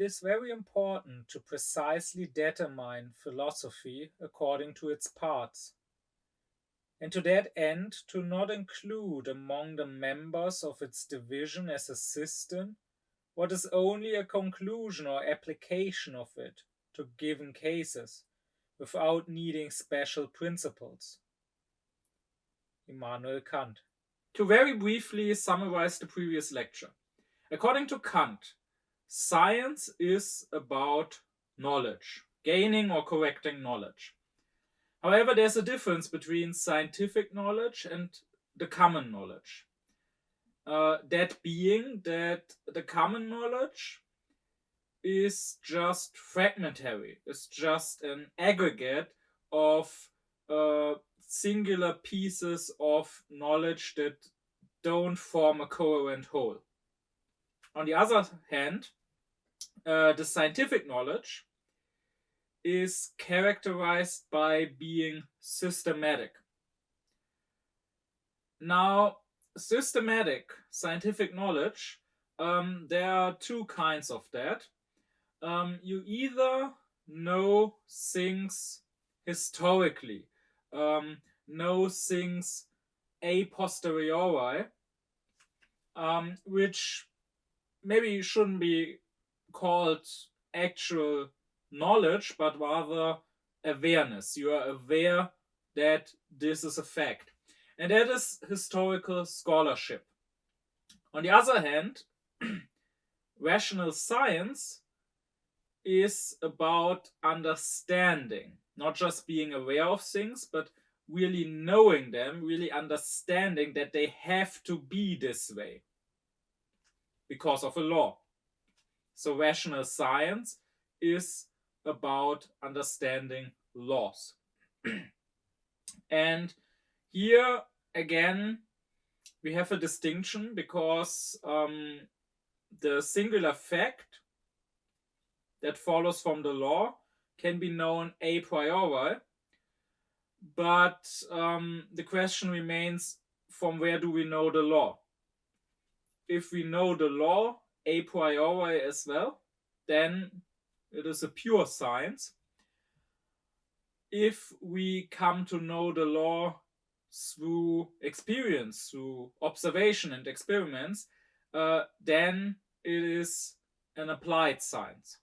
it is very important to precisely determine philosophy according to its parts, and to that end to not include among the members of its division as a system what is only a conclusion or application of it to given cases, without needing special principles. Immanuel Kant. To very briefly summarize the previous lecture. According to Kant, science is about knowledge, gaining or correcting knowledge. However, there's a difference between scientific knowledge and the common knowledge. That being that the common knowledge is just fragmentary, it's just an aggregate of singular pieces of knowledge that don't form a coherent whole. On the other hand, the scientific knowledge is characterized by being systematic. Now, systematic scientific knowledge, there are two kinds of that. You either know things historically, know things a posteriori, which maybe shouldn't be called actual knowledge, but rather awareness. You are aware that this is a fact. And that is historical scholarship. On the other hand, rational science is about understanding, not just being aware of things, but really knowing them, really understanding that they have to be this way because of a law. So rational science is about understanding laws. And here again we have a distinction because the singular fact that follows from the law can be known a priori, but the question remains, from where do we know the law? If we know the law a priori as well, then it is a pure science. If we come to know the law through experience, through observation and experiments, then it is an applied science.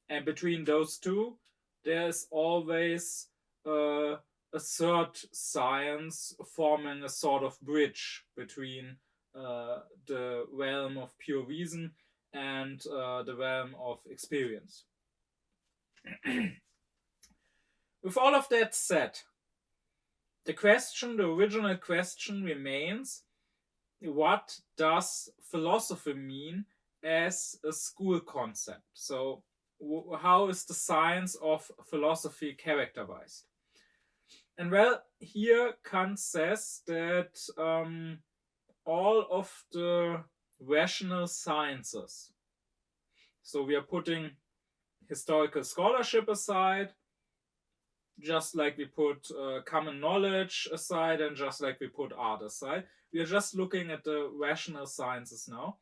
And between those two, there's always a third science forming a sort of bridge between the realm of pure reason and the realm of experience. With all of that said, the original question remains, what does philosophy mean as a school concept? So how is the science of philosophy characterized? And well, here Kant says that all of the rational sciences, so we are putting historical scholarship aside, just like we put common knowledge aside, and just like we put art aside, we are just looking at the rational sciences now.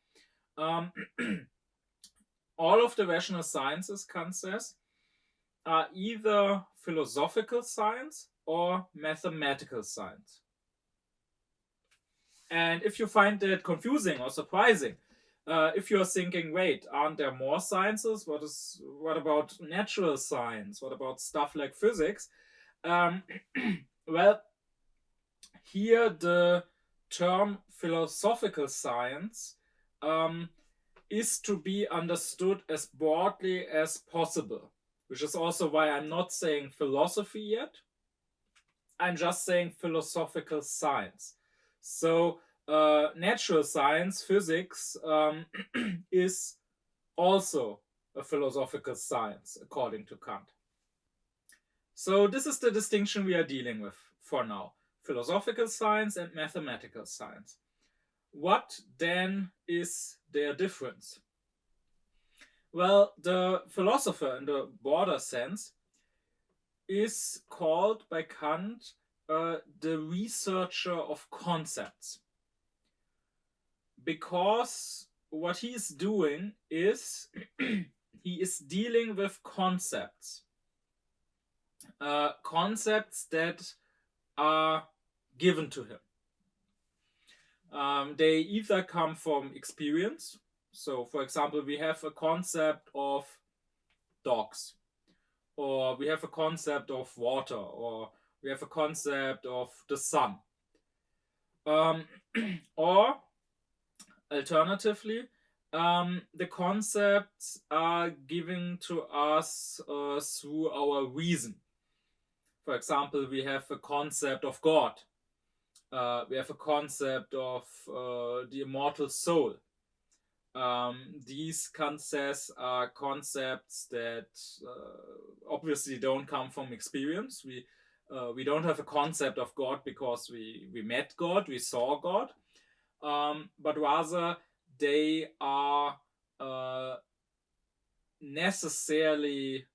All of the rational sciences, Kant says, are either philosophical science or mathematical science. And if you find that confusing or surprising, if you're thinking, wait, aren't there more sciences? What about natural science? What about stuff like physics? Well, here the term philosophical science is to be understood as broadly as possible, which is also why I'm not saying philosophy yet. I'm just saying philosophical science. So natural science, physics, is also a philosophical science, according to Kant. So this is the distinction we are dealing with for now. Philosophical science and mathematical science. What then is their difference? Well, the philosopher in the broader sense is called by Kant the researcher of concepts. Because what he's doing is he is dealing with concepts. Concepts that are given to him. They either come from experience. So, for example, we have a concept of dogs, or we have a concept of water, or we have a concept of the sun. Or alternatively, the concepts are given to us through our reason. For example, we have a concept of God. We have a concept of the immortal soul. These concepts are concepts that obviously don't come from experience. We don't have a concept of God because we met God, we saw God, but rather they are necessarily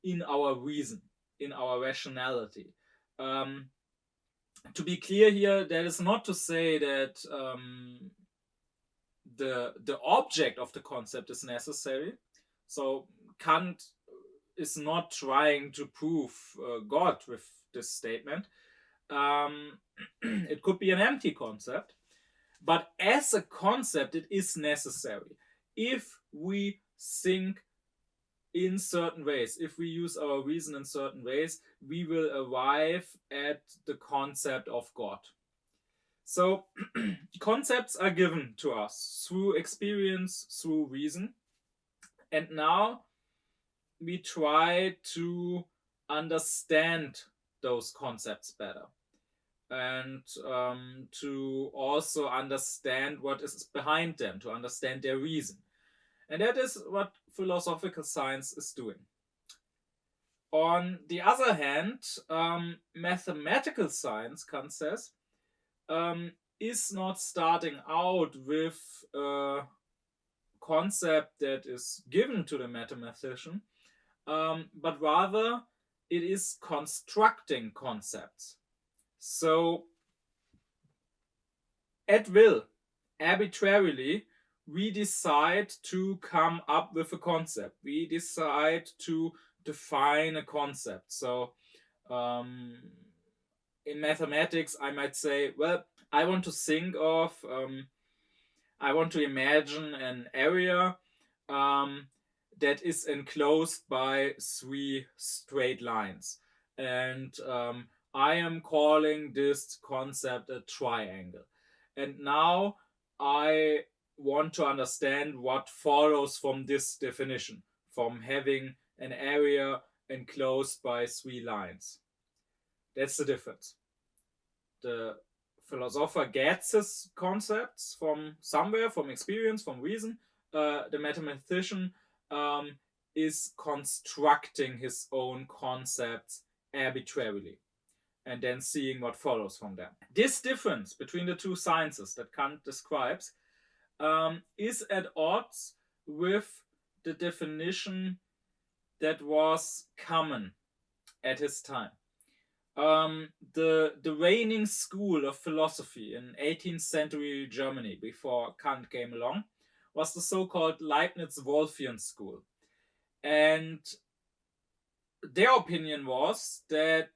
in our reason, in our rationality. To be clear here, that is not to say that the object of the concept is necessary. So Kant is not trying to prove God with this statement. It could be an empty concept, but as a concept, it is necessary. If we think in certain ways, if we use our reason in certain ways, we will arrive at the concept of God. So concepts are given to us through experience, through reason. And now we try to understand those concepts better, and to also understand what is behind them, to understand their reason. And that is what philosophical science is doing. On the other hand, mathematical science, Kant says, is not starting out with a concept that is given to the mathematician, but rather it is constructing concepts. So, at will, arbitrarily, we decide to come up with a concept. We decide to define a concept. So, in mathematics, I might say, well, I want to think of, I want to imagine an area that is enclosed by 3 straight lines. And I am calling this concept a triangle. And now I want to understand what follows from this definition, from having an area enclosed by 3 lines. That's the difference. The philosopher gets his concepts from somewhere, from experience, from reason. The mathematician is constructing his own concepts arbitrarily and then seeing what follows from them. This difference between the two sciences that Kant describes is at odds with the definition that was common at his time. The reigning school of philosophy in 18th century Germany, before Kant came along, was the so-called Leibniz-Wolffian school. And their opinion was that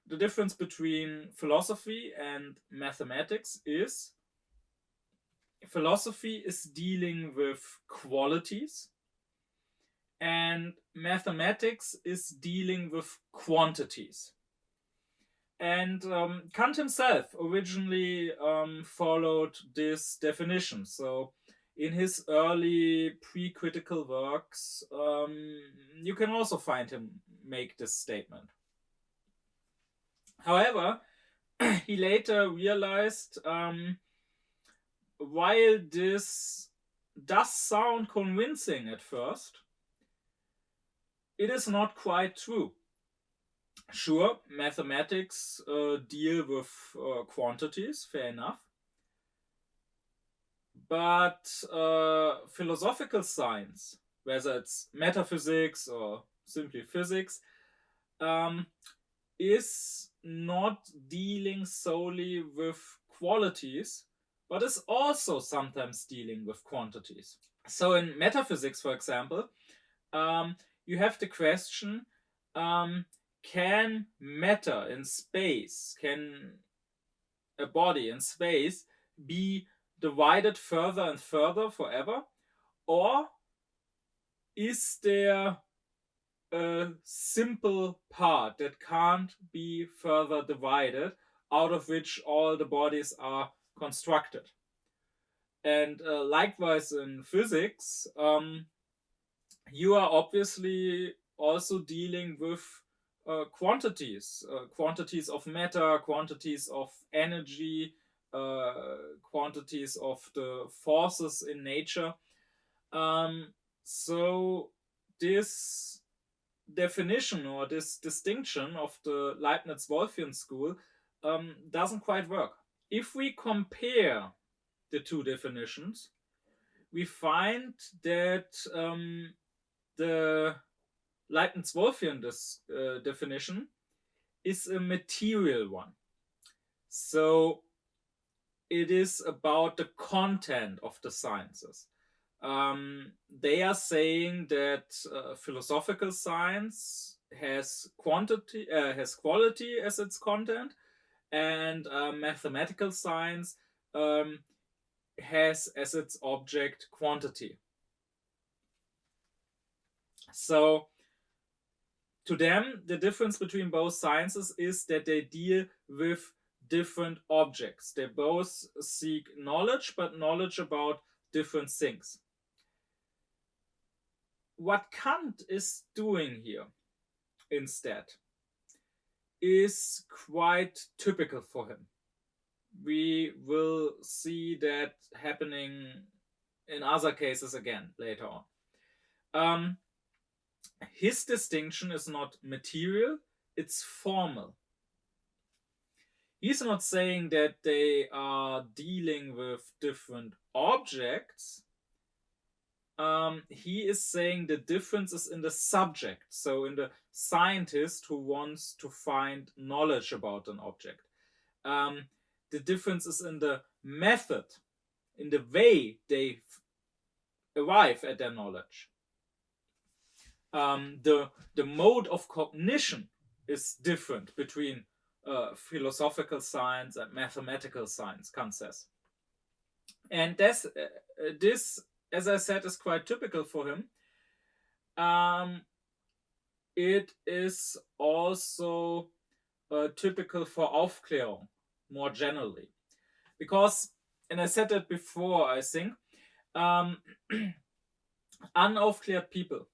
the difference between philosophy and mathematics is philosophy is dealing with qualities and mathematics is dealing with quantities. And Kant himself originally followed this definition. So in his early pre-critical works, you can also find him make this statement. However, he later realized, while this does sound convincing at first, it is not quite true. Sure, mathematics deal with quantities, fair enough. But philosophical science, whether it's metaphysics or simply physics, is not dealing solely with qualities, but is also sometimes dealing with quantities. So in metaphysics, for example, you have the question, can matter in space, can a body in space be divided further and further forever? Or is there a simple part that can't be further divided, out of which all the bodies are constructed? And likewise in physics, you are obviously also dealing with quantities of matter, quantities of energy, quantities of the forces in nature. So this definition or this distinction of the Leibniz-Wolffian school doesn't quite work. If we compare the two definitions, we find that the Leibniz-Wolffian definition is a material one. So it is about the content of the sciences. They are saying that philosophical science has quality as its content, and mathematical science has as its object quantity. So to them, the difference between both sciences is that they deal with different objects. They both seek knowledge, but knowledge about different things. What Kant is doing here instead is quite typical for him. We will see that happening in other cases again later on. His distinction is not material, it's formal. He's not saying that they are dealing with different objects. He is saying the difference is in the subject, so in the scientist who wants to find knowledge about an object. The difference is in the method, in the way they arrive at their knowledge. The mode of cognition is different between philosophical science and mathematical science, Kant says. And this, as I said, is quite typical for him. It is also typical for Aufklärung, more generally. Because, and I said that before, I think, unaufkläred people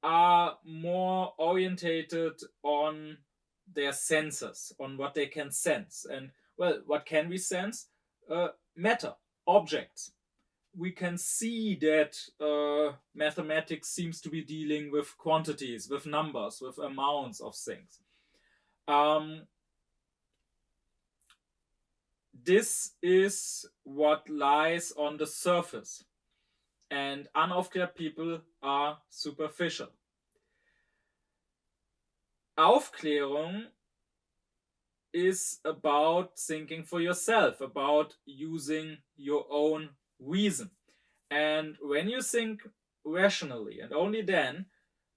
are more orientated on their senses, on what they can sense. And, well, what can we sense? Matter, objects. We can see that mathematics seems to be dealing with quantities, with numbers, with amounts of things. This is what lies on the surface. And unaufkläred people are superficial. Aufklärung is about thinking for yourself, about using your own reason. And when you think rationally, and only then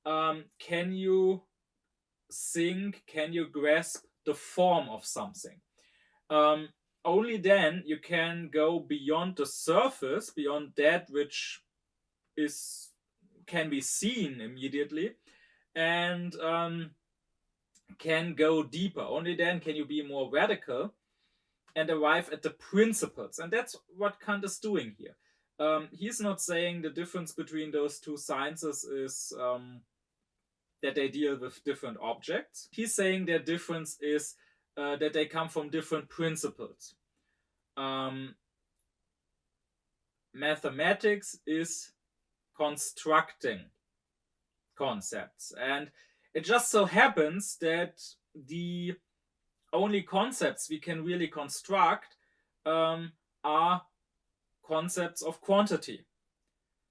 can you grasp the form of something. Only then you can go beyond the surface, beyond that which can be seen immediately, and can go deeper. Only then can you be more radical and arrive at the principles. And that's what Kant is doing here. He's not saying the difference between those two sciences is that they deal with different objects. He's saying their difference is that they come from different principles. Mathematics is constructing concepts, and it just so happens that the only concepts we can really construct are concepts of quantity.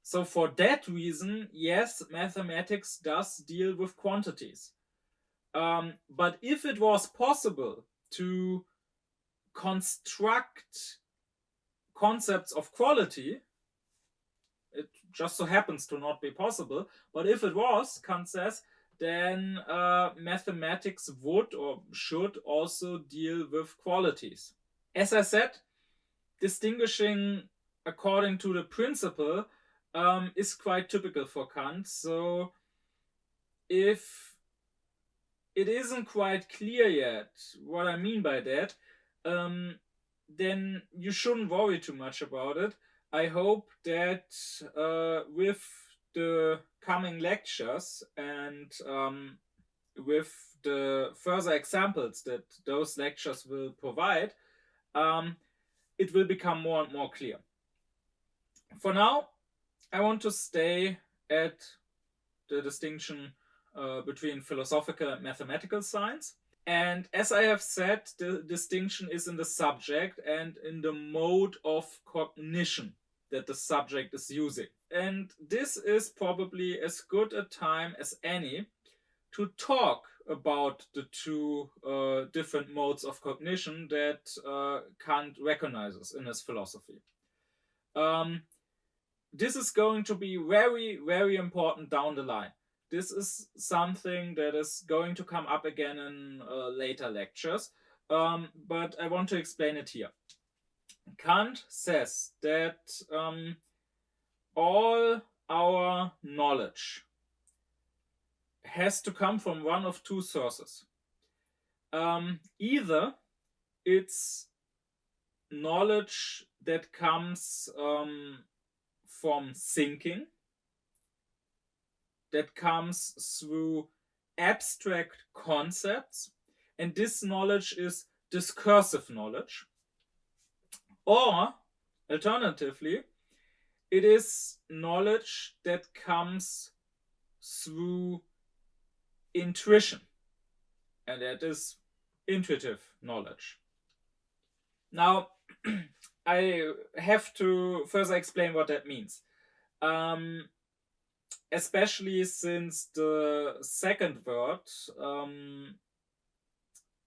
So for that reason, yes, mathematics does deal with quantities. But if it was possible to construct concepts of quality. It just so happens to not be possible, but if it was, Kant says, then mathematics would or should also deal with qualities. As I said, distinguishing according to the principle is quite typical for Kant. So if it isn't quite clear yet what I mean by that, then you shouldn't worry too much about it. I hope that with the coming lectures and with the further examples that those lectures will provide, it will become more and more clear. For now, I want to stay at the distinction between philosophical and mathematical science. And as I have said, the distinction is in the subject and in the mode of cognition that the subject is using. And this is probably as good a time as any to talk about the two different modes of cognition that Kant recognizes in his philosophy. This is going to be very, very important down the line. This is something that is going to come up again in later lectures, but I want to explain it here. Kant says that all our knowledge has to come from one of two sources. Either it's knowledge that comes from thinking, that comes through abstract concepts, and this knowledge is discursive knowledge. Or, alternatively, it is knowledge that comes through intuition, and that is intuitive knowledge. Now, I have to further explain what that means. Especially since the second word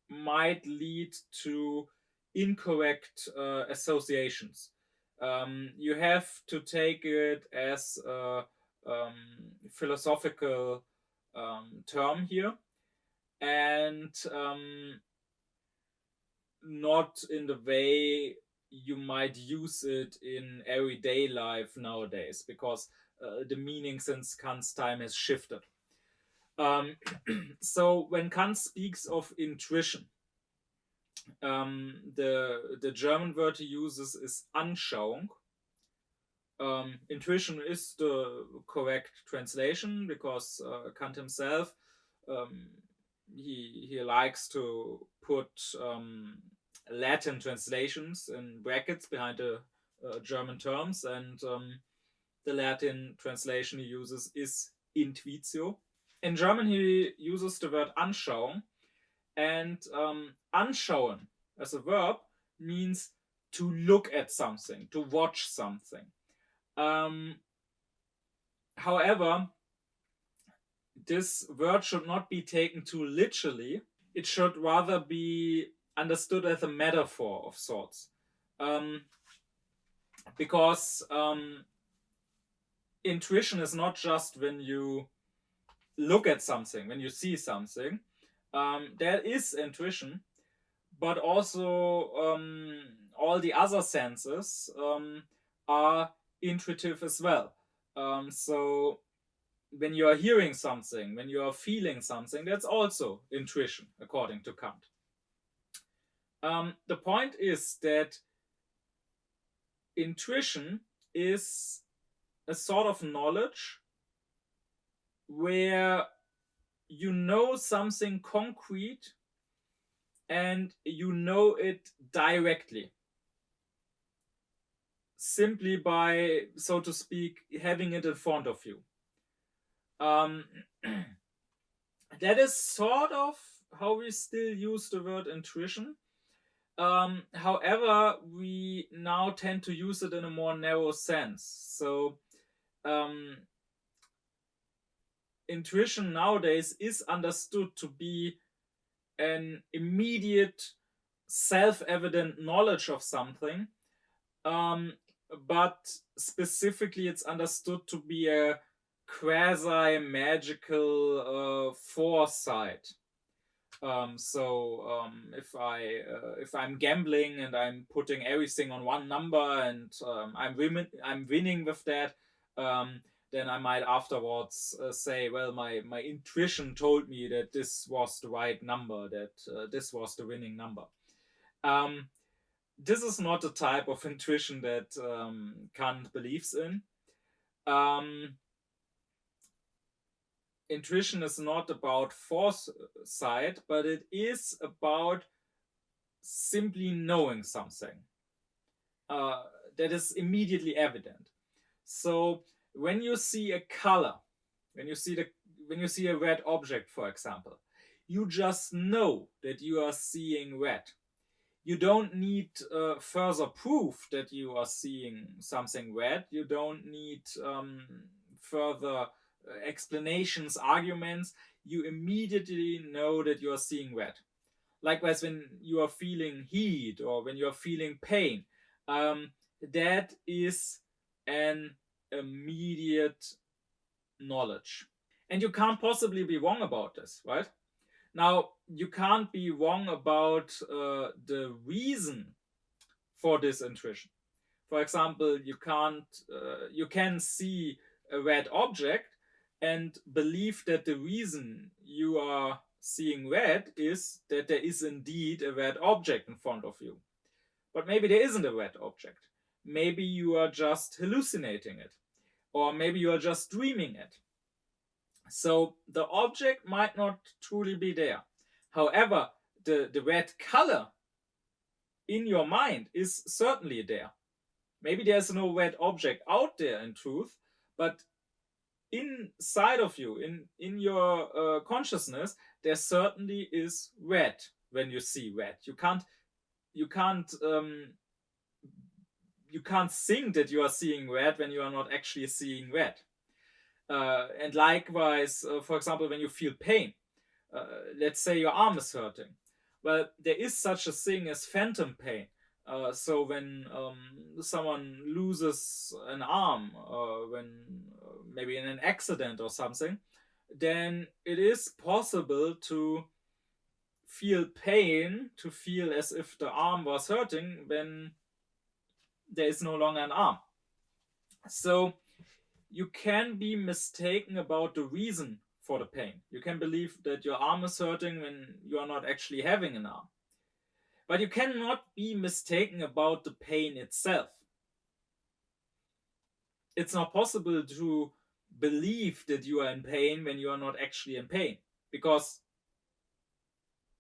might lead to incorrect associations. You have to take it as a philosophical term here, and not in the way you might use it in everyday life nowadays, because the meaning since Kant's time has shifted. So when Kant speaks of intuition, the German word he uses is Anschauung. Intuition is the correct translation, because Kant himself he likes to put Latin translations in brackets behind the German terms, and the Latin translation he uses is intuitio. In German he uses the word Anschauung, and anschauen as a verb means to look at something, to watch something. However, this word should not be taken too literally. It should rather be understood as a metaphor of sorts. Because intuition is not just when you look at something, when you see something. There is intuition, but also all the other senses are intuitive as well. So when you are hearing something, when you are feeling something, that's also intuition, according to Kant. The point is that intuition is a sort of knowledge where you know something concrete and you know it directly, simply by, so to speak, having it in front of you. That is sort of how we still use the word intuition. However, we now tend to use it in a more narrow sense. So intuition nowadays is understood to be an immediate self-evident knowledge of something, but specifically it's understood to be a quasi-magical foresight. If I'm gambling and I'm putting everything on one number and I'm winning with that, then I might afterwards say, well, my intuition told me that this was the right number, that this was the winning number. This is not the type of intuition that Kant believes in. Intuition is not about foresight, but it is about simply knowing something that is immediately evident. So when you see a color, when you see a red object, for example, you just know that you are seeing red. You don't need further proof that you are seeing something red. You don't need further explanations, arguments. You immediately know that you are seeing red. Likewise, when you are feeling heat or when you are feeling pain, that is an immediate knowledge. And you can't possibly be wrong about this, right? Now, you can't be wrong about the reason for this intuition. For example, you can see a red object and believe that the reason you are seeing red is that there is indeed a red object in front of you. But maybe there isn't a red object. Maybe you are just hallucinating it. Or maybe you are just dreaming it. So the object might not truly be there. However, the red color in your mind is certainly there. Maybe there's no red object out there in truth, but inside of you, in your consciousness, there certainly is red when you see red. You can't think that you are seeing red when you are not actually seeing red. And likewise, for example, when you feel pain, let's say your arm is hurting. Well, there is such a thing as phantom pain. So when someone loses an arm, when maybe in an accident or something, then it is possible to feel pain, to feel as if the arm was hurting when there is no longer an arm. So you can be mistaken about the reason for the pain. You can believe that your arm is hurting when you are not actually having an arm. But you cannot be mistaken about the pain itself. It's not possible to believe that you are in pain when you are not actually in pain, because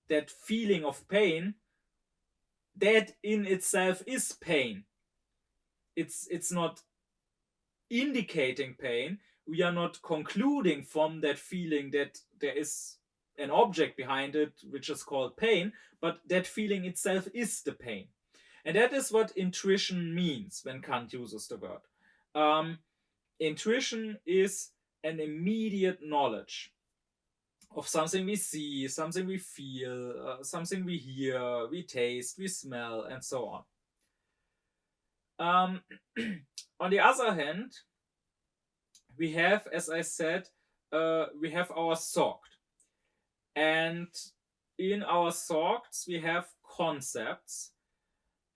that feeling of pain, that in itself is pain. It's not indicating pain. We are not concluding from that feeling that there is an object behind it which is called pain, but that feeling itself is the pain. And that is what intuition means when Kant uses the word. Intuition is an immediate knowledge of something we see, something we feel, something we hear, we taste, we smell, and so on. On the other hand, we have, as I said, we have our thought. And in our thoughts, we have concepts.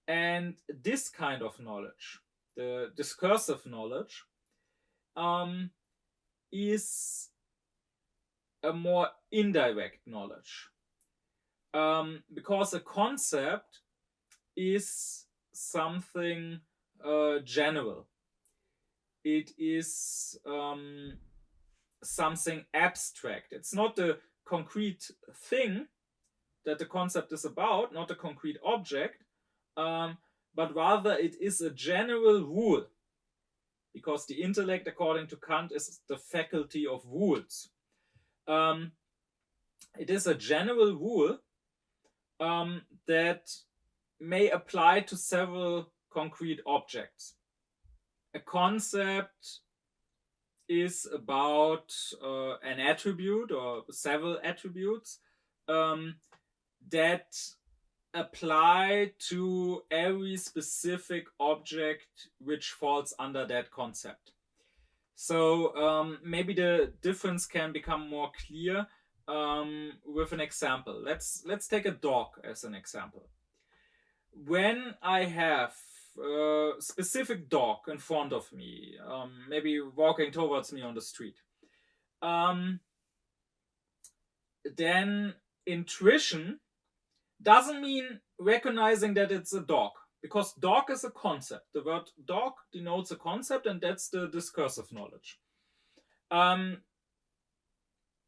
And this kind of knowledge, the discursive knowledge, is a more indirect knowledge. Because a concept is something general. It is something abstract. It's not the concrete thing that the concept is about, not a concrete object, but rather it is a general rule. Because the intellect, according to Kant, is the faculty of rules. It is a general rule that may apply to several concrete objects. A concept is about an attribute or several attributes that apply to every specific object which falls under that concept. So maybe the difference can become more clear with an example. Let's take a dog as an example. When I have a specific dog in front of me, maybe walking towards me on the street, then intuition doesn't mean recognizing that it's a dog, because dog is a concept. The word dog denotes a concept, and that's the discursive knowledge.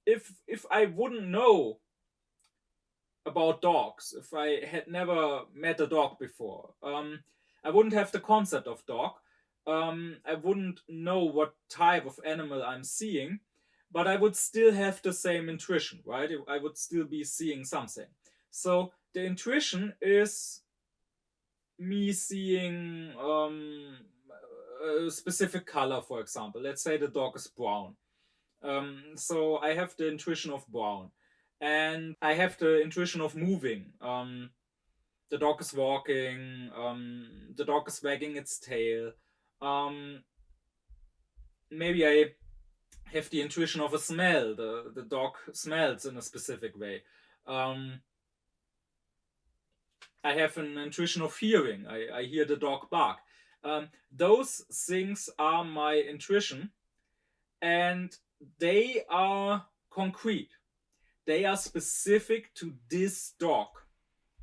If I wouldn't know about dogs, if I had never met a dog before, I wouldn't have the concept of dog. I wouldn't know what type of animal I'm seeing, but I would still have the same intuition, right? I would still be seeing something. So the intuition is me seeing a specific color, for example. Let's say the dog is brown. So I have the intuition of brown. And I have the intuition of moving. The dog is walking. The dog is wagging its tail. Maybe I have the intuition of a smell. The dog smells in a specific way. I have an intuition of hearing. I hear the dog bark. Those things are my intuition, and they are concrete. They are specific to this dog,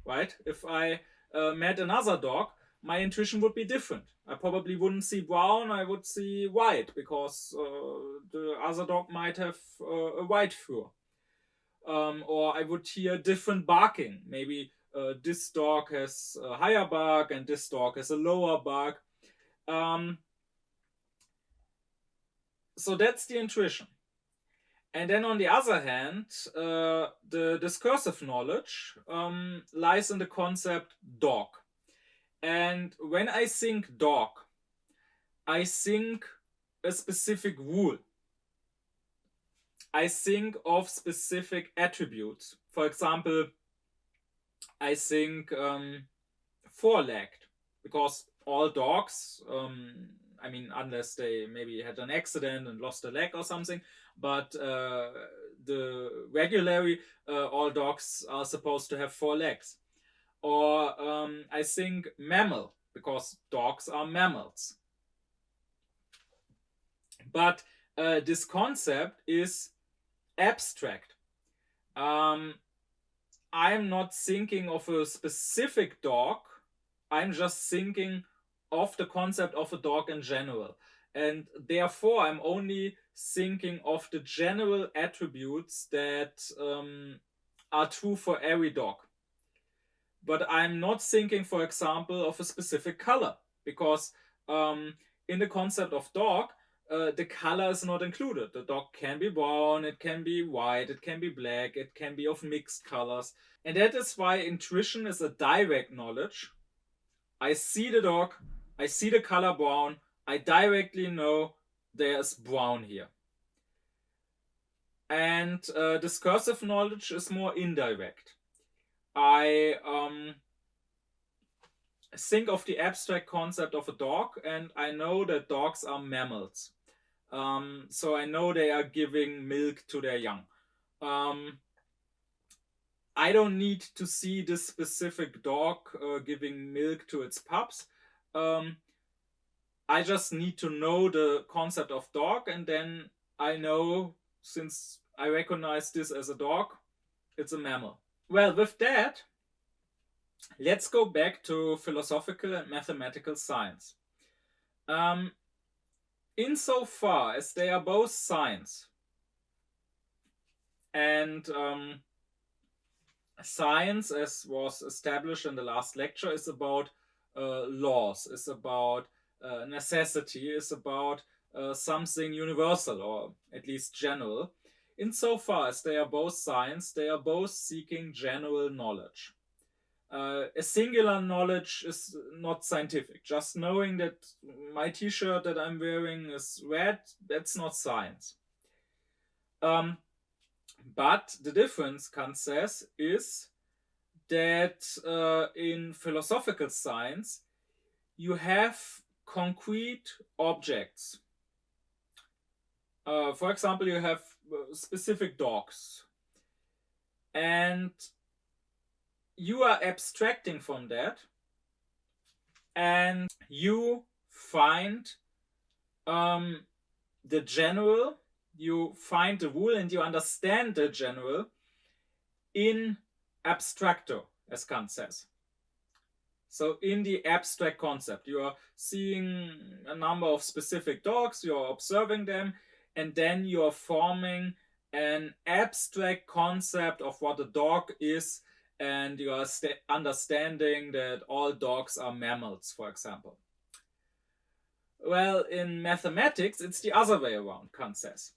right? If I met another dog, my intuition would be different. I probably wouldn't see brown, I would see white, because the other dog might have a white fur. Or I would hear different barking. Maybe this dog has a higher bark and this dog has a lower bark. So that's the intuition. And then on the other hand, the discursive knowledge lies in the concept dog. And when I think dog, I think a specific rule. I think of specific attributes. For example, I think four-legged, because all dogs, I mean, unless they maybe had an accident and lost a leg or something, but regularly all dogs are supposed to have four legs. Or I think mammal, because dogs are mammals. But this concept is abstract. I'm not thinking of a specific dog. I'm just thinking of the concept of a dog in general. And therefore, I'm only thinking of the general attributes that are true for every dog. But I'm not thinking, for example, of a specific color, because in the concept of dog, the color is not included. The dog can be brown, it can be white, it can be black, it can be of mixed colors. And that is why intuition is a direct knowledge. I see the dog, I see the color brown, I directly know there's brown here. And discursive knowledge is more indirect. I think of the abstract concept of a dog, and I know that dogs are mammals. So I know they are giving milk to their young. I don't need to see this specific dog giving milk to its pups. I just need to know the concept of dog, and then I know, since I recognize this as a dog, it's a mammal. Well, with that, let's go back to philosophical and mathematical science. Insofar as they are both science, and science, as was established in the last lecture, is about laws, is about necessity, is about something universal, or at least general. Insofar as they are both science, they are both seeking general knowledge. A singular knowledge is not scientific. Just knowing that my t-shirt that I'm wearing is red, that's not science. But the difference, Kant says, is that in philosophical science you have concrete objects. For example, you have specific dogs, and you are abstracting from that, and you find the general, you find the rule, and you understand the general in abstracto, as Kant says. So in the abstract concept, you are seeing a number of specific dogs, you are observing them, and then you are forming an abstract concept of what a dog is, and you are understanding that all dogs are mammals, for example. Well, in mathematics, it's the other way around, Kant says.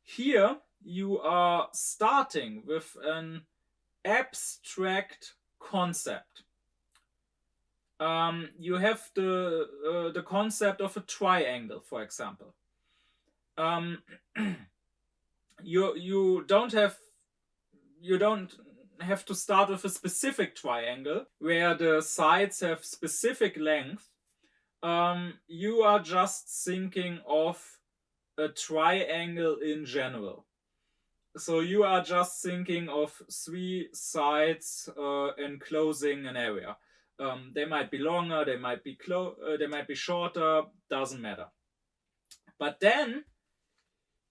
Here, you are starting with an abstract concept. You have the concept of a triangle, for example. You don't have to start with a specific triangle where the sides have specific length. You are just thinking of a triangle in general. So you are just thinking of three sides enclosing an area. They might be longer, they might be shorter, doesn't matter. But then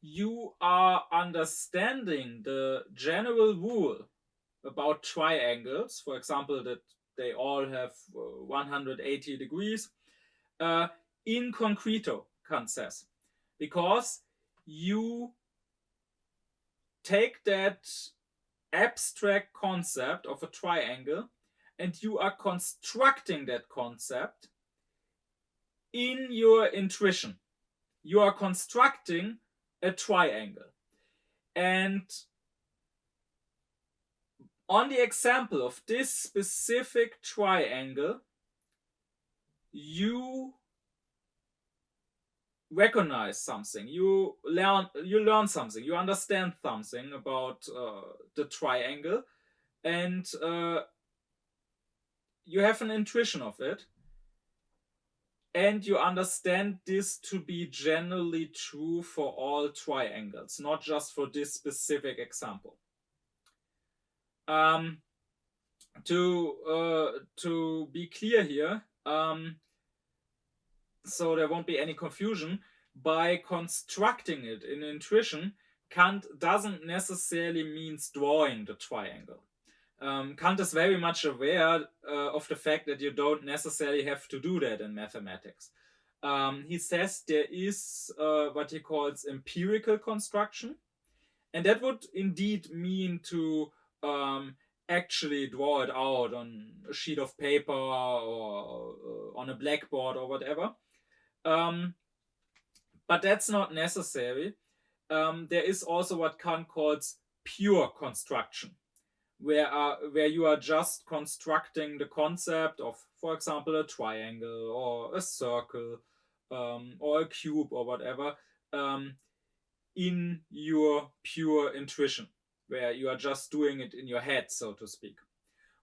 you are understanding the general rule about triangles, for example, that they all have 180 degrees, in concreto, Kant says, because you take that abstract concept of a triangle and you are constructing that concept in your intuition. You are constructing a triangle. And on the example of this specific triangle, you recognize something, you learn something, you understand something about the triangle, and you have an intuition of it, and you understand this to be generally true for all triangles, not just for this specific example. To be clear here, so there won't be any confusion, by constructing it in intuition, Kant doesn't necessarily means drawing the triangle. Kant is very much aware of the fact that you don't necessarily have to do that in mathematics. He says there is what he calls empirical construction, and that would indeed mean to actually draw it out on a sheet of paper or on a blackboard or whatever. But that's not necessary. There is also what Kant calls pure construction, where you are just constructing the concept of, for example, a triangle or a circle or a cube or whatever in your pure intuition, where you are just doing it in your head, so to speak.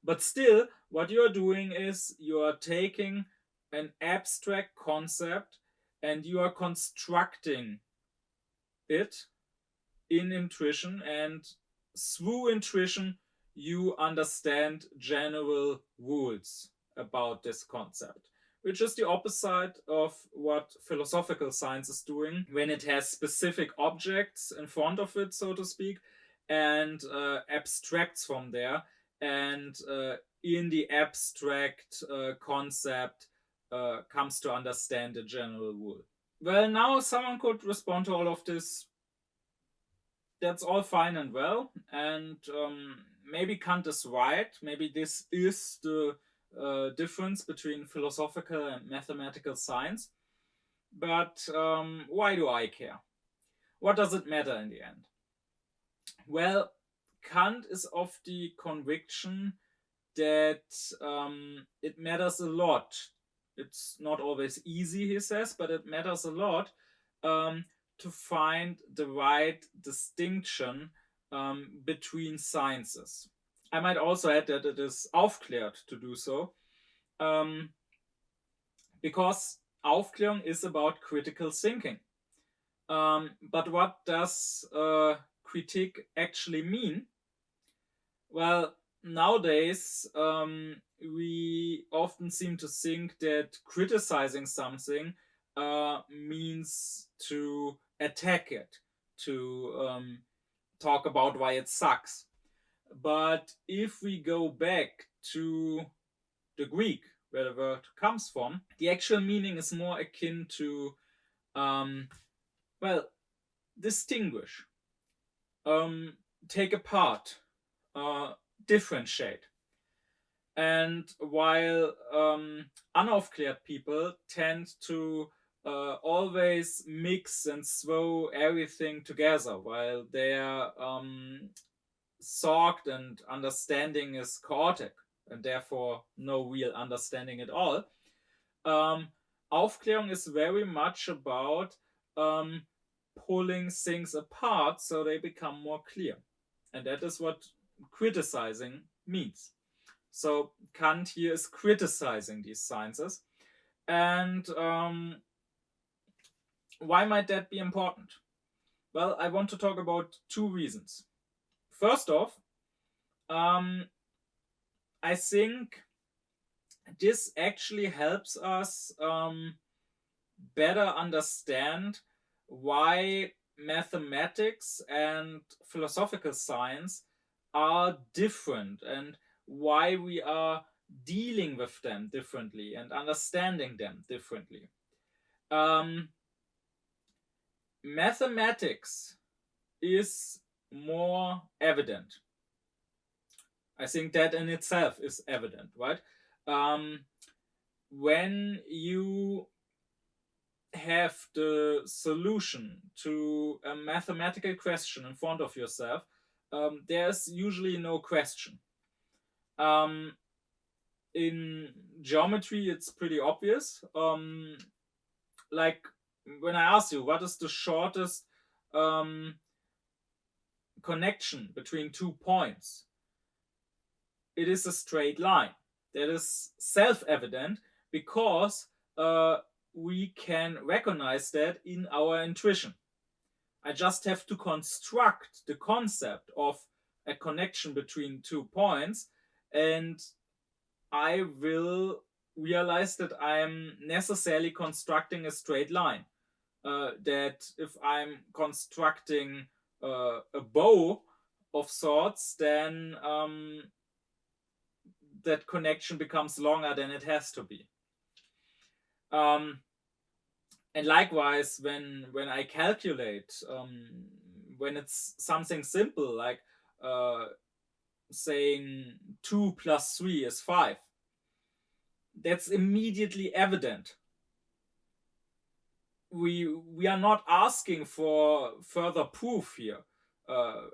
But still, what you are doing is you are taking an abstract concept and you are constructing it in intuition, and through intuition you understand general rules about this concept, which is the opposite of what philosophical science is doing when it has specific objects in front of it, so to speak, and abstracts from there, and in the abstract concept comes to understand the general rule. Well, now someone could respond to all of this. That's all fine and well, and maybe Kant is right. Maybe this is the difference between philosophical and mathematical science. But why do I care? What does it matter in the end? Well, Kant is of the conviction that it matters a lot. It's not always easy, he says, but it matters a lot to find the right distinction between sciences. I might also add that it is aufkläred to do so, because Aufklärung is about critical thinking. But what does critique actually mean? Well, nowadays we often seem to think that criticizing something means to attack it, to talk about why it sucks. But if we go back to the Greek, where the word comes from, the actual meaning is more akin to, well, distinguish, take apart, differentiate. And while unaufkläred people tend to always mix and throw everything together, while their thought and understanding is chaotic and therefore no real understanding at all, Aufklärung is very much about pulling things apart so they become more clear. And that is what criticizing means. So Kant here is criticizing these sciences. And why might that be important? Well, I want to talk about two reasons. First off, I think this actually helps us better understand why mathematics and philosophical science are different and why we are dealing with them differently and understanding them differently. Mathematics is more evident. I think that in itself is evident, right? When you have the solution to a mathematical question in front of yourself, there's usually no question. In geometry, it's pretty obvious. Like when I ask you, what is the shortest connection between 2 points? It is a straight line. That is self-evident because we can recognize that in our intuition. I just have to construct the concept of a connection between 2 points, and I will realize that I am necessarily constructing a straight line. That if I'm constructing a bow of sorts, then that connection becomes longer than it has to be. And likewise, when I calculate, when it's something simple like saying 2 plus 3 is 5, that's immediately evident. We are not asking for further proof here,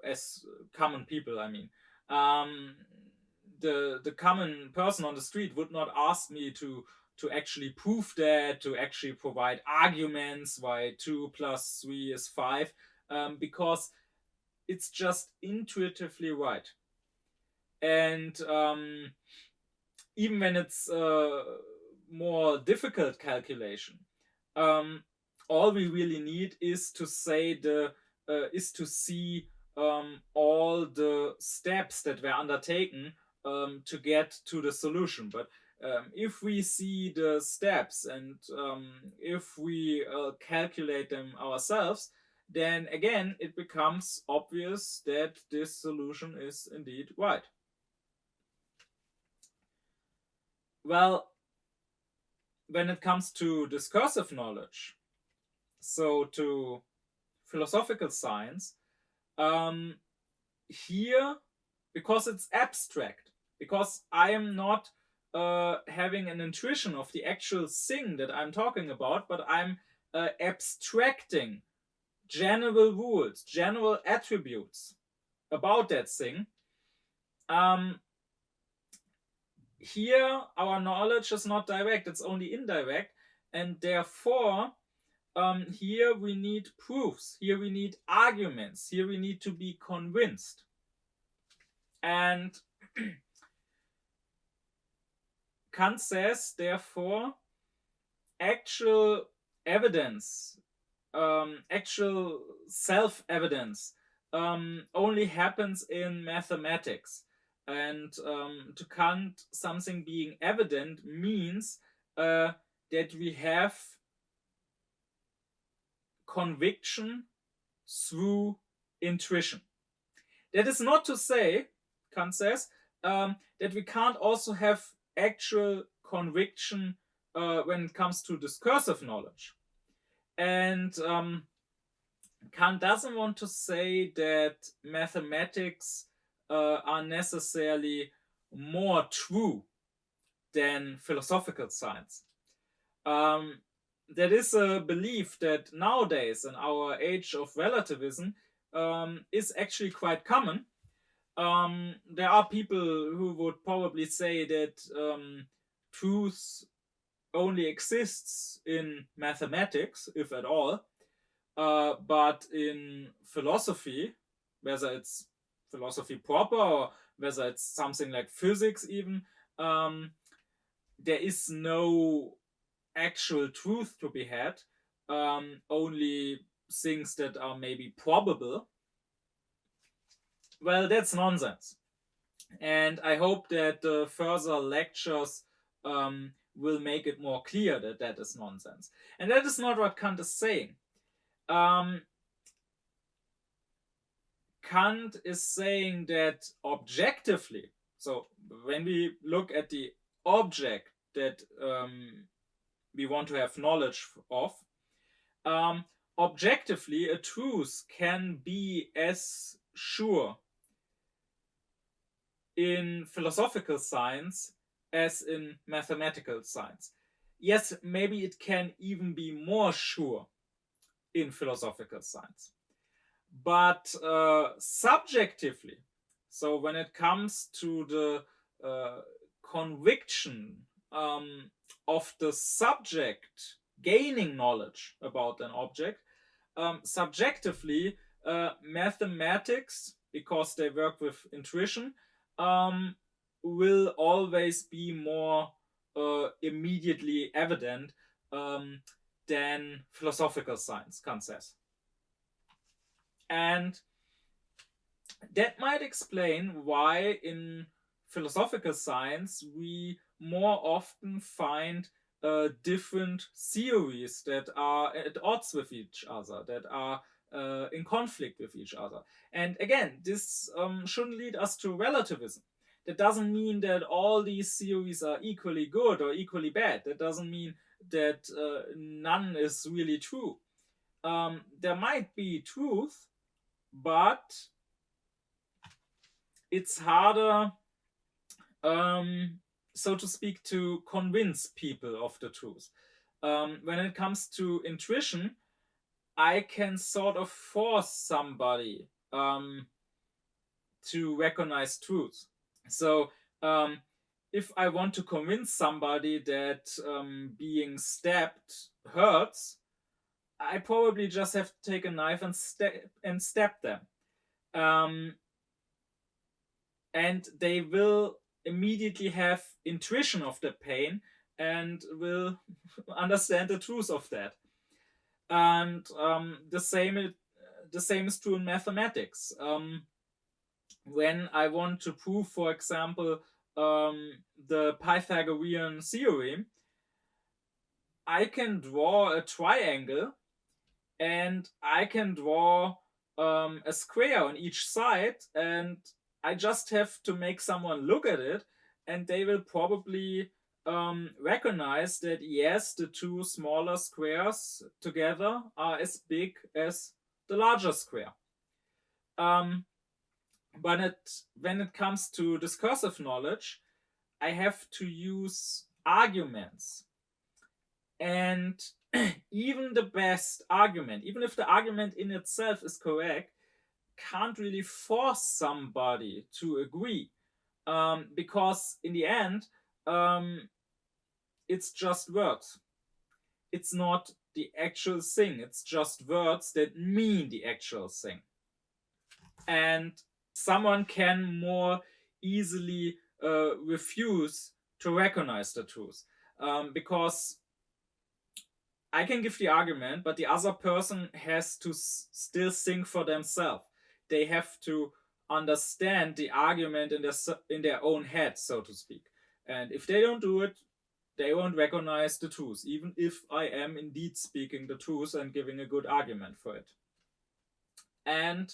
as common people, I mean. The common person on the street would not ask me to actually prove that, to actually provide arguments why 2 plus 3 is 5, because it's just intuitively right. And even when it's more difficult calculation, all we really need is to say to see all the steps that were undertaken to get to the solution. But if we see the steps and if we calculate them ourselves, then again it becomes obvious that this solution is indeed right. Well, when it comes to discursive knowledge, so to philosophical science, here, because it's abstract, because I am not having an intuition of the actual thing that I'm talking about, but I'm abstracting general rules, general attributes about that thing. Here, our knowledge is not direct, it's only indirect, and therefore, here we need proofs, here we need arguments, here we need to be convinced. And Kant says, therefore, actual evidence, actual self-evidence, only happens in mathematics. And to Kant, something being evident means that we have conviction through intuition. That is not to say, Kant says, that we can't also have actual conviction when it comes to discursive knowledge. And Kant doesn't want to say that mathematics are necessarily more true than philosophical science. There is a belief that nowadays, in our age of relativism, is actually quite common. There are people who would probably say that truth only exists in mathematics, if at all, but in philosophy, whether it's philosophy proper or whether it's something like physics even, there is no actual truth to be had, only things that are maybe probable. Well, that's nonsense. And I hope that further lectures will make it more clear that that is nonsense. And that is not what Kant is saying. Kant is saying that objectively, so when we look at the object that we want to have knowledge of, objectively a truth can be as sure in philosophical science as in mathematical science. Yes, maybe it can even be more sure in philosophical science. But subjectively, so when it comes to the conviction of the subject gaining knowledge about an object, subjectively, mathematics, because they work with intuition, will always be more immediately evident than philosophical science, Kant says. And that might explain why in philosophical science we more often find different theories that are at odds with each other, that are in conflict with each other. And again, this shouldn't lead us to relativism. That doesn't mean that all these theories are equally good or equally bad. That doesn't mean that none is really true. There might be truth, but it's harder, so to speak, to convince people of the truth. When it comes to intuition, I can sort of force somebody to recognize truth. So if I want to convince somebody that being stabbed hurts, I probably just have to take a knife and stab them. And they will immediately have intuition of the pain and will understand the truth of that. And the same is true in mathematics. When I want to prove, for example, the Pythagorean theorem, I can draw a triangle and I can draw a square on each side, and I just have to make someone look at it, and they will probably recognize that yes, the two smaller squares together are as big as the larger square. But when it comes to discursive knowledge, I have to use arguments. And even the best argument, even if the argument in itself is correct, can't really force somebody to agree. Because in the end, it's just words. It's not the actual thing. It's just words that mean the actual thing. And someone can more easily refuse to recognize the truth, because I can give the argument, but the other person has to still think for themselves. They have to understand the argument in their own head, so to speak. And if they don't do it, they won't recognize the truth, even if I am indeed speaking the truth and giving a good argument for it. And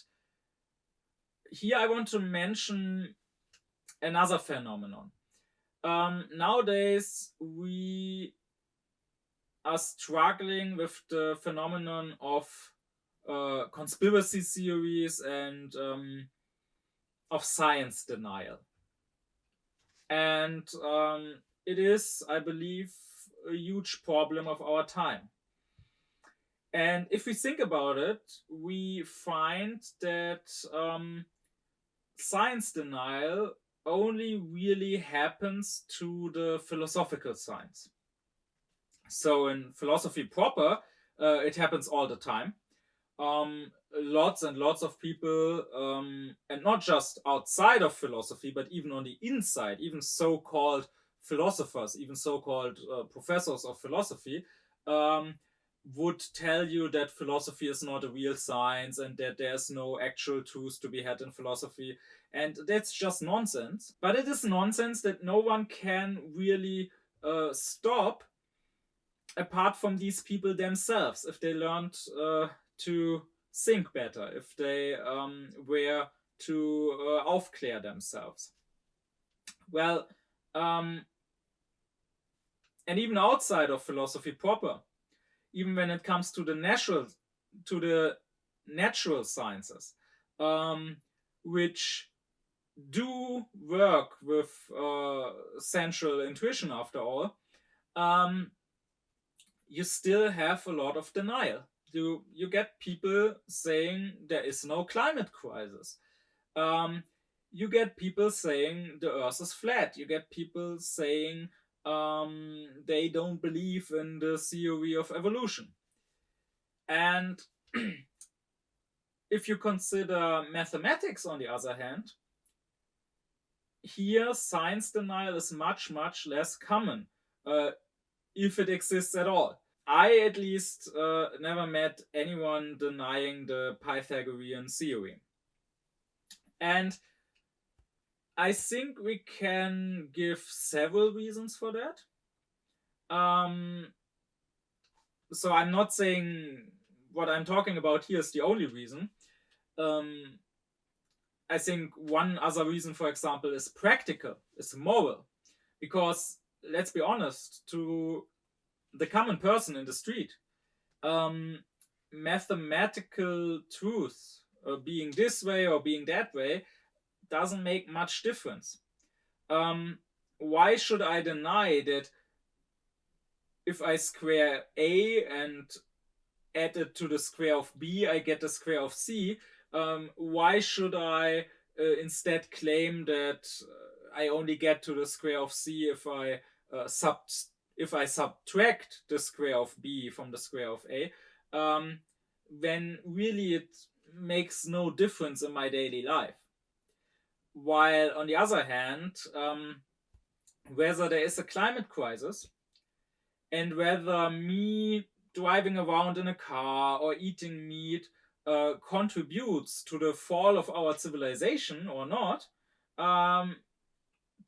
here I want to mention another phenomenon. Nowadays, we are struggling with the phenomenon of conspiracy theories and of science denial. And it is, I believe, a huge problem of our time. And if we think about it, we find that science denial only really happens to the philosophical science. So in philosophy proper, it happens all the time. Lots and lots of people, and not just outside of philosophy, but even on the inside, even so-called philosophers, even so-called professors of philosophy, would tell you that philosophy is not a real science and that there's no actual truth to be had in philosophy. And that's just nonsense. But it is nonsense that no one can really stop apart from these people themselves, if they learned to think better, if they were to aufkläred themselves. Well, and even outside of philosophy proper, even when it comes to the natural sciences, which do work with sensual intuition after all, you still have a lot of denial. You get people saying there is no climate crisis. You get people saying the earth is flat. You get people saying they don't believe in the theory of evolution. And if you consider mathematics, on the other hand, here science denial is much, much less common, if it exists at all. I at least never met anyone denying the Pythagorean theorem. And I think we can give several reasons for that. So I'm not saying what I'm talking about here is the only reason. I think one other reason, for example, is practical, is moral. Because, let's be honest, to the common person in the street, mathematical truth, being this way or being that way, doesn't make much difference. Why should I deny that if I square A and add it to the square of B, I get the square of C? Why should I instead claim that I only get to the square of C if I subtract the square of B from the square of A, when really it makes no difference in my daily life? While on the other hand, whether there is a climate crisis and whether me driving around in a car or eating meat contributes to the fall of our civilization or not,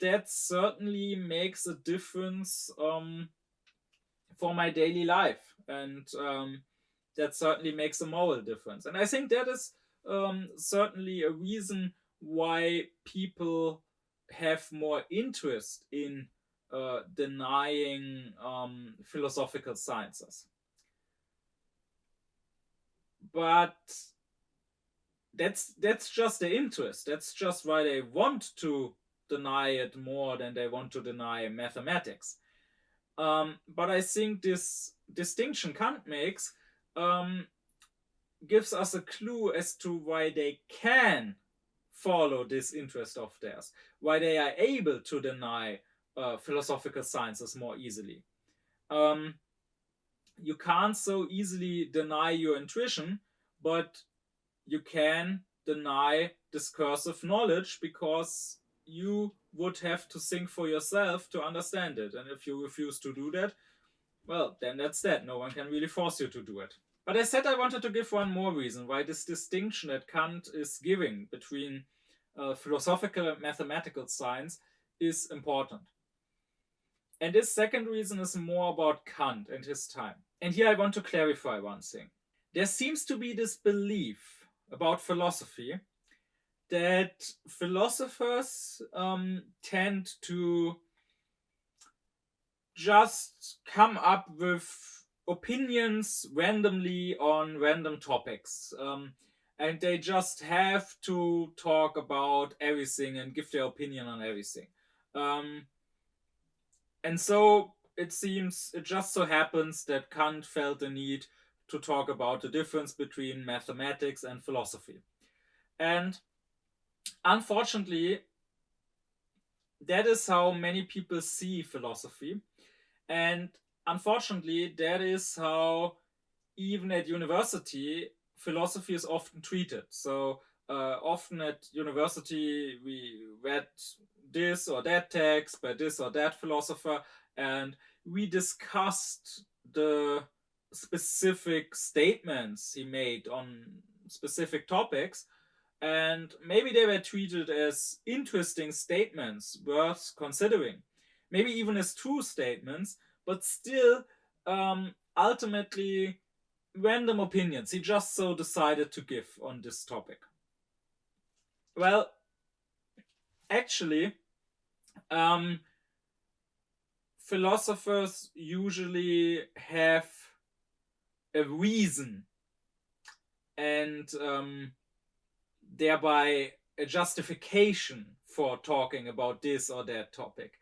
that certainly makes a difference for my daily life, and that certainly makes a moral difference. And I think that is certainly a reason why people have more interest in denying philosophical sciences. But that's just the interest. That's just why they want to deny it more than they want to deny mathematics. But I think this distinction Kant makes gives us a clue as to why they can follow this interest of theirs, why they are able to deny philosophical sciences more easily. You can't so easily deny your intuition, but you can deny discursive knowledge because you would have to think for yourself to understand it. And if you refuse to do that, well, then that's that. No one can really force you to do it. But I said I wanted to give one more reason why this distinction that Kant is giving between philosophical and mathematical science is important. And this second reason is more about Kant and his time. And here I want to clarify one thing. There seems to be this belief about philosophy that philosophers tend to just come up with opinions randomly on random topics. And they just have to talk about everything and give their opinion on everything. And so it just so happens that Kant felt the need to talk about the difference between mathematics and philosophy. And unfortunately, that is how many people see philosophy. And unfortunately, that is how, even at university, philosophy is often treated. So often at university, we read this or that text by this or that philosopher, and we discussed the specific statements he made on specific topics. And maybe they were treated as interesting statements worth considering, maybe even as true statements, but still ultimately random opinions he just so decided to give on this topic. Well, actually, philosophers usually have a reason and thereby a justification for talking about this or that topic.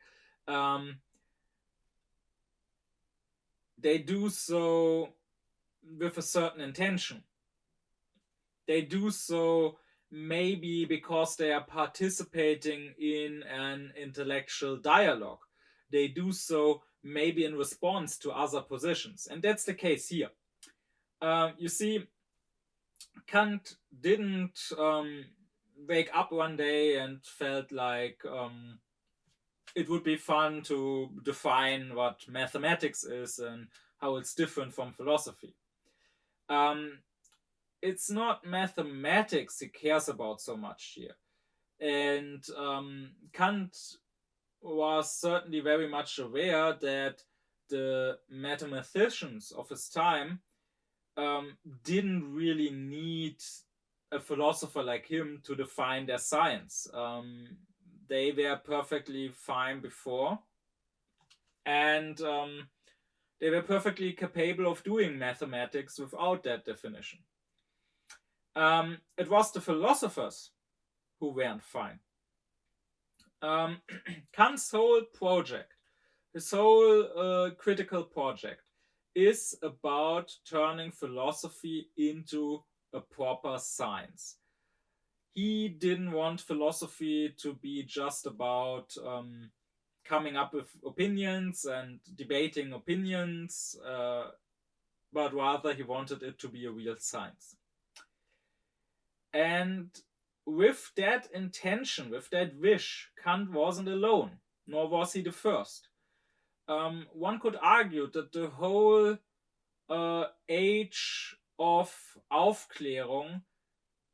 They do so with a certain intention. They do so maybe because they are participating in an intellectual dialogue. They do so maybe in response to other positions. And that's the case here. You see, Kant didn't wake up one day and felt like it would be fun to define what mathematics is and how it's different from philosophy. It's not mathematics he cares about so much here. And Kant was certainly very much aware that the mathematicians of his time didn't really need a philosopher like him to define their science. They were perfectly fine before, and they were perfectly capable of doing mathematics without that definition. It was the philosophers who weren't fine. Kant's whole project, his whole critical project, is about turning philosophy into a proper science. He didn't want philosophy to be just about coming up with opinions and debating opinions, but rather he wanted it to be a real science. And with that intention, with that wish, Kant wasn't alone, nor was he the first. One could argue that the whole age of Aufklärung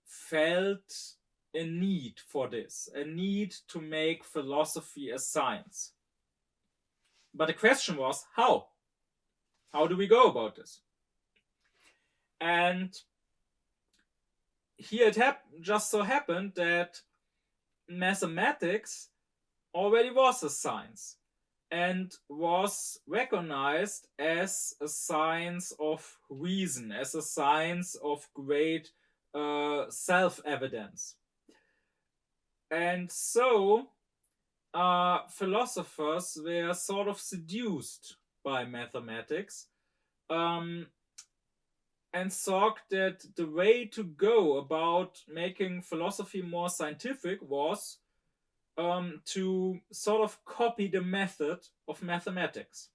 felt a need for this, a need to make philosophy a science. But the question was, how? How do we go about this? And here it just so happened that mathematics already was a science and was recognized as a science of reason, as a science of great self-evidence. And so philosophers were sort of seduced by mathematics and thought that the way to go about making philosophy more scientific was to sort of copy the method of mathematics.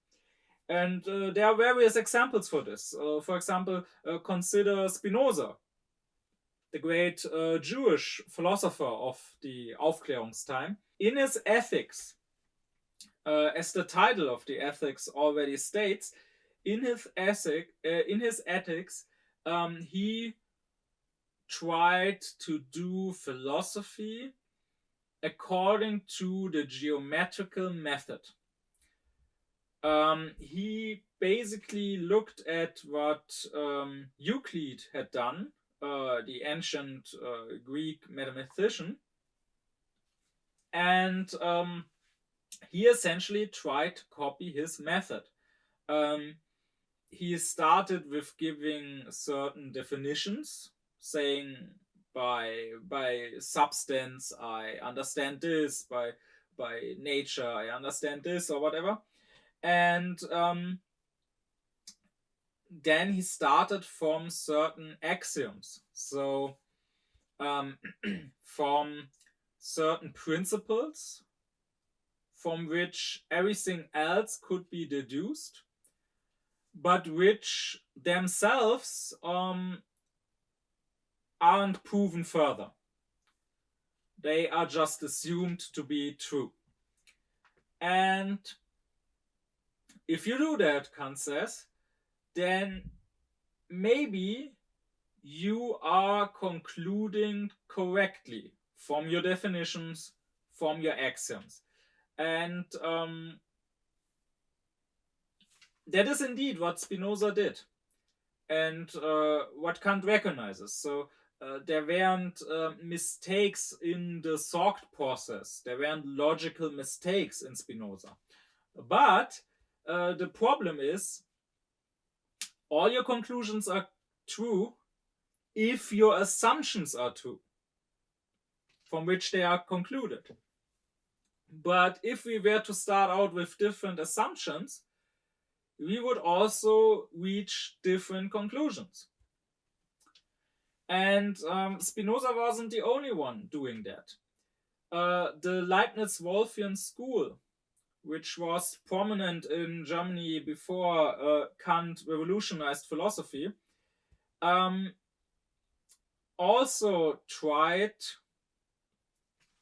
And there are various examples for this. For example, consider Spinoza. the great Jewish philosopher of the Aufklärungstime, in his ethics, as the title of the ethics already states, in his ethics, he tried to do philosophy according to the geometrical method. He basically looked at what Euclid had done, the ancient Greek mathematician, and he essentially tried to copy his method. He started with giving certain definitions, saying by substance I understand this, by nature I understand this, or whatever. And then he started from certain axioms. So from certain principles from which everything else could be deduced, but which themselves aren't proven further. They are just assumed to be true. And if you do that, Kant says, then maybe you are concluding correctly from your definitions, from your axioms. And that is indeed what Spinoza did, and what Kant recognizes. So there weren't mistakes in the thought process. There weren't logical mistakes in Spinoza. But the problem is, all your conclusions are true if your assumptions are true, from which they are concluded. But if we were to start out with different assumptions, we would also reach different conclusions. And Spinoza wasn't the only one doing that. The Leibniz-Wolffian school, which was prominent in Germany before Kant revolutionized philosophy, also tried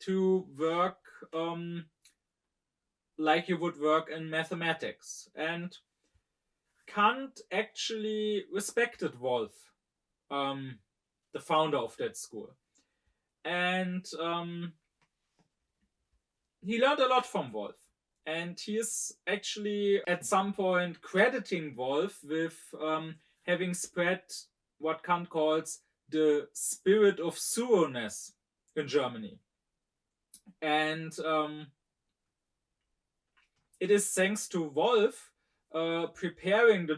to work like you would work in mathematics. And Kant actually respected Wolff, the founder of that school. And he learned a lot from Wolff. And he is actually at some point crediting Wolff with having spread what Kant calls the spirit of thoroughness in Germany. And it is thanks to Wolff preparing the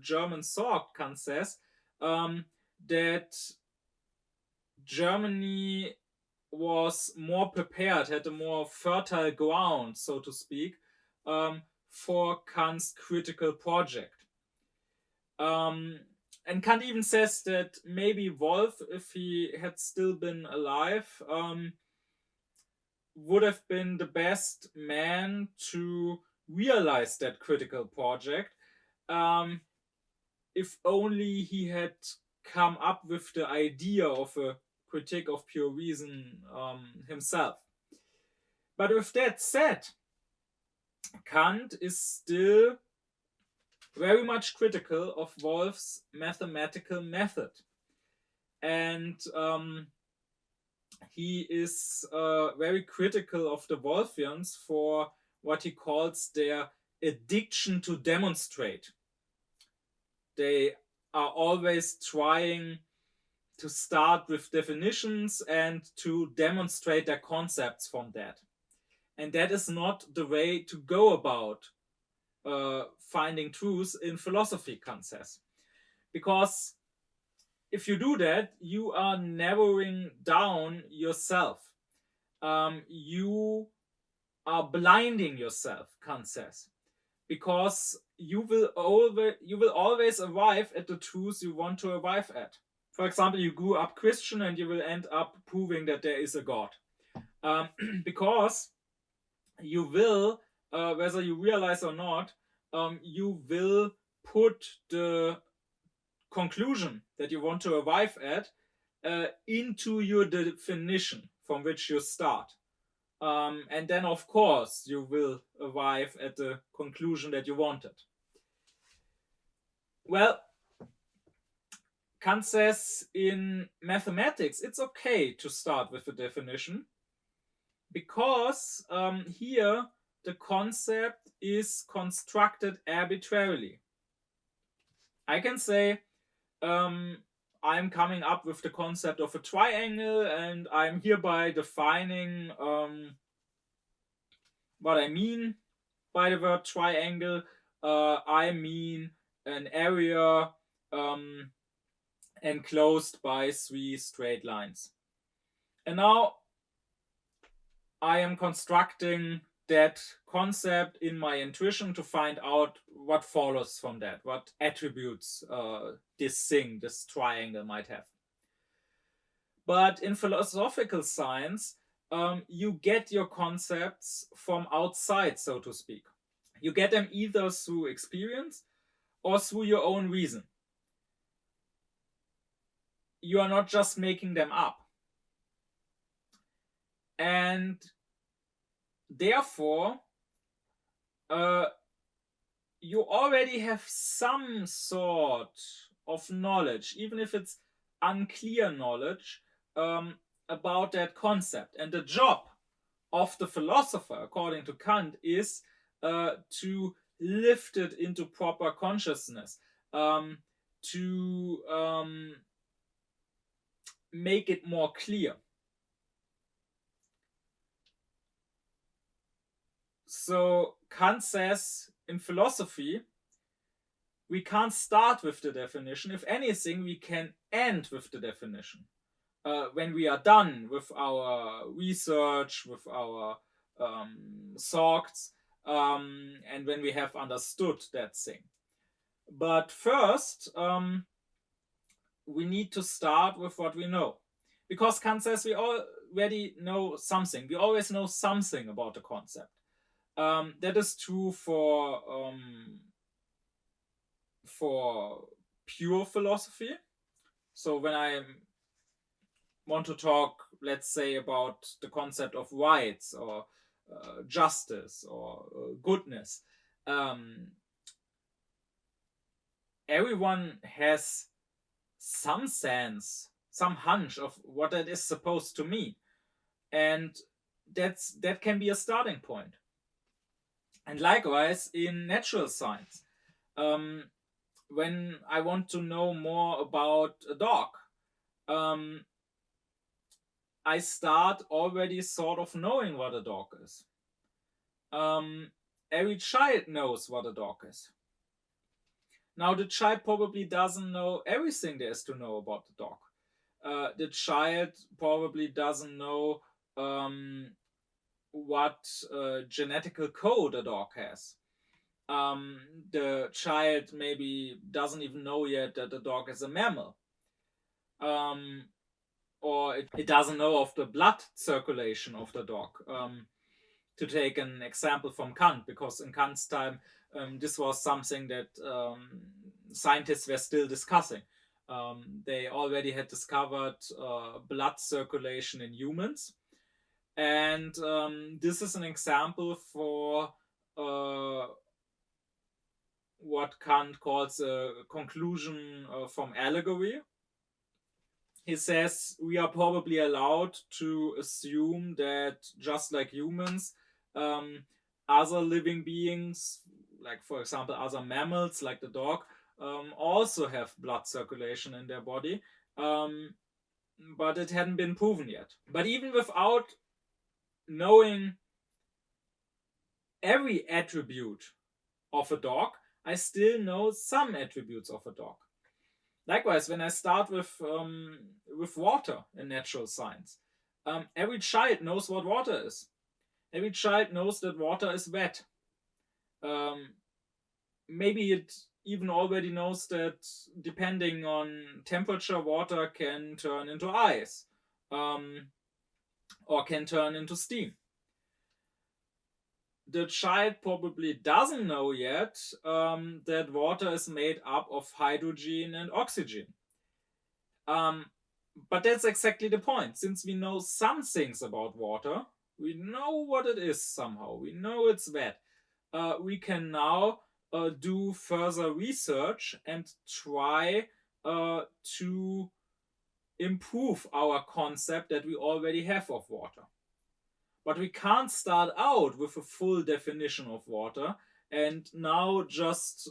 German thought, Kant says, that Germany was more prepared, had a more fertile ground, so to speak, for Kant's critical project. And Kant even says that maybe Wolff, if he had still been alive, would have been the best man to realize that critical project, if only he had come up with the idea of a critique of pure reason himself. But with that said, Kant is still very much critical of Wolff's mathematical method. And he is very critical of the Wolffians for what he calls their addiction to demonstrate. They are always trying to start with definitions and to demonstrate their concepts from that. And that is not the way to go about finding truth in philosophy, Kant says. Because if you do that, you are narrowing down yourself. You are blinding yourself, Kant says. Because you will always arrive at the truth you want to arrive at. For example, you grew up Christian and you will end up proving that there is a God. Because you will, whether you realize or not, you will put the conclusion that you want to arrive at into your definition from which you start. And then, of course, you will arrive at the conclusion that you wanted. Well, Kant says in mathematics it's okay to start with a definition because here the concept is constructed arbitrarily. I can say I'm coming up with the concept of a triangle and I'm hereby defining what I mean by the word triangle. I mean an area enclosed by 3 straight lines. And now I am constructing that concept in my intuition to find out what follows from that, what attributes this triangle might have. But in philosophical science, you get your concepts from outside, so to speak. You get them either through experience or through your own reason. You are not just making them up. And therefore, you already have some sort of knowledge, even if it's unclear knowledge, about that concept. And the job of the philosopher, according to Kant, is to lift it into proper consciousness, to make it more clear. So Kant says in philosophy, we can't start with the definition. If anything, we can end with the definition. When we are done with our research, with our thoughts, and when we have understood that thing. But first, we need to start with what we know. Because Kant says we already know something. We always know something about the concept. That is true for pure philosophy. So when I want to talk, let's say, about the concept of rights or justice or goodness, everyone has some sense, some hunch of what that is supposed to mean. And that can be a starting point. And likewise in natural science, when I want to know more about a dog, I start already sort of knowing what a dog is. Every child knows what a dog is. Now the child probably doesn't know everything there is to know about the dog. The child probably doesn't know what genetical code a dog has. The child maybe doesn't even know yet that the dog is a mammal. Or it doesn't know of the blood circulation of the dog. To take an example from Kant, because in Kant's time this was something that scientists were still discussing. They already had discovered blood circulation in humans. And this is an example for what Kant calls a conclusion from allegory. He says we are probably allowed to assume that just like humans, other living beings, like for example other mammals like the dog, also have blood circulation in their body, but it hadn't been proven yet. But even without knowing every attribute of a dog, I still know some attributes of a dog. Likewise, when I start with water in natural science, every child knows what water is. Every child knows that water is wet. Maybe it even already knows that depending on temperature, water can turn into ice or can turn into steam. the child probably doesn't know yet that water is made up of hydrogen and oxygen. But that's exactly the point. Since we know some things about water, we know what it is somehow, we know it's wet, we can now do further research and try to improve our concept that we already have of water. But we can't start out with a full definition of water and now just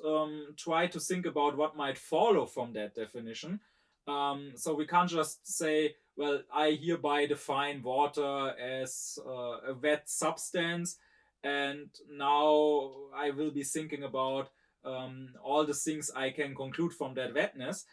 try to think about what might follow from that definition. So we can't just say, well, I hereby define water as a wet substance, and now I will be thinking about all the things I can conclude from that wetness.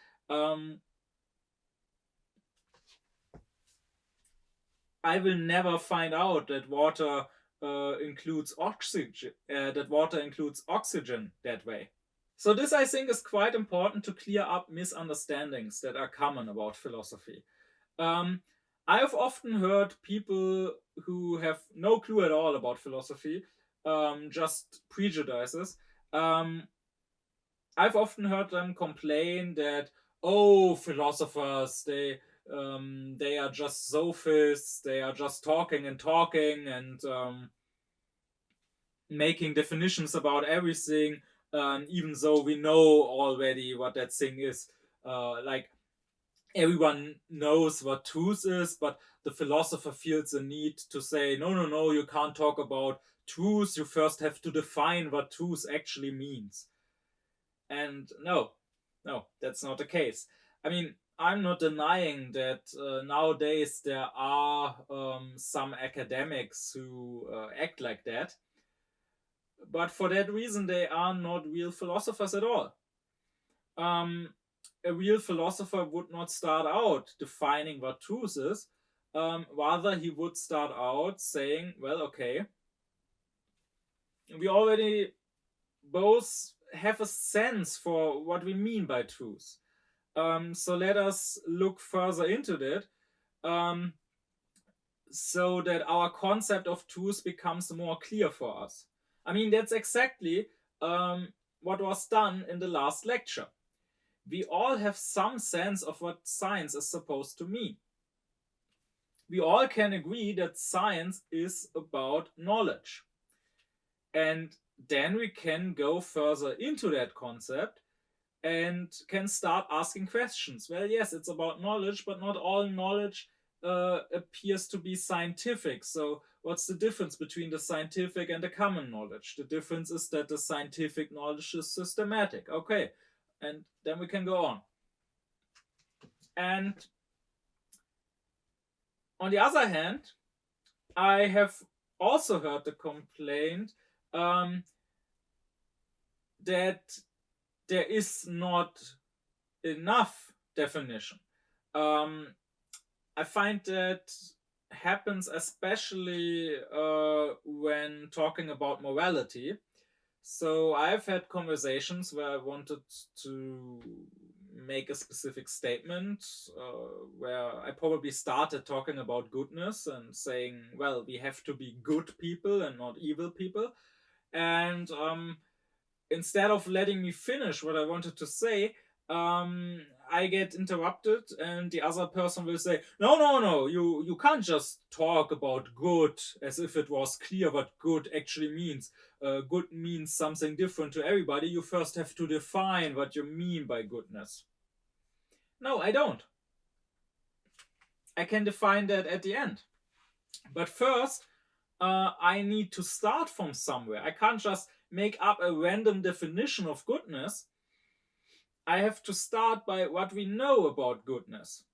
I will never find out that water includes oxygen. That water includes oxygen that way. So this, I think, is quite important to clear up misunderstandings that are common about philosophy. I've often heard people who have no clue at all about philosophy, just prejudices. I've often heard them complain that, oh, philosophers, they are just sophists, they are just talking and making definitions about everything, even though we know already what that thing is. Like, everyone knows what truth is, but the philosopher feels the need to say, no, you can't talk about truth, you first have to define what truth actually means. And no, that's not the case. I mean, I'm not denying that nowadays there are some academics who act like that, but for that reason they are not real philosophers at all. A real philosopher would not start out defining what truth is. Rather, he would start out saying, well, okay, we already both have a sense for what we mean by truth. So let us look further into that, so that our concept of truth becomes more clear for us. I mean, that's exactly what was done in the last lecture. We all have some sense of what science is supposed to mean. We all can agree that science is about knowledge. And then we can go further into that concept and can start asking questions. Well, yes, it's about knowledge, but not all knowledge appears to be scientific. So what's the difference between the scientific and the common knowledge? The difference is that the scientific knowledge is systematic. Okay, and then we can go on. And on the other hand, I have also heard the complaint that there is not enough definition. I find that happens especially when talking about morality. So I've had conversations where I wanted to make a specific statement, where I probably started talking about goodness and saying, well, we have to be good people and not evil people. And instead of letting me finish what I wanted to say, I get interrupted and the other person will say, no, you can't just talk about good as if it was clear what good actually means. Good means something different to everybody. You first have to define what you mean by goodness. No, I don't. I can define that at the end. But first, I need to start from somewhere. I can't just make up a random definition of goodness. I have to start by what we know about goodness.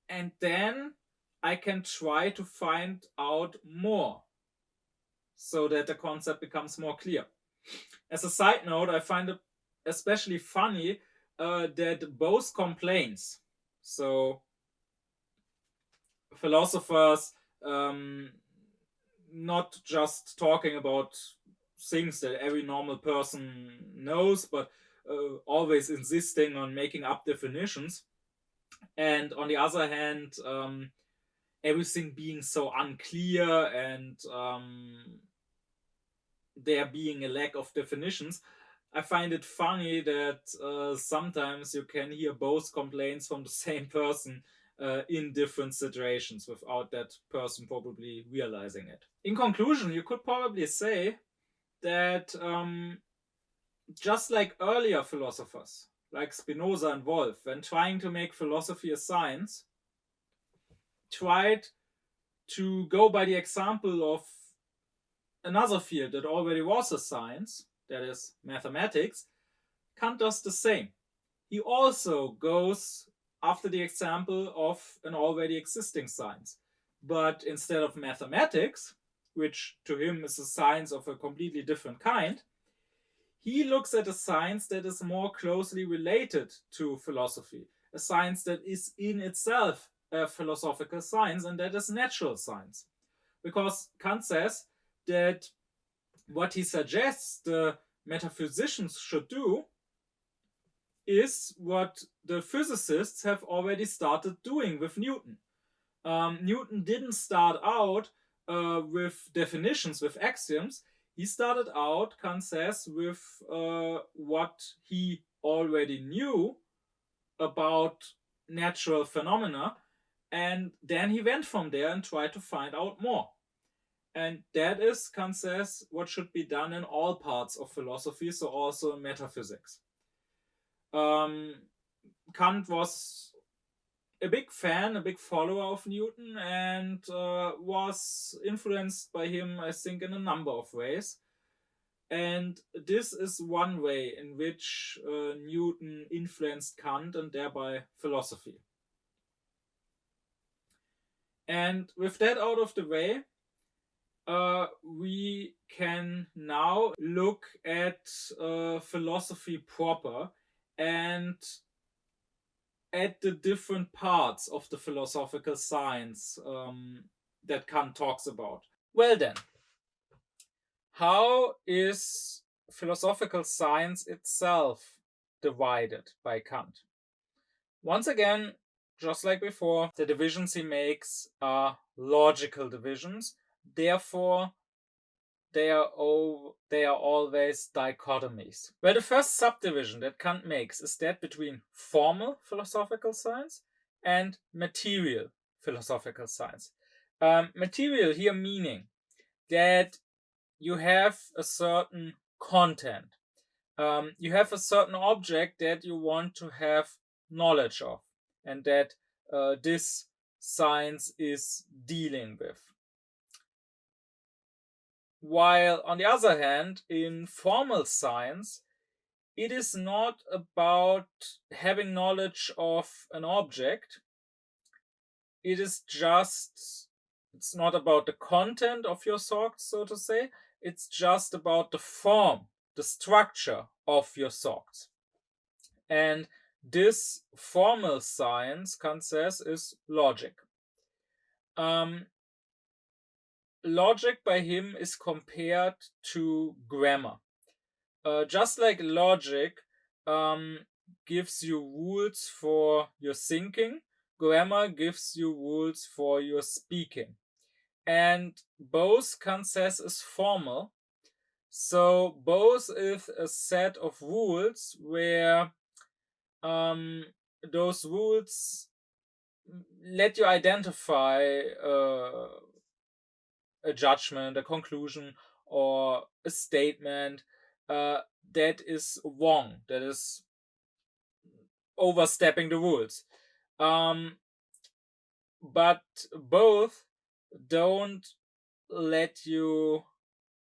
And then I can try to find out more so that the concept becomes more clear. As a side note, I find it especially funny that both complaints, so philosophers not just talking about things that every normal person knows, but always insisting on making up definitions, and on the other hand, everything being so unclear and there being a lack of definitions, I find it funny that sometimes you can hear both complaints from the same person in different situations without that person probably realizing it. In conclusion, you could probably say that just like earlier philosophers, like Spinoza and Wolff, when trying to make philosophy a science, tried to go by the example of another field that already was a science, that is mathematics, Kant does the same. He also goes after the example of an already existing science. But instead of mathematics, which to him is a science of a completely different kind, he looks at a science that is more closely related to philosophy, a science that is in itself a philosophical science, and that is natural science. Because Kant says that what he suggests the metaphysicians should do is what the physicists have already started doing with Newton. Newton didn't start out with definitions, with axioms. He started out, Kant says, with what he already knew about natural phenomena, and then he went from there and tried to find out more. And that is, Kant says, what should be done in all parts of philosophy, so also in metaphysics. Kant was a big fan, a big follower of Newton, and was influenced by him, I think, in a number of ways. And this is one way in which Newton influenced Kant and thereby philosophy. And with that out of the way, we can now look at philosophy proper and at the different parts of the philosophical science that Kant talks about. Well then, how is philosophical science itself divided by Kant? Once again, just like before, the divisions he makes are logical divisions. Therefore, they are always dichotomies. Well, the first subdivision that Kant makes is that between formal philosophical science and material philosophical science. Material here meaning that you have a certain content. You have a certain object that you want to have knowledge of, and that this science is dealing with. While on the other hand, in formal science, it is not about having knowledge of an object. It's not about the content of your thoughts, so to say. It's just about the form, the structure of your thoughts. And this formal science, Kant says, is logic. Logic by him is compared to grammar. Just like logic gives you rules for your thinking, grammar gives you rules for your speaking. And both, Kant says, is formal. So both is a set of rules where those rules let you identify a judgment, a conclusion, or a statement that is wrong, that is overstepping the rules. But both don't let you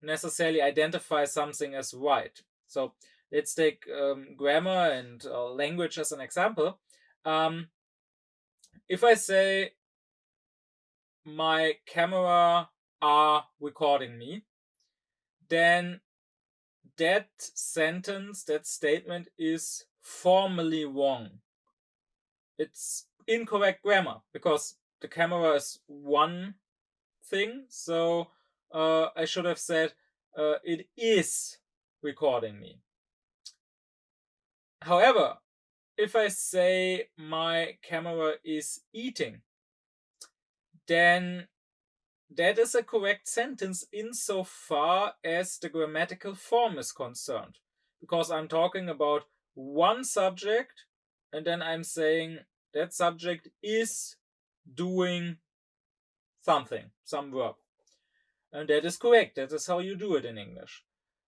necessarily identify something as right. So let's take grammar and language as an example. If I say my camera are recording me, then that sentence, that statement is formally wrong. It's incorrect grammar because the camera is one thing, so I should have said it is recording me. However, if I say my camera is eating, then that is a correct sentence insofar as the grammatical form is concerned. Because I'm talking about one subject and then I'm saying that subject is doing something, some verb. And that is correct. That is how you do it in English.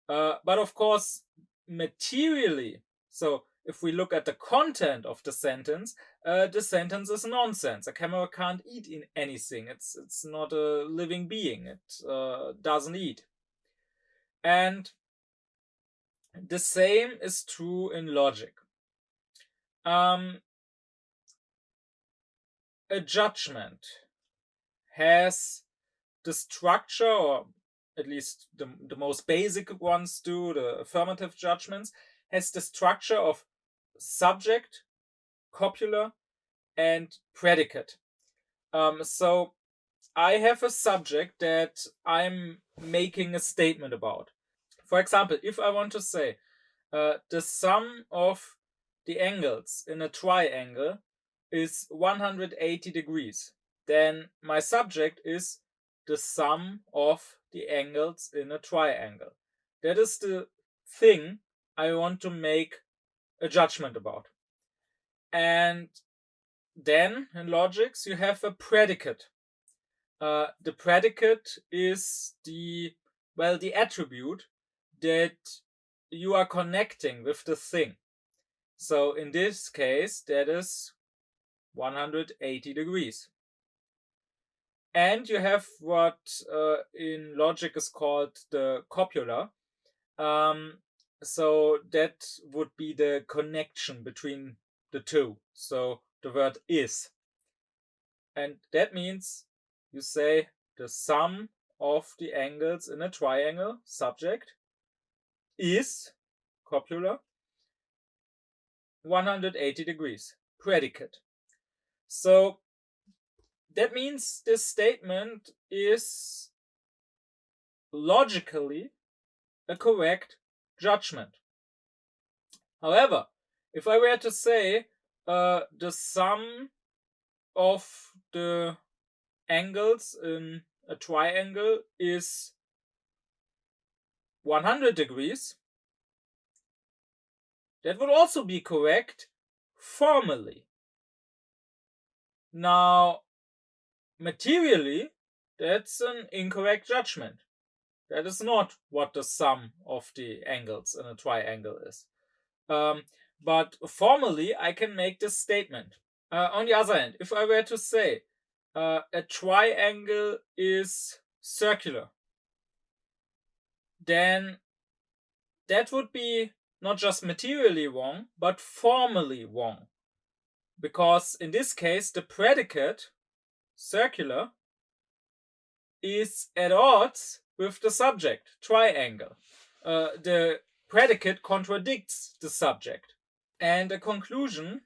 But of course, materially, so if we look at the content of the sentence is nonsense. A camera can't eat in anything. It's not a living being. It doesn't eat. And the same is true in logic. A judgment has the structure, or at least the most basic ones do, the affirmative judgments, has the structure of subject, copula, and predicate. So I have a subject that I'm making a statement about. For example, if I want to say the sum of the angles in a triangle is 180 degrees, then my subject is the sum of the angles in a triangle. That is the thing I want to make a judgment about. And then in logics you have a predicate. The predicate is the attribute that you are connecting with the thing. So in this case, that is 180 degrees. And you have what in logic is called the copula. So that would be the connection between the two. So the word is. And that means you say the sum of the angles in a triangle, subject, is, copula, 180 degrees, predicate. So that means this statement is logically a correct judgment. However, if I were to say the sum of the angles in a triangle is 100 degrees, that would also be correct formally. Now, materially, that's an incorrect judgment. That is not what the sum of the angles in a triangle is. But formally, I can make this statement. On the other hand, if I were to say a triangle is circular, then that would be not just materially wrong, but formally wrong. Because in this case, the predicate, circular, is at odds with the subject, triangle. The predicate contradicts the subject. And a conclusion,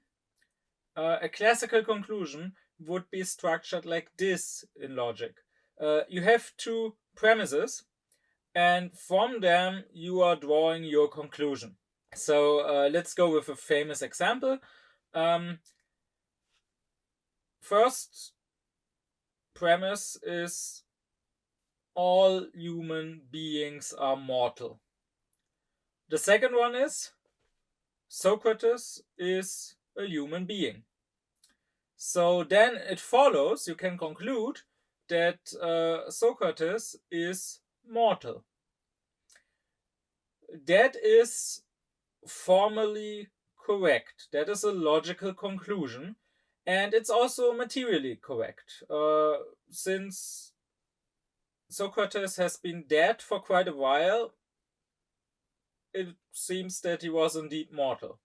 a classical conclusion, would be structured like this in logic. You have two premises, and from them you are drawing your conclusion. So let's go with a famous example. First premise is all human beings are mortal. The second one is Socrates is a human being. So then it follows, you can conclude that Socrates is mortal. That is formally correct. That is a logical conclusion. And it's also materially correct. Since Socrates has been dead for quite a while, it seems that he was indeed mortal.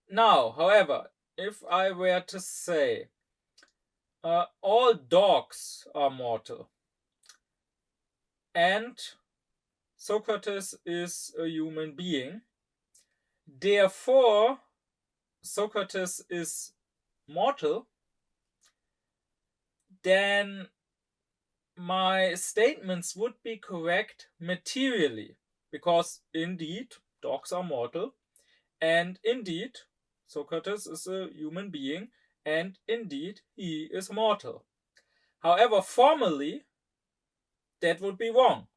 Now, however, if I were to say all dogs are mortal and Socrates is a human being, therefore Socrates is mortal, then my statements would be correct materially, because indeed dogs are mortal, and indeed Socrates is a human being, and indeed he is mortal. However, formally, that would be wrong,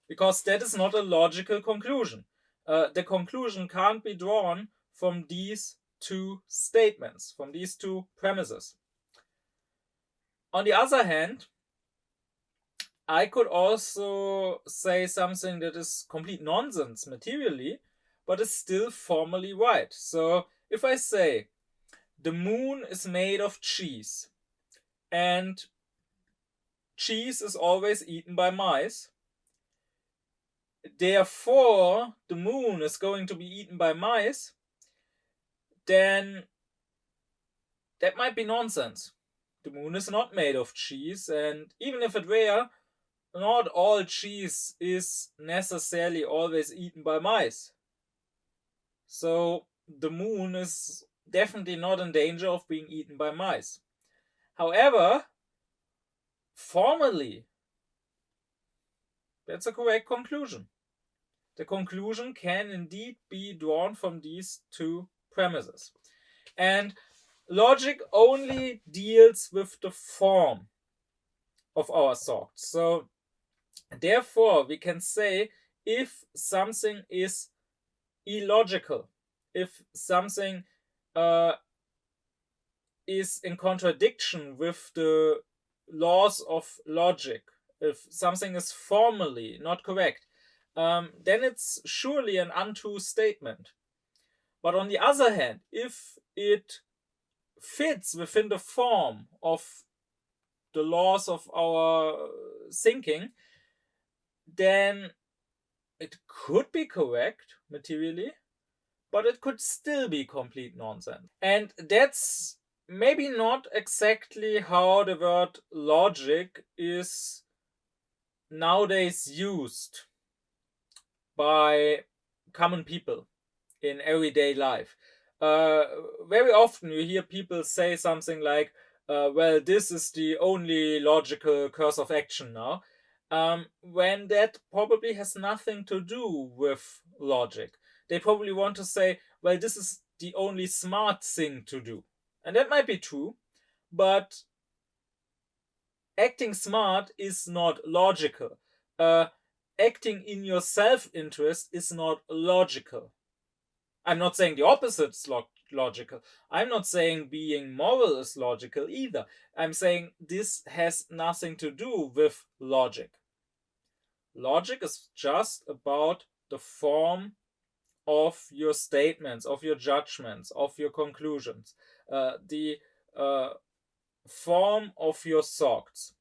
because that is not a logical conclusion. The conclusion can't be drawn from these two statements, from these two premises. On the other hand, I could also say something that is complete nonsense materially, but is still formally right. So if I say the moon is made of cheese, and cheese is always eaten by mice, therefore the moon is going to be eaten by mice, then that might be nonsense. The moon is not made of cheese, and even if it were, not all cheese is necessarily always eaten by mice. So the moon is definitely not in danger of being eaten by mice. However, formally, that's a correct conclusion. The conclusion can indeed be drawn from these two premises. And logic only deals with the form of our thoughts. So therefore, we can say if something is illogical, if something is in contradiction with the laws of logic, if something is formally not correct, then it's surely an untrue statement. But on the other hand, if it fits within the form of the laws of our thinking, then it could be correct materially, but it could still be complete nonsense. And that's maybe not exactly how the word logic is nowadays used by common people in everyday life. Very often you hear people say something like, well, this is the only logical course of action now, when that probably has nothing to do with logic. They probably want to say, well, this is the only smart thing to do. And that might be true, but acting smart is not logical. Acting in your self-interest is not logical. I'm not saying the opposite is logical. I'm not saying being moral is logical either. I'm saying this has nothing to do with logic. Logic is just about the form of your statements, of your judgments, of your conclusions, the form of your thoughts.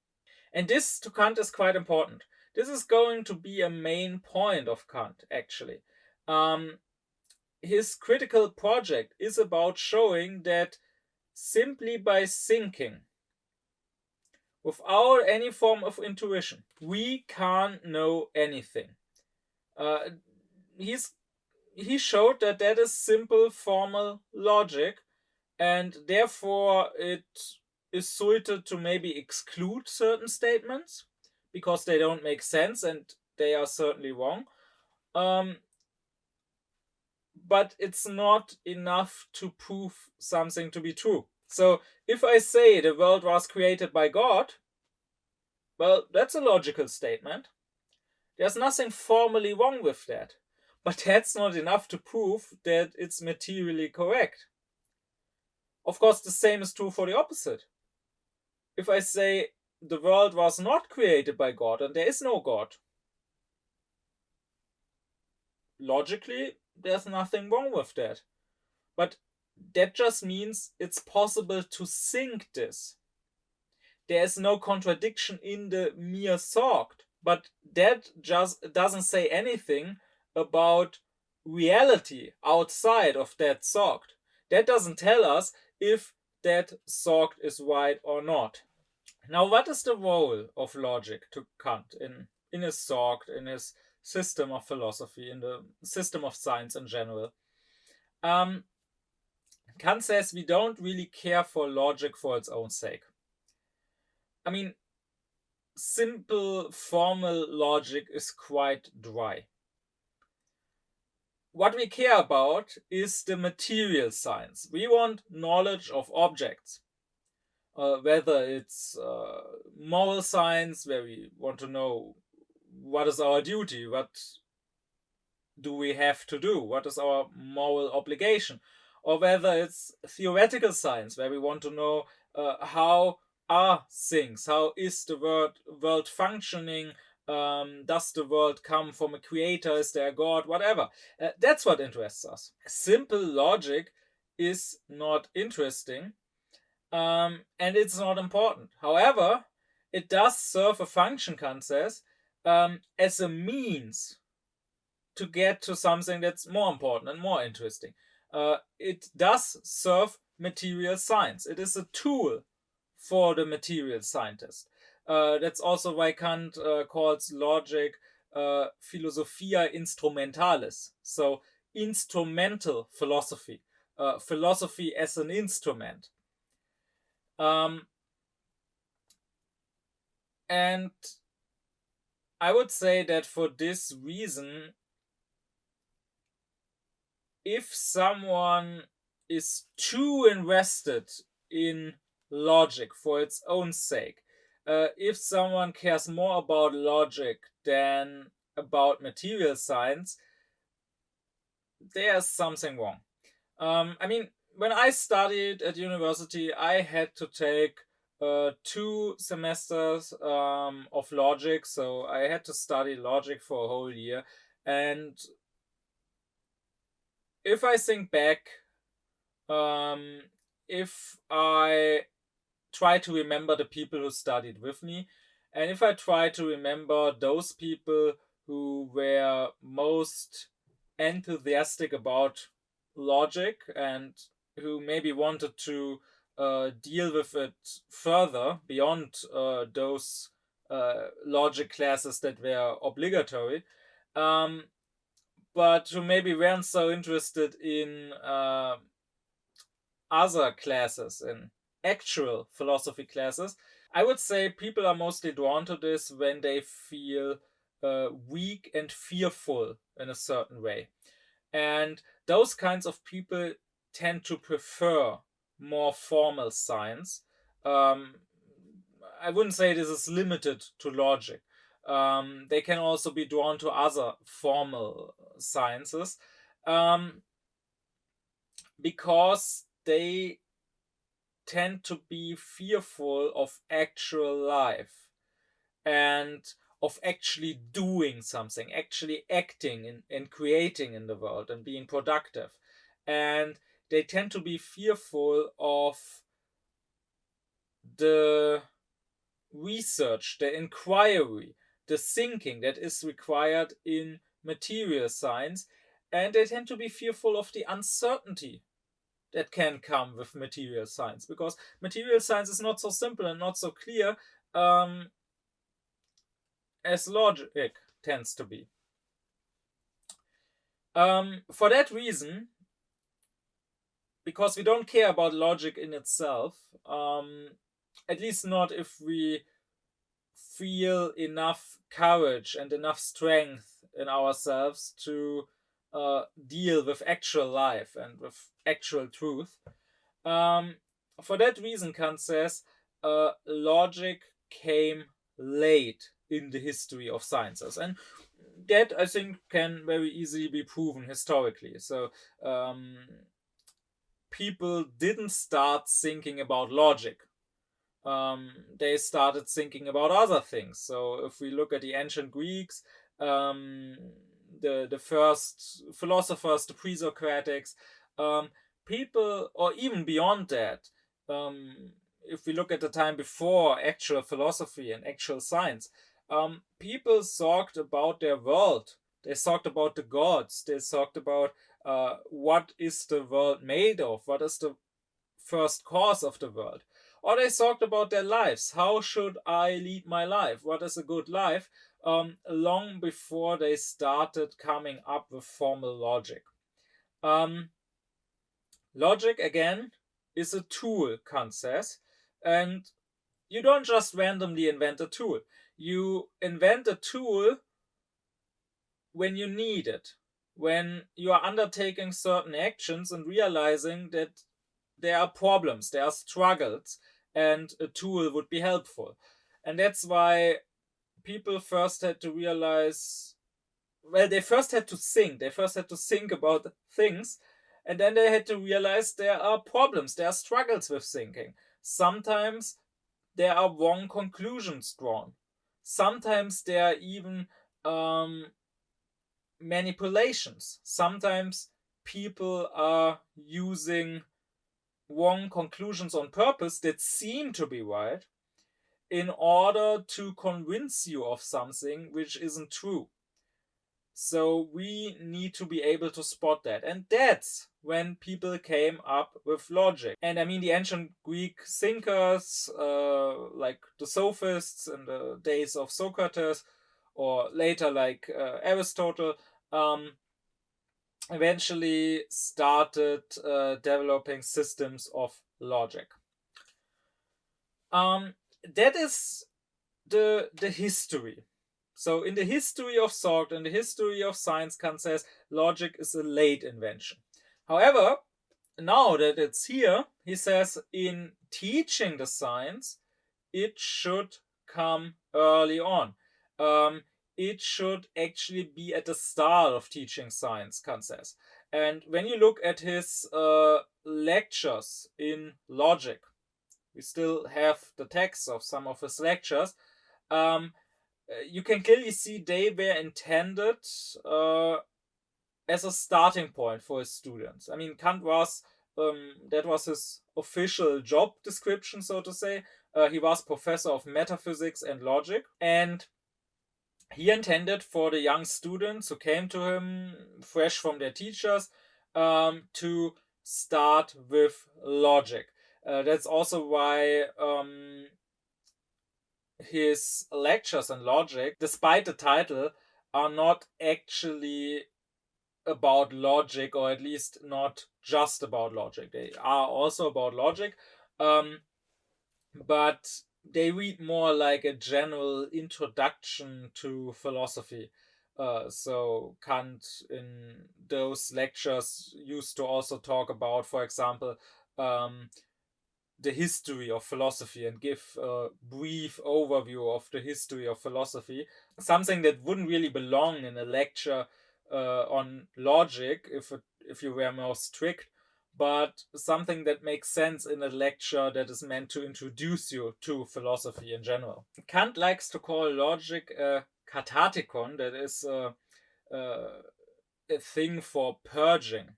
And this to Kant is quite important. This is going to be a main point of Kant, actually. His critical project is about showing that simply by thinking, without any form of intuition, we can't know anything. He showed that that is simple formal logic, and therefore it is suited to maybe exclude certain statements because they don't make sense and they are certainly wrong. But it's not enough to prove something to be true. So if I say the world was created by God, well, that's a logical statement. There's nothing formally wrong with that. But that's not enough to prove that it's materially correct. Of course, the same is true for the opposite. If I say the world was not created by God and there is no God, logically, there's nothing wrong with that. But that just means it's possible to think this. There is no contradiction in the mere thought, but that just doesn't say anything about reality outside of that thought. That doesn't tell us if that thought is right or not. Now, what is the role of logic to Kant in his thought, in his system of philosophy, in the system of science in general? Kant says we don't really care for logic for its own sake. I mean, simple formal logic is quite dry. What we care about is the material science. We want knowledge of objects. whether it's moral science, where we want to know what is our duty, what do we have to do, what is our moral obligation, or whether it's theoretical science, where we want to know how are things, how is the world functioning, does the world come from a creator, is there a god, whatever. That's what interests us. Simple logic is not interesting, and it's not important. However, it does serve a function, Kant says, as a means to get to something that's more important and more interesting. It does serve material science. It is a tool for the material scientist. That's also why Kant calls logic philosophia instrumentalis. So, instrumental philosophy. Philosophy as an instrument. And I would say that for this reason, if someone is too invested in logic for its own sake, if someone cares more about logic than about material science, there's something wrong. I mean, when I studied at university, I had to take 2 semesters of logic, so I had to study logic for a whole year. And if I think back, if I try to remember the people who studied with me, and if I try to remember those people who were most enthusiastic about logic and who maybe wanted to deal with it further beyond those logic classes that were obligatory, but who maybe weren't so interested in other classes, in actual philosophy classes, I would say people are mostly drawn to this when they feel weak and fearful in a certain way. And those kinds of people tend to prefer more formal science. I wouldn't say this is limited to logic. They can also be drawn to other formal sciences because they tend to be fearful of actual life and of actually doing something, actually acting and creating in the world and being productive. And they tend to be fearful of the research, the inquiry, the thinking that is required in material science. And they tend to be fearful of the uncertainty that can come with material science, because material science is not so simple and not so clear as logic tends to be. For that reason, because we don't care about logic in itself, at least not if we feel enough courage and enough strength in ourselves to deal with actual life and with actual truth. For that reason, Kant says, logic came late in the history of sciences. And that, I think, can very easily be proven historically. So people didn't start thinking about logic. They started thinking about other things. So if we look at the ancient Greeks, the first philosophers, the pre-Socratics, people, or even beyond that, if we look at the time before actual philosophy and actual science, people talked about their world. They talked about the gods. They talked about what is the world made of? What is the first cause of the world? Or they talked about their lives. How should I lead my life? What is a good life? Long before they started coming up with formal logic. Logic, again, is a tool, Kant says, and you don't just randomly invent a tool. You invent a tool when you need it, when you are undertaking certain actions and realizing that there are problems, there are struggles, and a tool would be helpful. And that's why people first had to realize, well, they first had to think about things, and then they had to realize there are problems, there are struggles with thinking. Sometimes there are wrong conclusions drawn. Sometimes there are even manipulations. Sometimes people are using wrong conclusions on purpose that seem to be right in order to convince you of something which isn't true. So we need to be able to spot that. And that's when people came up with logic. And I mean, the ancient Greek thinkers, like the sophists in the days of Socrates, or later like Aristotle, eventually started developing systems of logic. That is the history. So in the history of thought, in the history of science, Kant says logic is a late invention. However, now that it's here, he says in teaching the science, it should come early on. It should actually be at the start of teaching science, Kant says. And when you look at his lectures in logic, we still have the text of some of his lectures. You can clearly see they were intended as a starting point for his students. I mean, Kant was, that was his official job description, so to say. He was professor of metaphysics and logic, and he intended for the young students who came to him fresh from their teachers to start with logic. That's also why his lectures on logic, despite the title, are not actually about logic, or at least not just about logic. They are also about logic, but they read more like a general introduction to philosophy. So Kant in those lectures used to also talk about, for example, the history of philosophy, and give a brief overview of the history of philosophy. Something that wouldn't really belong in a lecture on logic if you were more strict, but something that makes sense in a lecture that is meant to introduce you to philosophy in general. Kant likes to call logic a kathartikon, that is a thing for purging,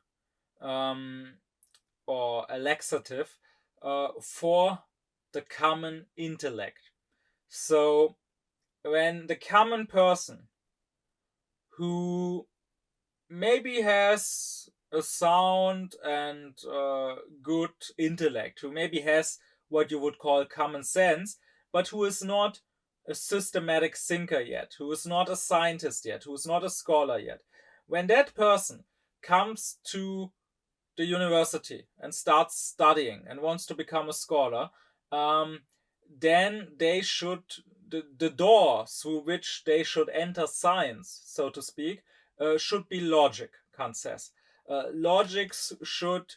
or a laxative for the common intellect. So when the common person who maybe has a sound and good intellect, who maybe has what you would call common sense, but who is not a systematic thinker yet, who is not a scientist yet, who is not a scholar yet, when that person comes to the university and starts studying and wants to become a scholar, then they should, the door through which they should enter science, so to speak, should be logic, Kant says. Logic should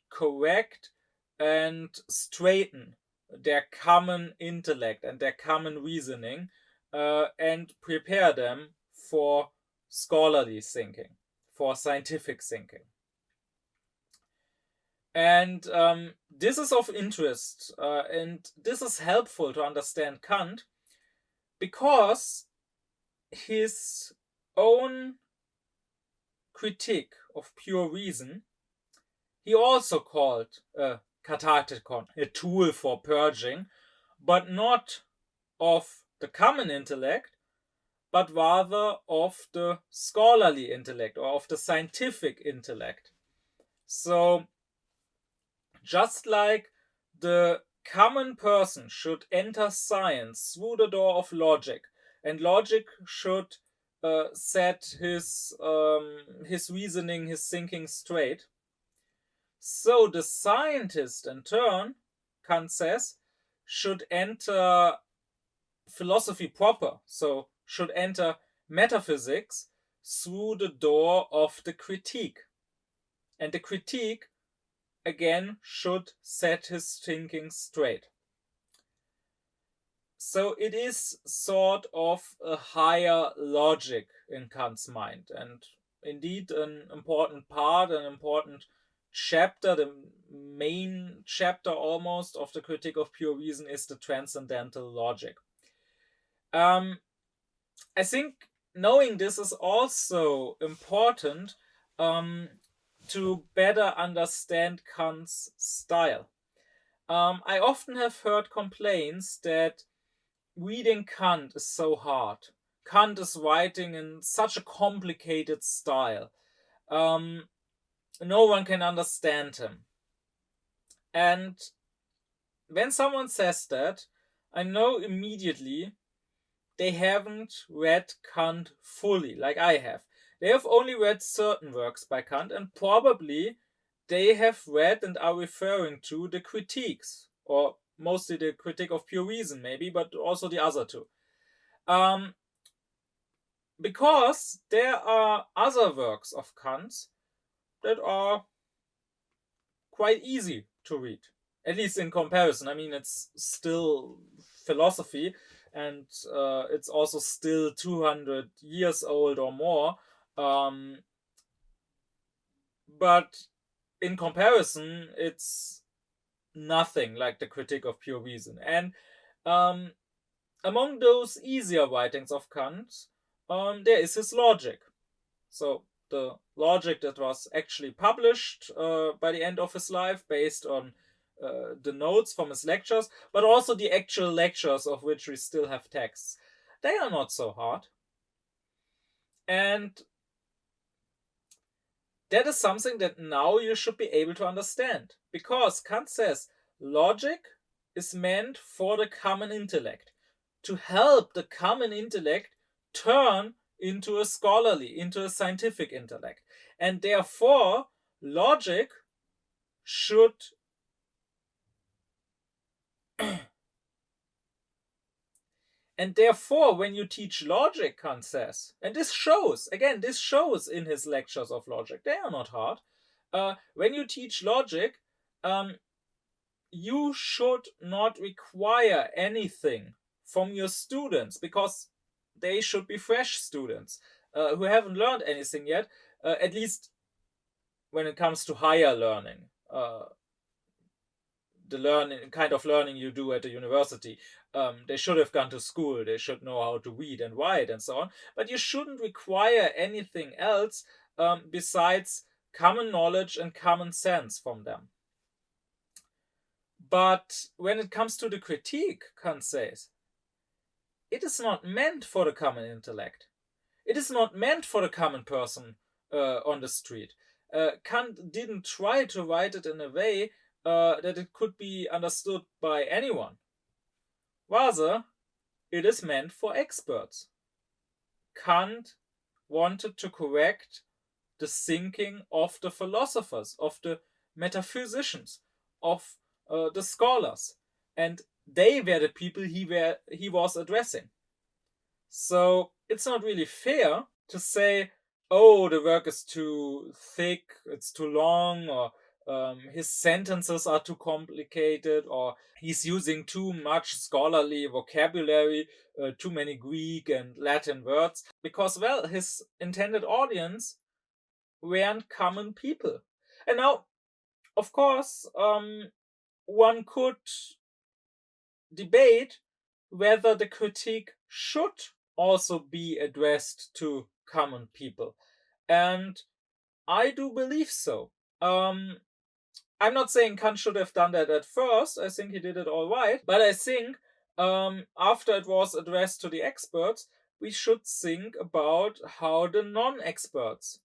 correct and straighten their common intellect and their common reasoning, and prepare them for scholarly thinking, for scientific thinking. And this is of interest, and this is helpful to understand Kant, because his own critique of pure reason, he also called a kathartikon, a tool for purging, but not of the common intellect, but rather of the scholarly intellect, or of the scientific intellect. So just like the common person should enter science through the door of logic, and logic should set his reasoning, his thinking straight, so the scientist in turn, Kant says, should enter philosophy proper, so should enter metaphysics through the door of the critique. And the critique again should set his thinking straight. So it is sort of a higher logic in Kant's mind, and indeed an important part, an important chapter, the main chapter almost of the Critique of Pure Reason is the transcendental logic. I think knowing this is also important to better understand Kant's style. I often have heard complaints that reading Kant is so hard. Kant is writing in such a complicated style. No one can understand him. And when someone says that, I know immediately they haven't read Kant fully, like I have. They have only read certain works by Kant, and probably they have read and are referring to the critiques, or mostly the Critique of Pure Reason, maybe, but also the other two. Because there are other works of Kant's that are quite easy to read, at least in comparison. I mean, it's still philosophy, and it's also still 200 years old or more. But in comparison, it's nothing like the Critique of Pure Reason. And among those easier writings of Kant, there is his logic. So the logic that was actually published by the end of his life based on the notes from his lectures, but also the actual lectures of which we still have texts. They are not so hard. And that is something that now you should be able to understand. Because Kant says logic is meant for the common intellect, to help the common intellect turn into a scholarly, into a scientific intellect. And therefore, logic should and therefore, when you teach logic, Kant says, and this shows in his lectures of logic, they are not hard. When you teach logic, you should not require anything from your students, because they should be fresh students who haven't learned anything yet, at least when it comes to higher learning. The kind of learning you do at the university. They should have gone to school, they should know how to read and write and so on, but you shouldn't require anything else besides common knowledge and common sense from them. But when it comes to the critique, Kant says, it is not meant for the common intellect. It is not meant for the common person on the street. Kant didn't try to write it in a way that it could be understood by anyone. Rather, it is meant for experts. Kant wanted to correct the thinking of the philosophers, of the metaphysicians, of the scholars, and they were the people he was addressing. So it's not really fair to say, oh, the work is too thick, it's too long, or his sentences are too complicated, or he's using too much scholarly vocabulary, too many Greek and Latin words, because, well, his intended audience weren't common people. And now, of course, one could debate whether the critique should also be addressed to common people. And I do believe so. I'm not saying Kant should have done that at first. I think he did it all right. But I think after it was addressed to the experts, we should think about how the non-experts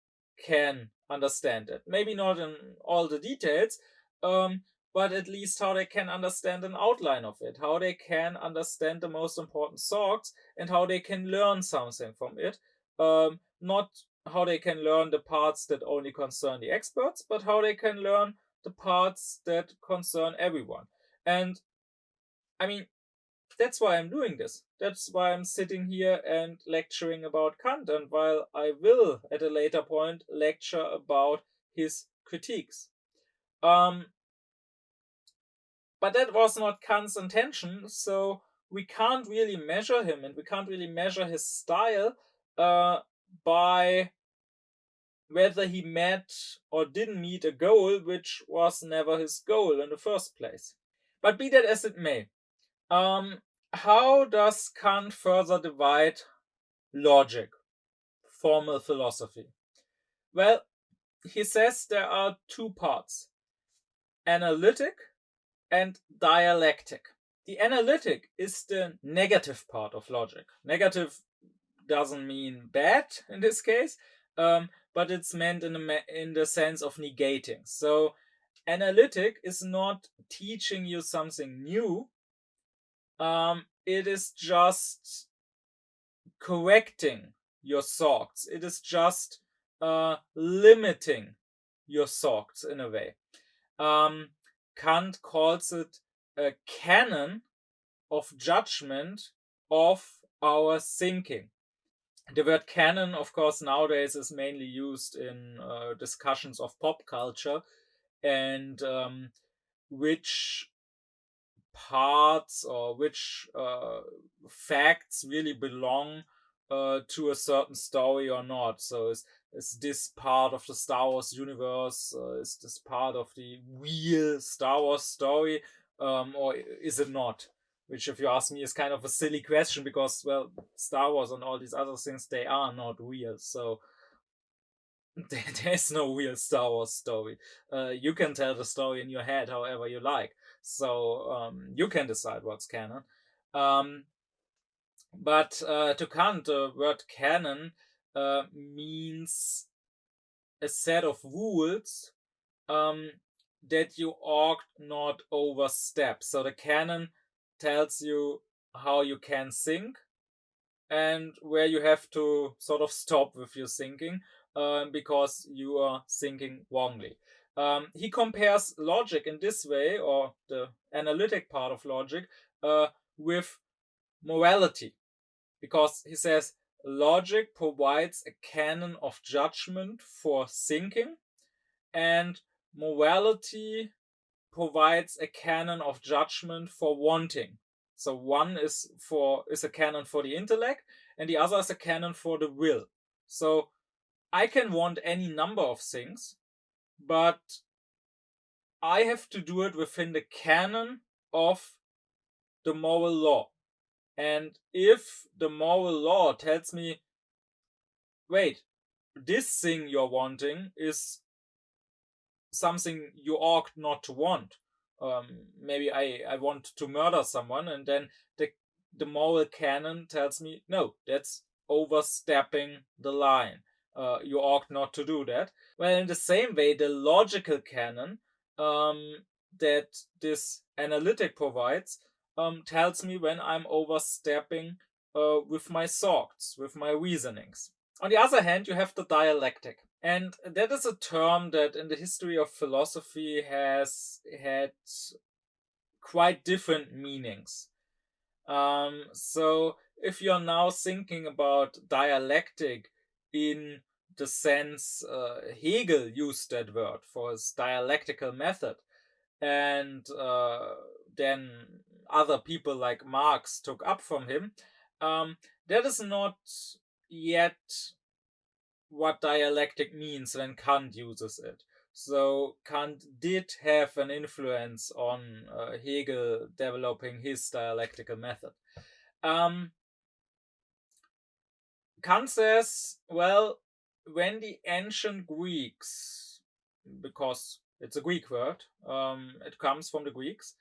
can understand it. Maybe not in all the details, but at least how they can understand an outline of it, how they can understand the most important thoughts, and how they can learn something from it. Not how they can learn the parts that only concern the experts, but how they can learn the parts that concern everyone. And I mean, that's why I'm doing this. That's why I'm sitting here and lecturing about Kant, and while I will at a later point lecture about his critiques. But that was not Kant's intention, so we can't really measure him, and we can't really measure his style by whether he met or didn't meet a goal which was never his goal in the first place. But be that as it may, how does Kant further divide logic, formal philosophy? Well, he says there are two parts: analytic and dialectic. The analytic is the negative part of logic. Negative doesn't mean bad in this case, but it's meant in the sense of negating. So analytic is not teaching you something new. It is just correcting your thoughts. It is just limiting your thoughts in a way. Kant calls it a canon of judgment of our thinking. The word canon, of course, nowadays is mainly used in discussions of pop culture and which parts or which facts really belong to a certain story or not. So is this part of the Star Wars universe? Is this part of the real Star Wars story? Or is it not? Which, if you ask me, is kind of a silly question because, well, Star Wars and all these other things, they are not real. So there's no real Star Wars story. You can tell the story in your head however you like. So you can decide what's canon. But to Kant, the word canon means a set of rules that you ought not overstep. So the canon tells you how you can think and where you have to sort of stop with your thinking because you are thinking wrongly. He compares logic in this way, or the analytic part of logic, with morality, because he says logic provides a canon of judgment for thinking, and morality provides a canon of judgment for wanting. So one is a canon for the intellect, and the other is a canon for the will. So I can want any number of things, but I have to do it within the canon of the moral law. And if the moral law tells me, wait, this thing you're wanting is something you ought not to want. Maybe I want to murder someone, and then the moral canon tells me, no, that's overstepping the line. You ought not to do that. Well, in the same way, the logical canon that this analytic provides tells me when I'm overstepping with my thoughts, with my reasonings. On the other hand, you have the dialectic. And that is a term that in the history of philosophy has had quite different meanings. So if you're now thinking about dialectic in the sense Hegel used that word for his dialectical method, and then other people like Marx took up from him, that is not yet what dialectic means when Kant uses it. So Kant did have an influence on Hegel developing his dialectical method. Kant says, well, when the ancient Greeks, because it's a Greek word, it comes from the Greeks,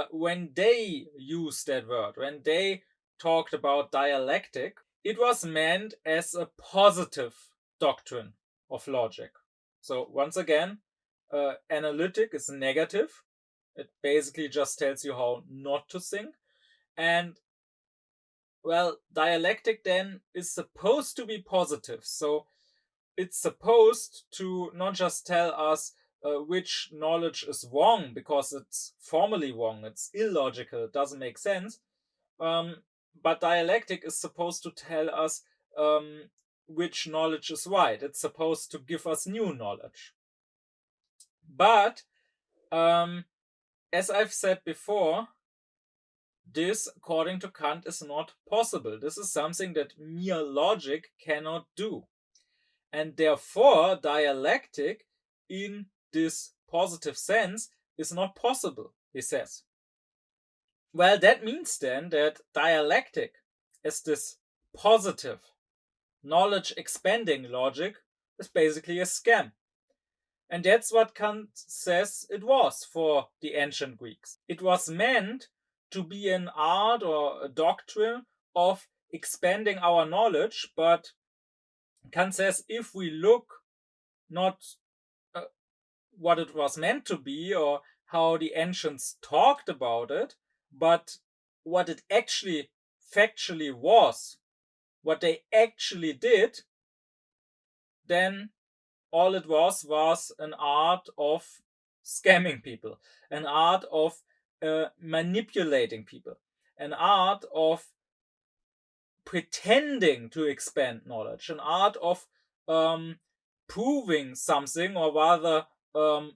when they used that word, when they talked about dialectic, it was meant as a positive doctrine of logic. So once again, analytic is negative. It basically just tells you how not to think. And well, dialectic then is supposed to be positive. So it's supposed to not just tell us which knowledge is wrong because it's formally wrong, it's illogical, it doesn't make sense. But dialectic is supposed to tell us which knowledge is right. It's supposed to give us new knowledge. But As I've said before, this, according to Kant, is not possible. This is something that mere logic cannot do. And therefore, dialectic, in this positive sense, is not possible, he says. Well, that means then that dialectic, as this positive, knowledge expanding logic, is basically a scam. And that's what Kant says it was for the ancient Greeks. It was meant to be an art or a doctrine of expanding our knowledge, but Kant says if we look not what it was meant to be or how the ancients talked about it, but what it actually factually was, what they actually did, then all it was an art of scamming people, an art of manipulating people, an art of pretending to expand knowledge, an art of proving something, or rather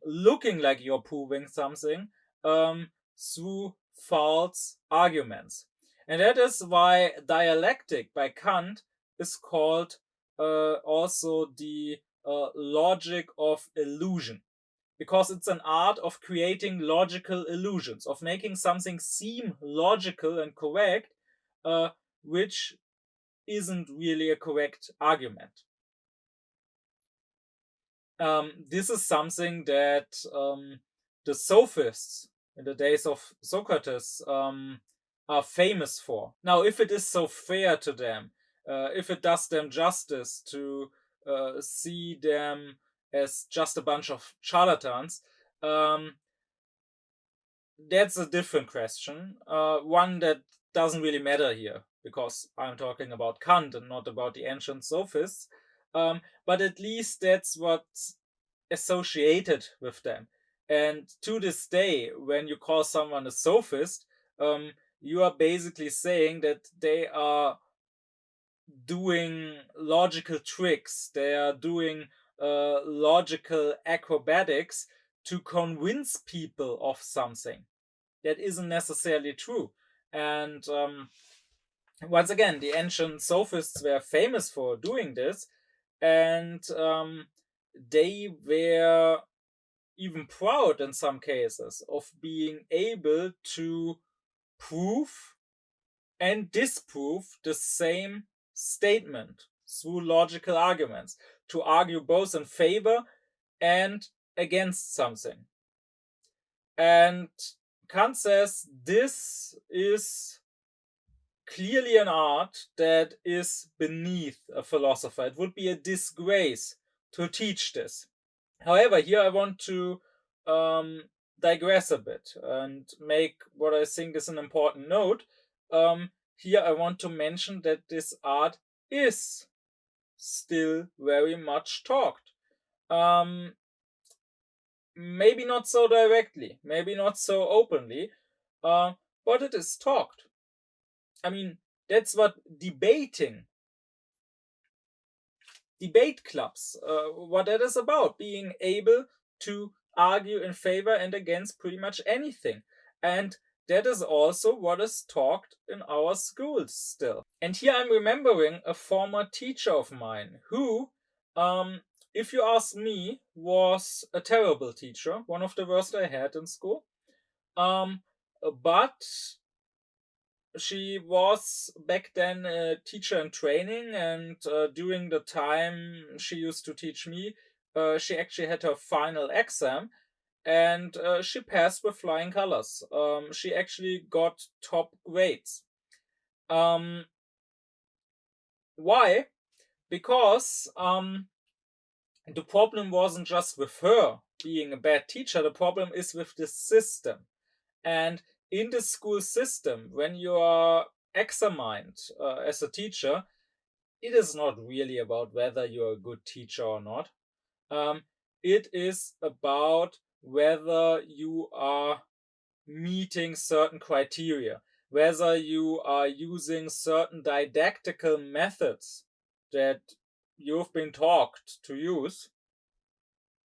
looking like you're proving something through false arguments. And that is why dialectic by Kant is called also the logic of illusion, because it's an art of creating logical illusions, of making something seem logical and correct, which isn't really a correct argument. This is something that the sophists in the days of Socrates are famous for. Now, if it is so fair to them, if it does them justice to see them as just a bunch of charlatans, that's a different question. One that doesn't really matter here, because I'm talking about Kant and not about the ancient sophists. But at least that's what's associated with them. And to this day, when you call someone a sophist, you are basically saying that they are doing logical tricks, they are doing logical acrobatics to convince people of something that isn't necessarily true. And once again, the ancient sophists were famous for doing this, and they were even proud in some cases of being able to prove and disprove the same statement through logical arguments, to argue both in favor and against something. And Kant says this is clearly an art that is beneath a philosopher. It would be a disgrace to teach this. However, here I want to digress a bit and make what I think is an important note. Here I want to mention that this art is still very much talked. Maybe not so directly, maybe not so openly, but it is talked. I mean, that's what debate clubs, what that is about, being able to argue in favor and against pretty much anything. And that is also what is talked in our schools still. And here I'm remembering a former teacher of mine who, if you ask me, was a terrible teacher, one of the worst I had in school. But she was back then a teacher in training, and during the time she used to teach me, she actually had her final exam, and she passed with flying colors. She actually got top grades. Why? Because the problem wasn't just with her being a bad teacher, the problem is with the system. And in the school system, when you are examined as a teacher, it is not really about whether you're a good teacher or not. It is about whether you are meeting certain criteria, whether you are using certain didactical methods that you've been taught to use,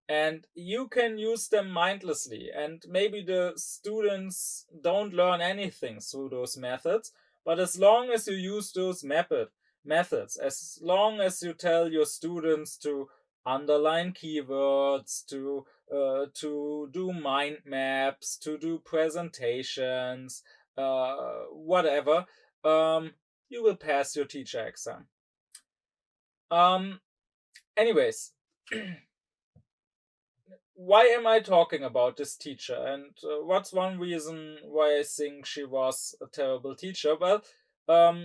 and you can use them mindlessly, and maybe the students don't learn anything through those methods, but as long as you use those methods, as long as you tell your students to underline keywords, to do mind maps, to do presentations, whatever, you will pass your teacher exam. Anyways, why am I talking about this teacher, and what's one reason why I think she was a terrible teacher? Well,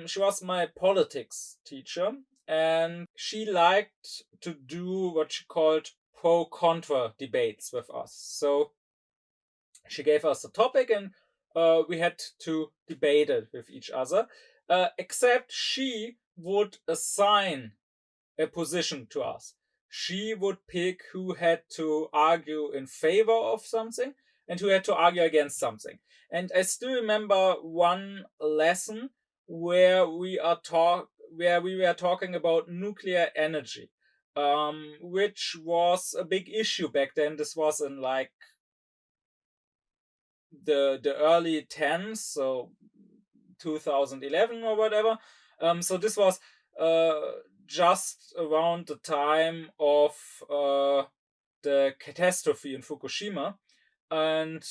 she was my politics teacher, and she liked to do what she called pro-contra debates with us. So she gave us a topic, and we had to debate it with each other, except she would assign a position to us. She would pick who had to argue in favor of something and who had to argue against something. And I still remember one lesson where we were talking about nuclear energy, which was a big issue back then. This was in like the early 10s, so 2011 or whatever. So this was just around the time of the catastrophe in Fukushima, and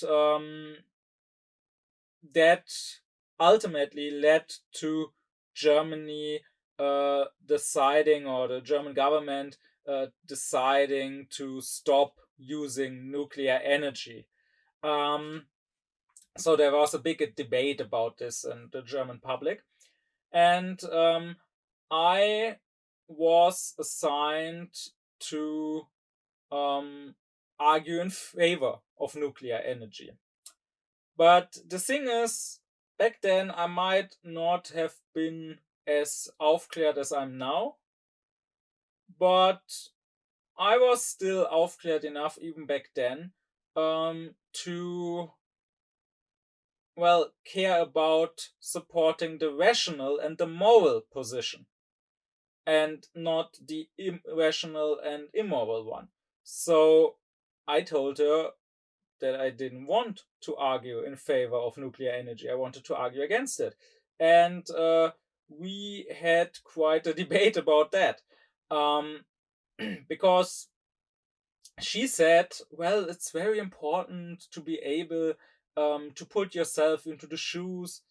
that ultimately led to Germany deciding, or the German government deciding to stop using nuclear energy. So there was a big debate about this in the German public, and I was assigned to argue in favor of nuclear energy. But the thing is, back then I might not have been as aufkläred as I'm now, but I was still aufkläred enough even back then to, well, care about supporting the rational and the moral position, and not the irrational and immoral one. So I told her that I didn't want to argue in favor of nuclear energy. I wanted to argue against it. And we had quite a debate about that. Because she said, well, it's very important to be able to put yourself into the shoes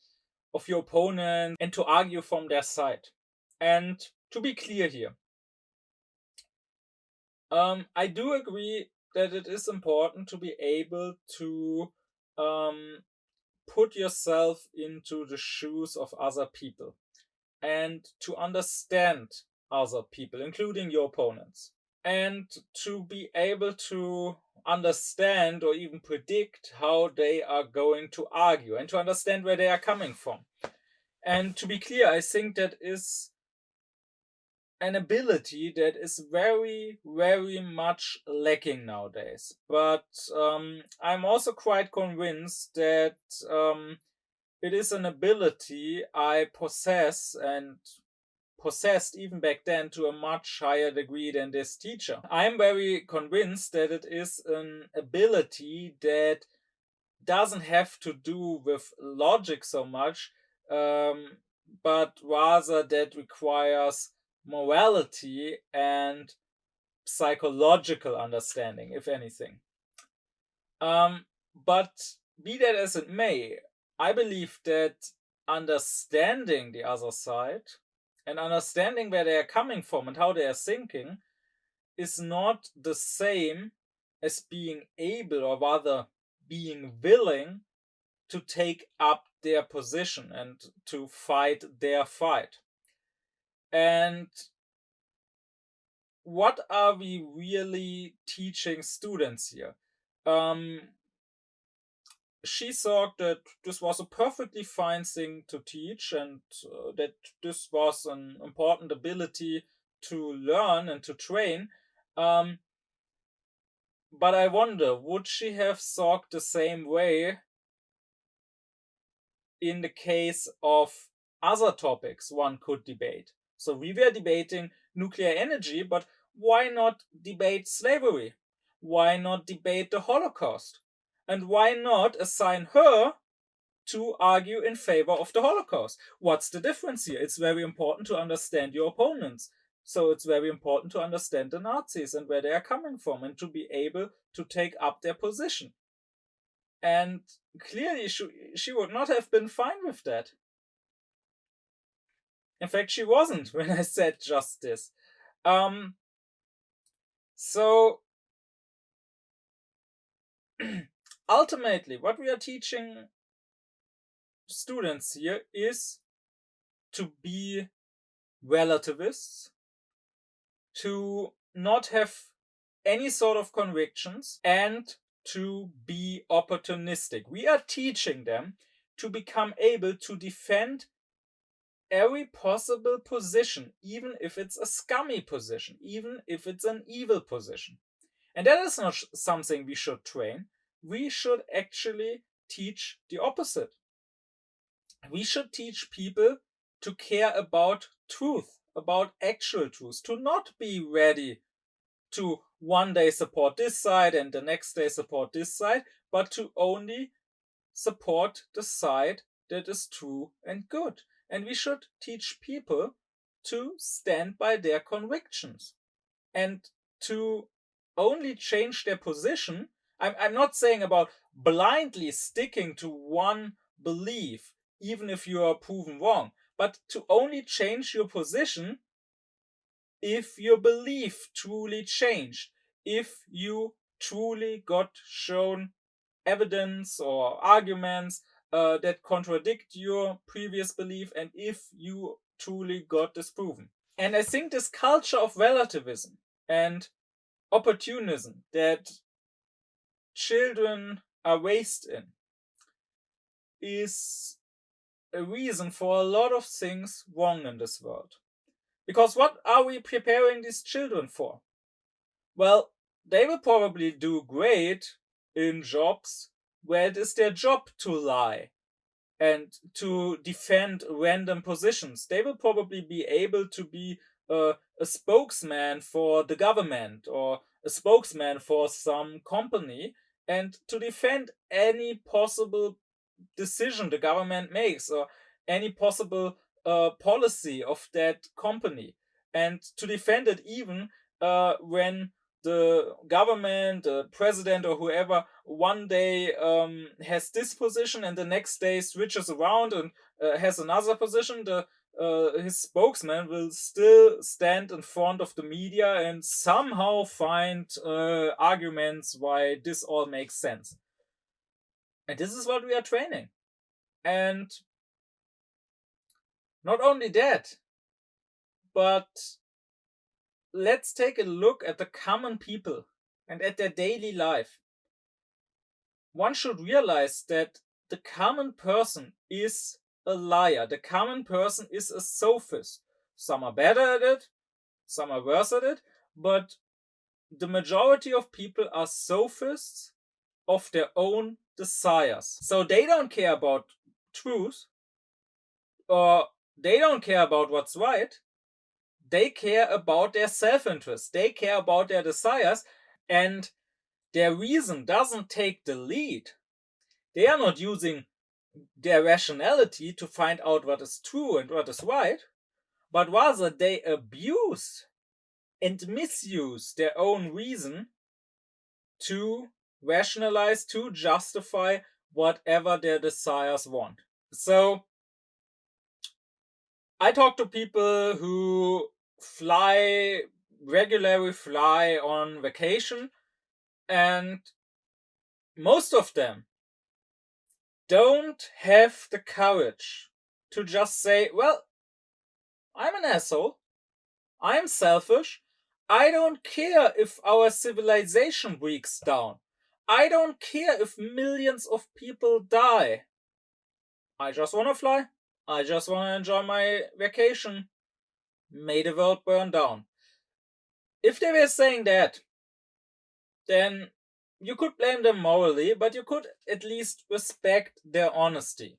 of your opponent and to argue from their side. And to be clear here, I do agree that it is important to be able to put yourself into the shoes of other people and to understand other people, including your opponents, and to be able to understand or even predict how they are going to argue and to understand where they are coming from. And to be clear, I think that is an ability that is very, very much lacking nowadays. But I'm also quite convinced that it is an ability I possess and possessed even back then to a much higher degree than this teacher. I'm very convinced that it is an ability that doesn't have to do with logic so much, but rather that requires morality and psychological understanding, if anything. But be that as it may, I believe that understanding the other side and understanding where they are coming from and how they are thinking is not the same as being able, or rather being willing, to take up their position and to fight their fight. And what are we really teaching students here? She thought that this was a perfectly fine thing to teach, and that this was an important ability to learn and to train. But I wonder, would she have thought the same way in the case of other topics one could debate? So we were debating nuclear energy, but why not debate slavery? why not debate the Holocaust? And why not assign her to argue in favor of the Holocaust? What's the difference here? It's very important to understand your opponents. So it's very important to understand the Nazis and where they are coming from and to be able to take up their position. And clearly she would not have been fine with that. In fact, she wasn't when I said just this. So ultimately, what we are teaching students here is to be relativists, to not have any sort of convictions, and to be opportunistic. We are teaching them to become able to defend every possible position, even if it's a scummy position, even if it's an evil position. And that is not something we should train. We should actually teach the opposite. We should teach people to care about truth, about actual truth, to not be ready to one day support this side and the next day support this side, but to only support the side that is true and good. And we should teach people to stand by their convictions and to only change their position. I'm not saying about blindly sticking to one belief, even if you are proven wrong, but to only change your position if your belief truly changed, if you truly got shown evidence or arguments that contradict your previous belief, and if you truly got disproven. And I think this culture of relativism and opportunism that children are raised in is a reason for a lot of things wrong in this world. Because what are we preparing these children for? Well, they will probably do great in jobs where it is their job to lie and to defend random positions. They will probably be able to be a spokesman for the government or a spokesman for some company and to defend any possible decision the government makes or any possible policy of that company, and to defend it even when the government, the president or whoever, one day has this position and the next day switches around and has another position. His spokesman will still stand in front of the media and somehow find arguments why this all makes sense. And this is what we are training. And not only that, but let's take a look at the common people and at their daily life. One should realize that the common person is a liar. The common person is a sophist. Some are better at it, some are worse at it, but the majority of people are sophists of their own desires. So they don't care about truth, or they don't care about what's right. They care about their self-interest. They care about their desires, and their reason doesn't take the lead. They are not using their rationality to find out what is true and what is right, but rather they abuse and misuse their own reason to rationalize, to justify whatever their desires want. So I talk to people who regularly fly on vacation, and most of them don't have the courage to just say, well, I'm an asshole, I'm selfish, I don't care if our civilization breaks down, I don't care if millions of people die, I just want to fly, I just want to enjoy my vacation, may the world burn down. If they were saying that, then you could blame them morally, but you could at least respect their honesty.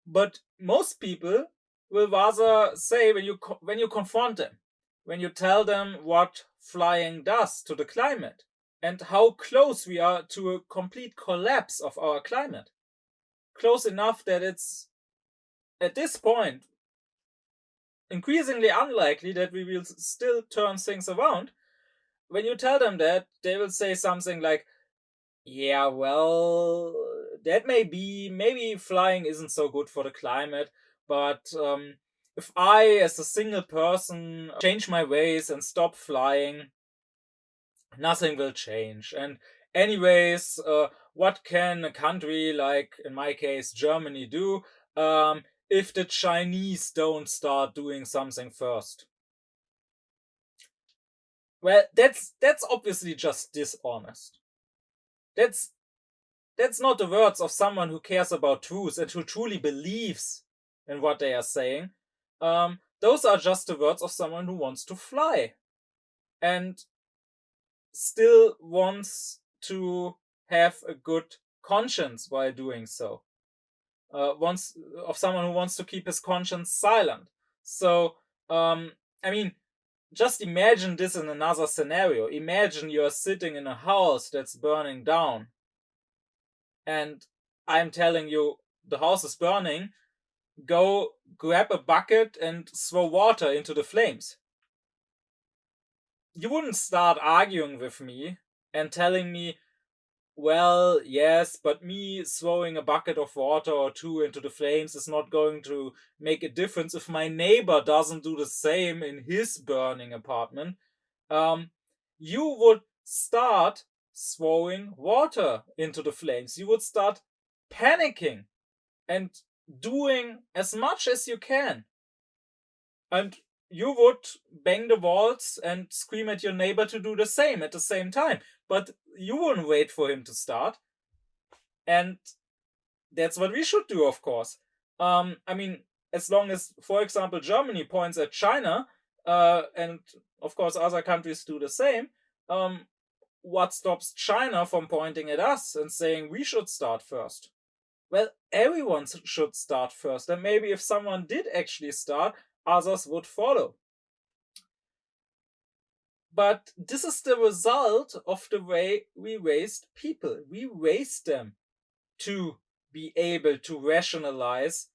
But most people will rather say, when you confront them, when you tell them what flying does to the climate, and how close we are to a complete collapse of our climate. Close enough that it's, at this point, increasingly unlikely that we will still turn things around. When you tell them that, they will say something like, yeah, well, that may be, maybe flying isn't so good for the climate, but if I, as a single person, change my ways and stop flying, nothing will change. And anyways, what can a country like, in my case, Germany, do if the Chinese don't start doing something first? Well, that's obviously just dishonest. That's not the words of someone who cares about truth and who truly believes in what they are saying. Those are just the words of someone who wants to fly and still wants to have a good conscience while doing so. Wants of someone who wants to keep his conscience silent. So, I mean, just imagine this in another scenario. Imagine you're sitting in a house that's burning down, and I'm telling you the house is burning. Go grab a bucket and throw water into the flames. You wouldn't start arguing with me and telling me, well, yes, but me throwing a bucket of water or two into the flames is not going to make a difference if my neighbor doesn't do the same in his burning apartment. You would start throwing water into the flames. You would start panicking and doing as much as you can. And you would bang the walls and scream at your neighbor to do the same at the same time. But you wouldn't wait for him to start. And that's what we should do, of course. I mean, as long as, for example, Germany points at China, and of course other countries do the same, what stops China from pointing at us and saying we should start first? Well, everyone should start first. And maybe if someone did actually start, others would follow. But this is the result of the way we raised people. We raised them to be able to rationalize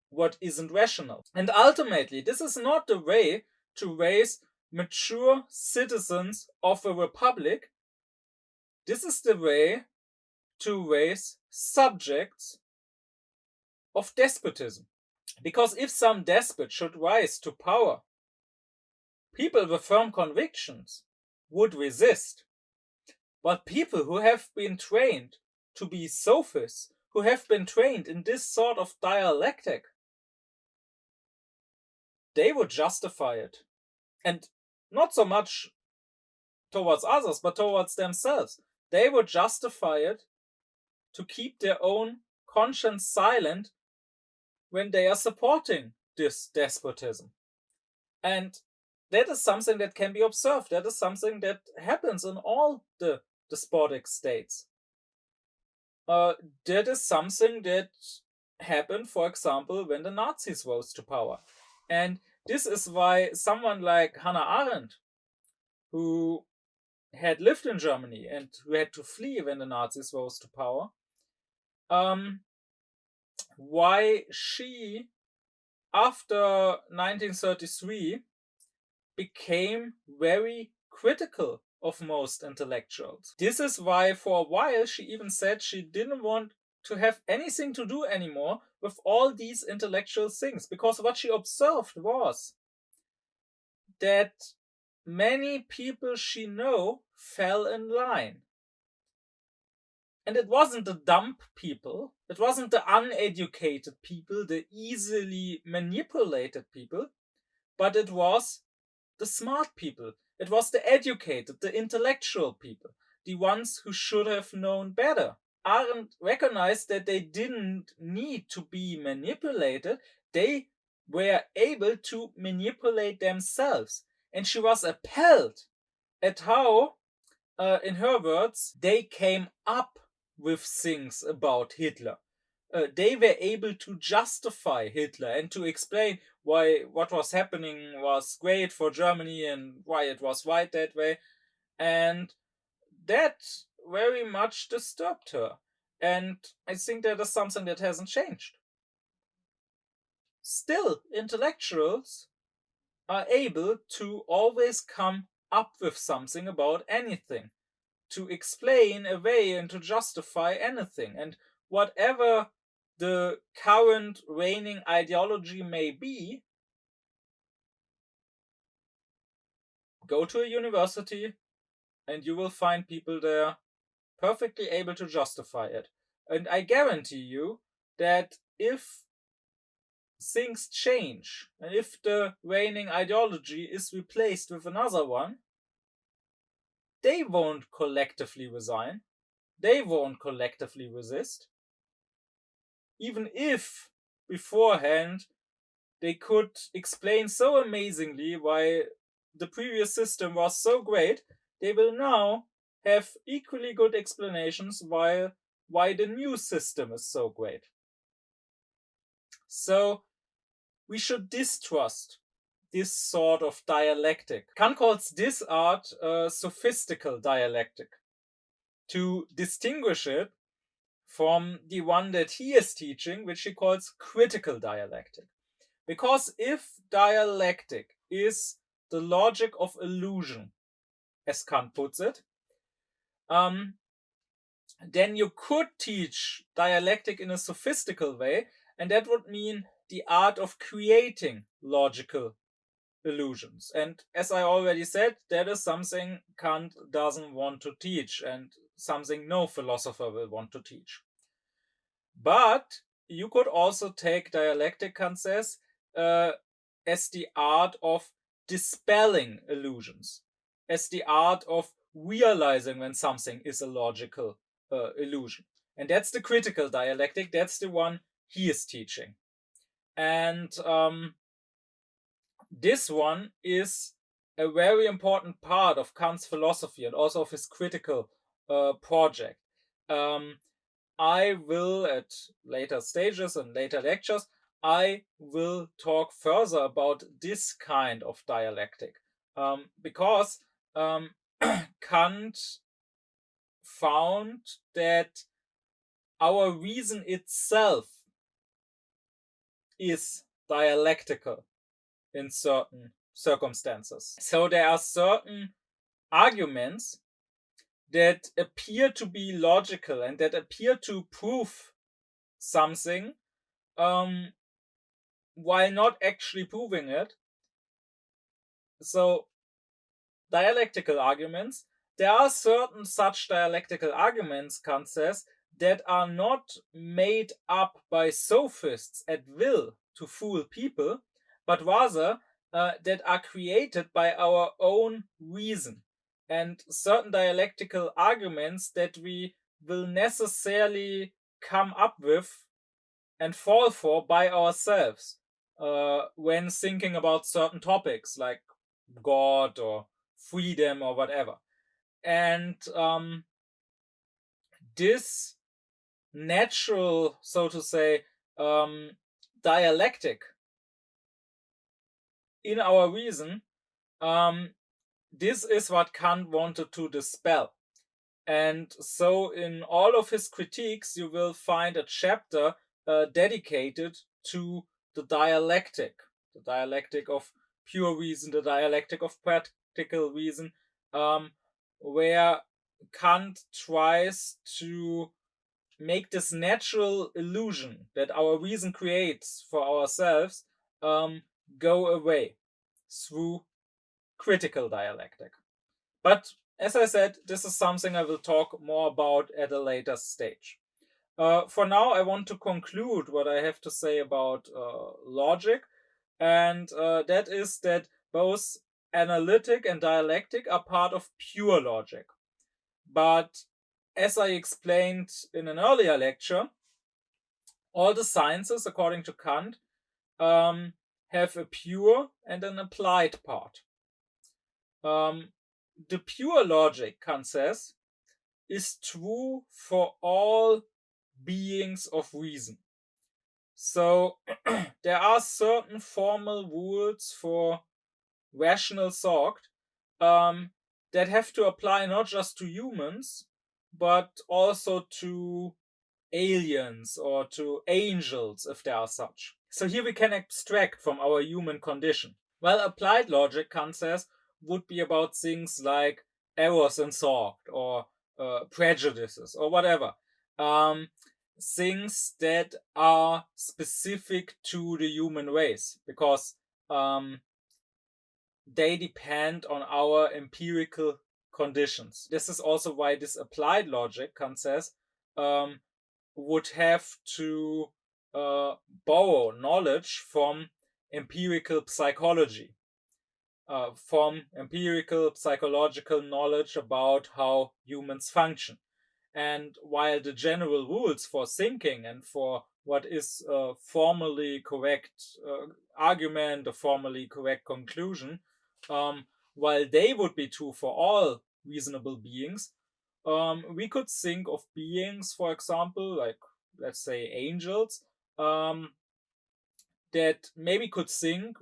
what isn't rational. And ultimately, this is not the way to raise mature citizens of a republic. This is the way to raise subjects of despotism. Because if some despot should rise to power, people with firm convictions would resist. But people who have been trained to be sophists, who have been trained in this sort of dialectic, they would justify it. And not so much towards others, but towards themselves. They would justify it to keep their own conscience silent when they are supporting this despotism. And that is something that can be observed. That is something that happens in all the despotic states. That is something that happened, for example, when the Nazis rose to power. And this is why someone like Hannah Arendt, who had lived in Germany and who had to flee when the Nazis rose to power, why she, after 1933, became very critical of most intellectuals. This is why for a while she even said she didn't want to have anything to do anymore with all these intellectual things, because what she observed was that many people she knew fell in line. And it wasn't the dumb people, it wasn't the uneducated people, the easily manipulated people, but it was the smart people. It was the educated, the intellectual people, the ones who should have known better. Arendt recognized that they didn't need to be manipulated. They were able to manipulate themselves. And she was appalled at how, in her words, they came up with things about Hitler. They were able to justify Hitler and to explain why what was happening was great for Germany and why it was right that way. And that very much disturbed her. And I think that is something that hasn't changed. Still, intellectuals are able to always come up with something about anything, to explain away and to justify anything. And whatever the current reigning ideology may be, go to a university and you will find people there perfectly able to justify it. And I guarantee you that if things change, and if the reigning ideology is replaced with another one, they won't collectively resign. They won't collectively resist. Even if beforehand they could explain so amazingly why the previous system was so great, they will now have equally good explanations why the new system is so great. So we should distrust this sort of dialectic. Kant calls this art sophistical dialectic, to distinguish it from the one that he is teaching, which he calls critical dialectic. Because if dialectic is the logic of illusion, as Kant puts it, then you could teach dialectic in a sophistical way, and that would mean the art of creating logical illusions. And as I already said, that is something Kant doesn't want to teach, and something no philosopher will want to teach. But you could also take dialectic, Kant says, as the art of dispelling illusions, as the art of realizing when something is a logical illusion. And that's the critical dialectic. That's the one he is teaching. And this one is a very important part of Kant's philosophy and also of his critical project. I will, at later stages and later lectures, I will talk further about this kind of dialectic, because Kant found that our reason itself is dialectical in certain circumstances. So there are certain arguments that appear to be logical and that appear to prove something, while not actually proving it. So dialectical arguments, there are certain such dialectical arguments, Kant says, that are not made up by sophists at will to fool people, but rather that are created by our own reason. And certain dialectical arguments that we will necessarily come up with and fall for by ourselves when thinking about certain topics like God or freedom or whatever. And this natural, so to say, dialectic in our reason, this is what Kant wanted to dispel. And so in all of his critiques, you will find a chapter dedicated to the dialectic of pure reason, the dialectic of practical reason, where Kant tries to make this natural illusion that our reason creates for ourselves go away through critical dialectic. But as I said, this is something I will talk more about at a later stage. For now, I want to conclude what I have to say about logic, and that is that both analytic and dialectic are part of pure logic. But as I explained in an earlier lecture, all the sciences, according to Kant, have a pure and an applied part. The pure logic, Kant says, is true for all beings of reason. So there are certain formal rules for rational thought that have to apply not just to humans, but also to aliens or to angels, if there are such. So here we can abstract from our human condition. Well, applied logic, Kant says, would be about things like errors in thought or prejudices or whatever. Things that are specific to the human race, because they depend on our empirical conditions. This is also why this applied logic, Kant says, would have to borrow knowledge from empirical psychology, from empirical psychological knowledge about how humans function. And while the general rules for thinking and for what is a formally correct argument, a formally correct conclusion, while they would be true for all reasonable beings, we could think of beings, for example, like let's say angels, that maybe could think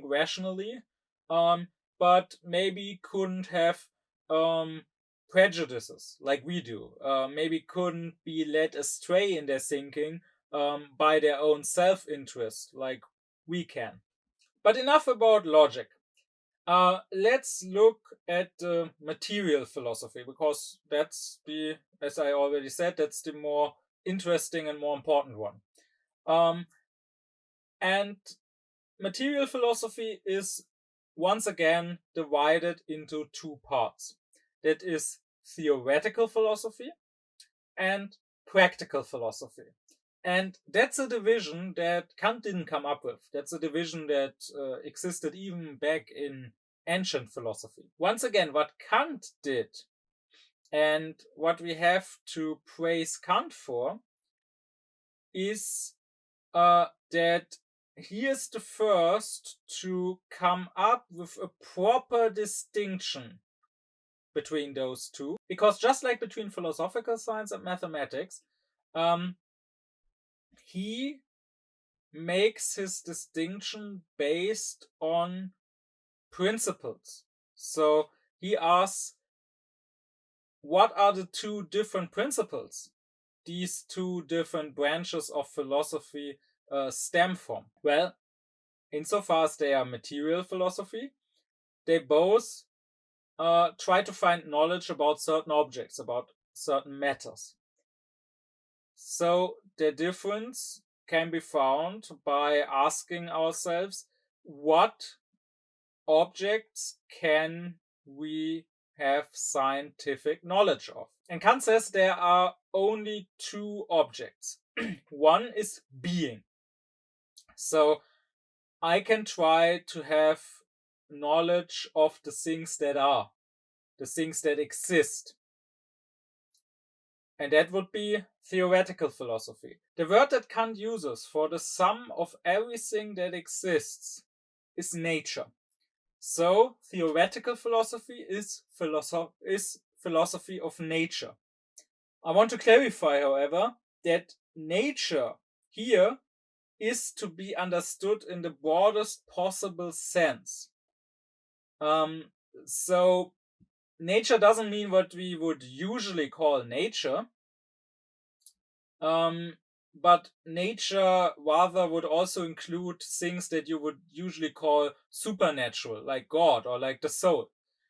rationally, but maybe couldn't have prejudices like we do. Maybe couldn't be led astray in their thinking by their own self-interest like we can. But enough about logic. Let's look at material philosophy, because that's the, as I already said, that's the more interesting and more important one. And material philosophy is once again divided into two parts. That is theoretical philosophy and practical philosophy. And that's a division that Kant didn't come up with. That's a division that existed even back in ancient philosophy. Once again, what Kant did, and what we have to praise Kant for, is that he is the first to come up with a proper distinction between those two. Because just like between philosophical science and mathematics, he makes his distinction based on principles. So he asks, what are the two different principles these two different branches of philosophy stem from? Well, insofar as they are material philosophy, they both try to find knowledge about certain objects, about certain matters. So the difference can be found by asking ourselves, what objects can we have scientific knowledge of? And Kant says there are only two objects. One is being. So I can try to have knowledge of the things that are, the things that exist. And that would be theoretical philosophy. The word that Kant uses for the sum of everything that exists is nature. So theoretical philosophy is philosophy of nature. I want to clarify, however, that nature here is to be understood in the broadest possible sense. So nature doesn't mean what we would usually call nature, but nature rather would also include things that you would usually call supernatural, like God or like the soul.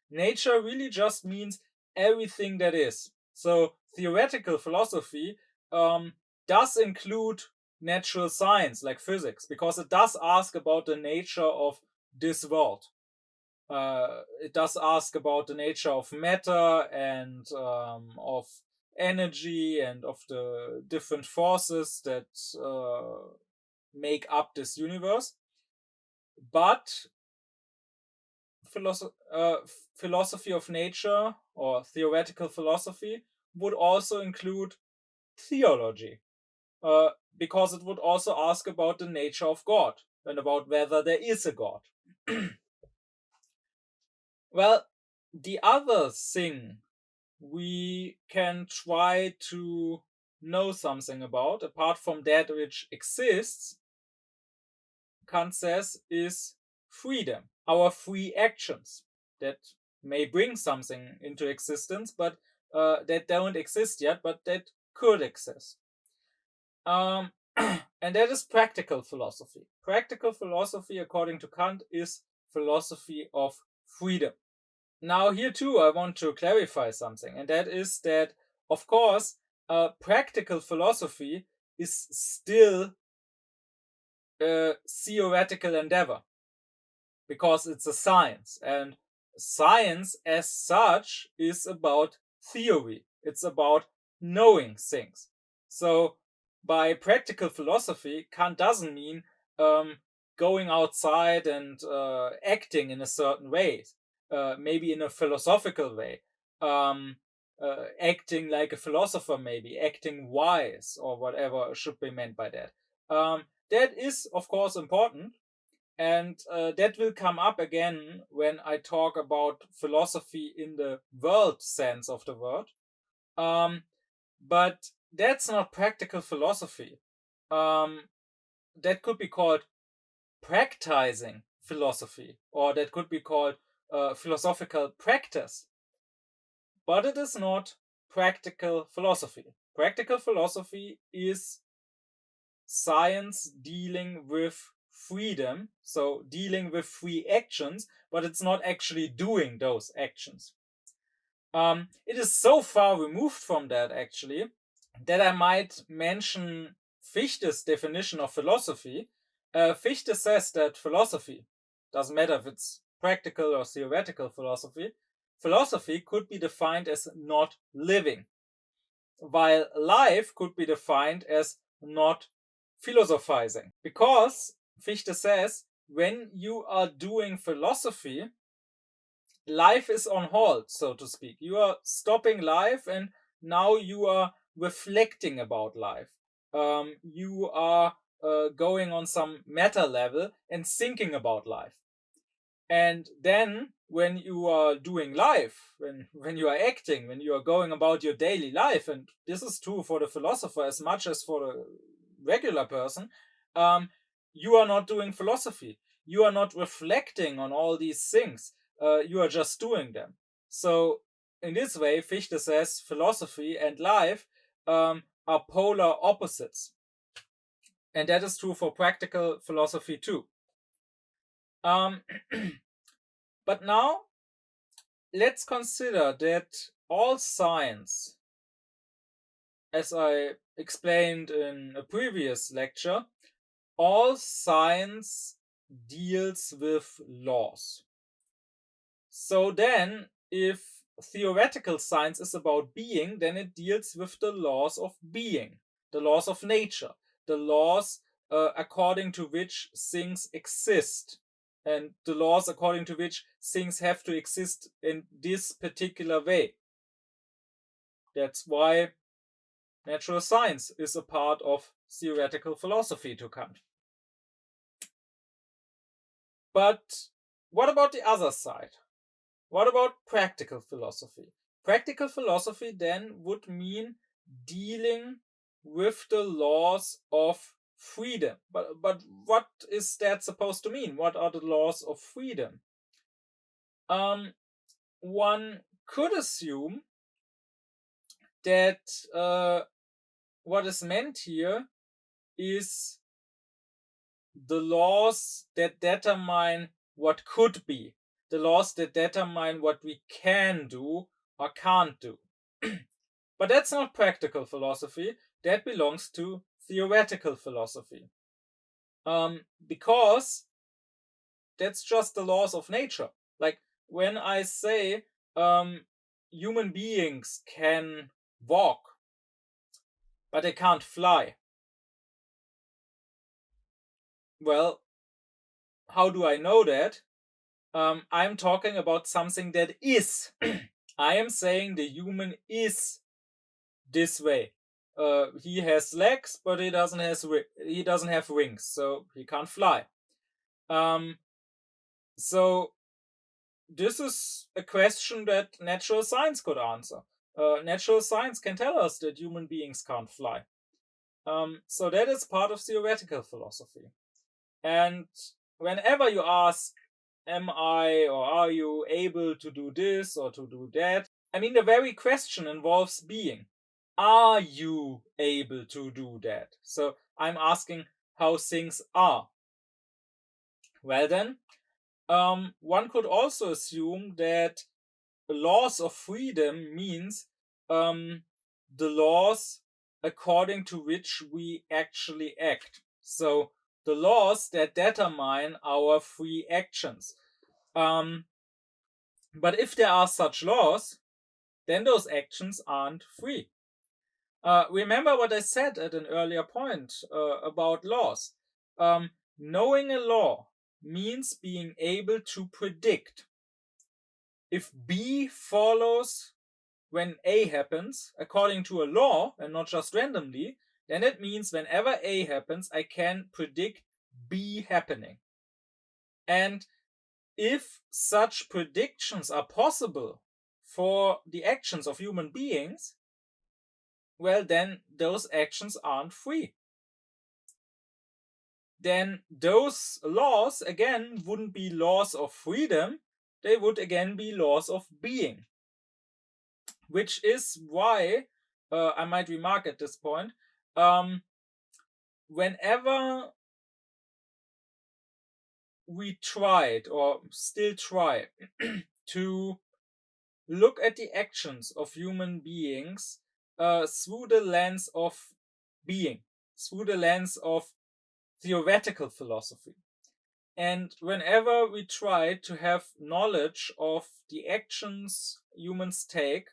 Nature really just means everything that is. So theoretical philosophy does include natural science, like physics, because it does ask about the nature of this world. It does ask about the nature of matter and of energy and of the different forces that make up this universe. But philosophy of nature or theoretical philosophy would also include theology, because it would also ask about the nature of God and about whether there is a God. Well, the other thing we can try to know something about, apart from that which exists, Kant says, is freedom, our free actions. That may bring something into existence, but that don't exist yet, but that could exist. And that is practical philosophy. Practical philosophy, according to Kant, is philosophy of freedom. Now, here too, I want to clarify something, and that is that, of course, practical philosophy is still a theoretical endeavor because it's a science, and science as such is about theory. It's about knowing things. So, by practical philosophy, Kant doesn't mean going outside and acting in a certain way, maybe in a philosophical way, acting like a philosopher, maybe acting wise, or whatever should be meant by that. That is, of course, important, and that will come up again when I talk about philosophy in the world sense of the word. But that's not practical philosophy. That could be called practicing philosophy, or that could be called philosophical practice. But it is not practical philosophy. Practical philosophy is science dealing with freedom, so dealing with free actions, but it's not actually doing those actions. It is so far removed from that, actually, that I might mention Fichte's definition of philosophy. Fichte says that philosophy, doesn't matter if it's practical or theoretical philosophy could be defined as not living, while life could be defined as not philosophizing. Because Fichte says, when you are doing philosophy, life is on hold, so to speak. You are stopping life, and now you are reflecting about life. You are going on some meta level and thinking about life. And then when you are doing life, when you are acting, when you are going about your daily life, and this is true for the philosopher as much as for the regular person, you are not doing philosophy. You are not reflecting on all these things. You are just doing them. So in this way, Fichte says philosophy and life are polar opposites. And that is true for practical philosophy too. But now, let's consider that all science, as I explained in a previous lecture, all science deals with laws. So then, if theoretical science is about being, then it deals with the laws of being, the laws of nature, the laws according to which things exist, and the laws according to which things have to exist in this particular way. That's why natural science is a part of theoretical philosophy to Kant. But what about the other side? What about practical philosophy? Practical philosophy then would mean dealing with the laws of freedom. But what is that supposed to mean? What are the laws of freedom? One could assume that what is meant here is the laws that determine what could be, the laws that determine what we can do or can't do. But that's not practical philosophy. That belongs to theoretical philosophy. Because that's just the laws of nature. Like when I say human beings can walk, but they can't fly. Well, how do I know that? I'm talking about something that is. I am saying the human is this way. He has legs, but he doesn't have wings, so he can't fly. So this is a question that natural science could answer. Natural science can tell us that human beings can't fly. So that is part of theoretical philosophy. And whenever you ask am I or are you able to do this or to do that? I mean, the very question involves being. Are you able to do that? So I'm asking how things are. Well then, one could also assume that laws of freedom means the laws according to which we actually act. So the laws that determine our free actions. But if there are such laws, then those actions aren't free. Remember what I said at an earlier point about laws. Knowing a law means being able to predict. If B follows when A happens, according to a law and not just randomly, then it means whenever A happens, I can predict B happening. And if such predictions are possible for the actions of human beings, well, then those actions aren't free. Then those laws, again, wouldn't be laws of freedom, they would again be laws of being. Which is why, I might remark at this point, whenever we tried or still try to look at the actions of human beings through the lens of being, through the lens of theoretical philosophy, and whenever we try to have knowledge of the actions humans take,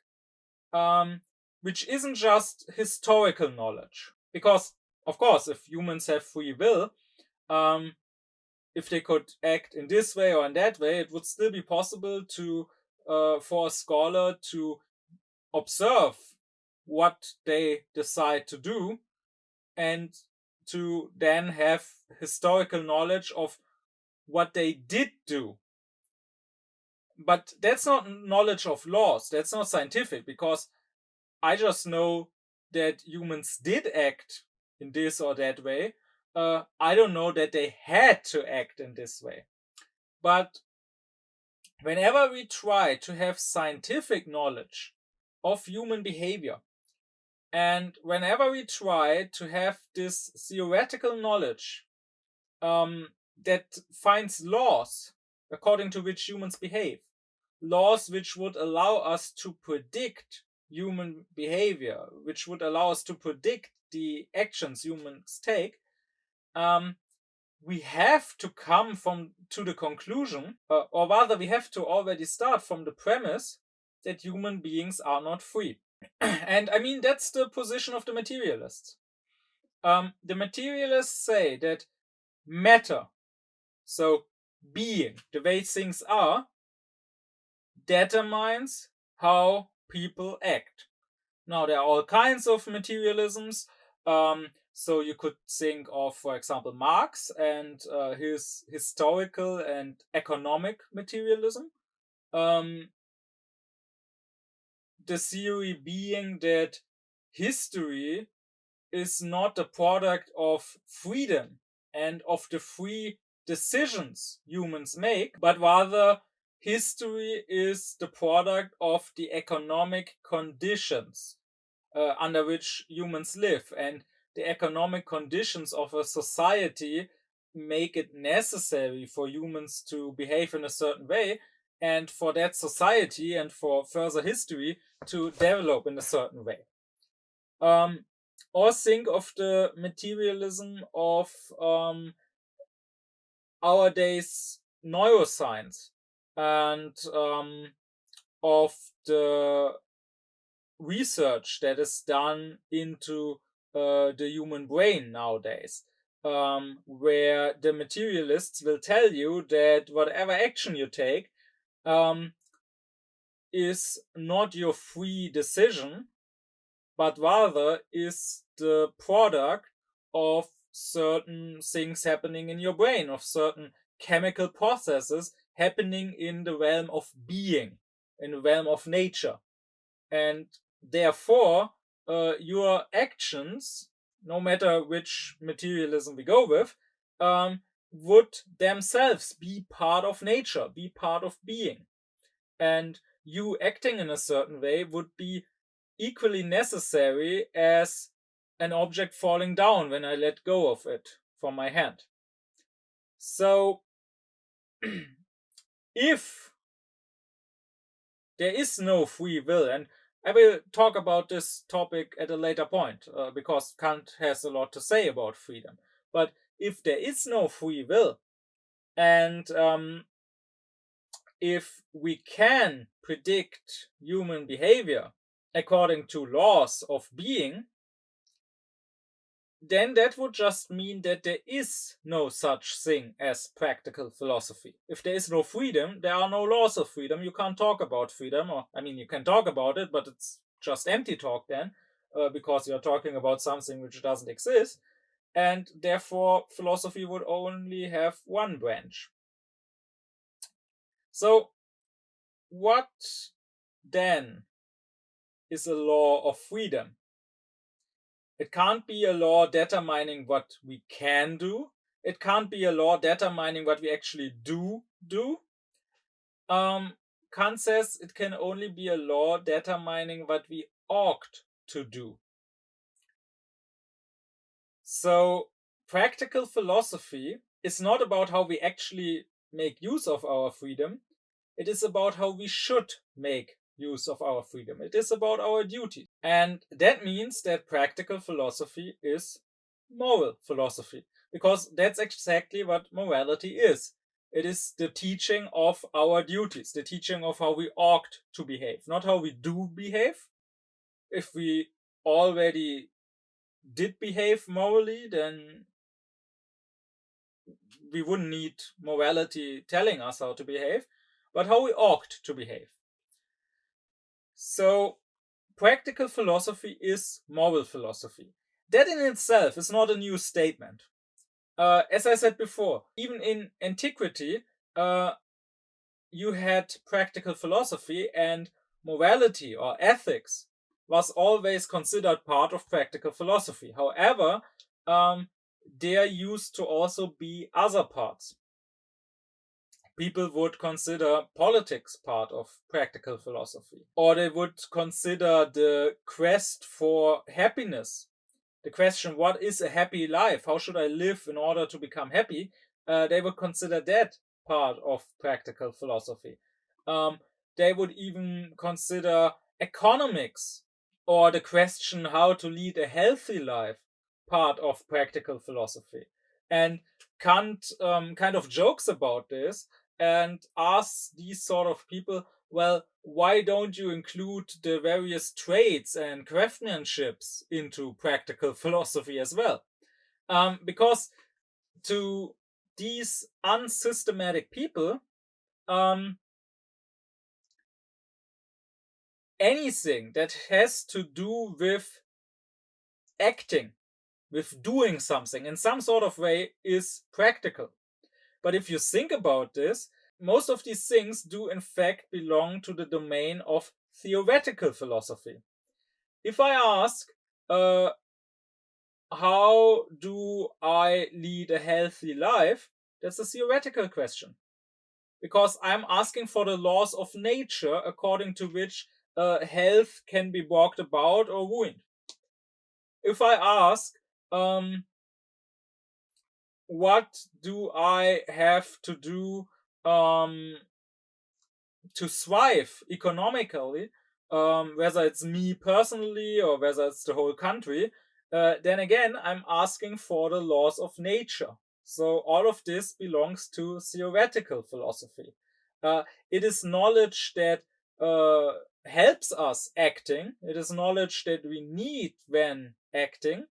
which isn't just historical knowledge, because of course if humans have free will, if they could act in this way or in that way, it would still be possible to for a scholar to observe what they decide to do and to then have historical knowledge of what they did do. But that's not knowledge of laws, that's not scientific, because I just know that humans did act in this or that way. I don't know that they had to act in this way. But whenever we try to have scientific knowledge of human behavior, and whenever we try to have this theoretical knowledge that finds laws according to which humans behave, laws which would allow us to predict human behavior, which would allow us to predict the actions humans take, we have to come to the conclusion, or rather we have to already start from the premise that human beings are not free. And I mean, that's the position of the materialists. The materialists say that matter, so being, the way things are, determines how people act. Now, there are all kinds of materialisms. So you could think of, for example, Marx and his historical and economic materialism. The theory being that history is not the product of freedom and of the free decisions humans make, but rather history is the product of the economic conditions under which humans live, and the economic conditions of a society make it necessary for humans to behave in a certain way, and for that society and for further history to develop in a certain way. Or think of the materialism of our days neuroscience and of the research that is done into the human brain nowadays, where the materialists will tell you that whatever action you take is not your free decision, but rather is the product of certain things happening in your brain, of certain chemical processes happening in the realm of being, in the realm of nature. And therefore, your actions, no matter which materialism we go with, would themselves be part of nature, be part of being. And you acting in a certain way would be equally necessary as an object falling down when I let go of it from my hand. So, if there is no free will, and I will talk about this topic at a later point because Kant has a lot to say about freedom. But if there is no free will, and if we can predict human behavior according to laws of being, then that would just mean that there is no such thing as practical philosophy. If there is no freedom, there are no laws of freedom. You can't talk about freedom, or I mean, you can talk about it, but it's just empty talk then, because you're talking about something which doesn't exist, and therefore philosophy would only have one branch. So, what then is a law of freedom? It can't be a law determining what we can do. It can't be a law determining what we actually do. Kant says it can only be a law determining what we ought to do. So, practical philosophy is not about how we actually make use of our freedom. It is about how we should make use of our freedom. It is about our duty. And that means that practical philosophy is moral philosophy, because that's exactly what morality is. It is the teaching of our duties, the teaching of how we ought to behave, not how we do behave. If we already did behave morally, then we wouldn't need morality telling us how to behave, but how we ought to behave. So, practical philosophy is moral philosophy. That in itself is not a new statement. As I said before, even in antiquity, you had practical philosophy, and morality or ethics was always considered part of practical philosophy. However, there used to also be other parts. People would consider politics part of practical philosophy, or they would consider the quest for happiness, the question, what is a happy life? How should I live in order to become happy? They would consider that part of practical philosophy. They would even consider economics, or the question how to lead a healthy life, part of practical philosophy. And Kant kind of jokes about this and asks these sort of people, well, why don't you include the various trades and craftsmanships into practical philosophy as well? Because to these unsystematic people, anything that has to do with acting, with doing something in some sort of way, is practical. But if you think about this, most of these things do in fact belong to the domain of theoretical philosophy. If I ask, how do I lead a healthy life? That's a theoretical question. Because I'm asking for the laws of nature according to which health can be brought about or ruined. If I ask, what do I have to do to thrive economically, whether it's me personally or whether it's the whole country, then again, I'm asking for the laws of nature. So all of this belongs to theoretical philosophy. It is knowledge that helps us acting. It is knowledge that we need when acting.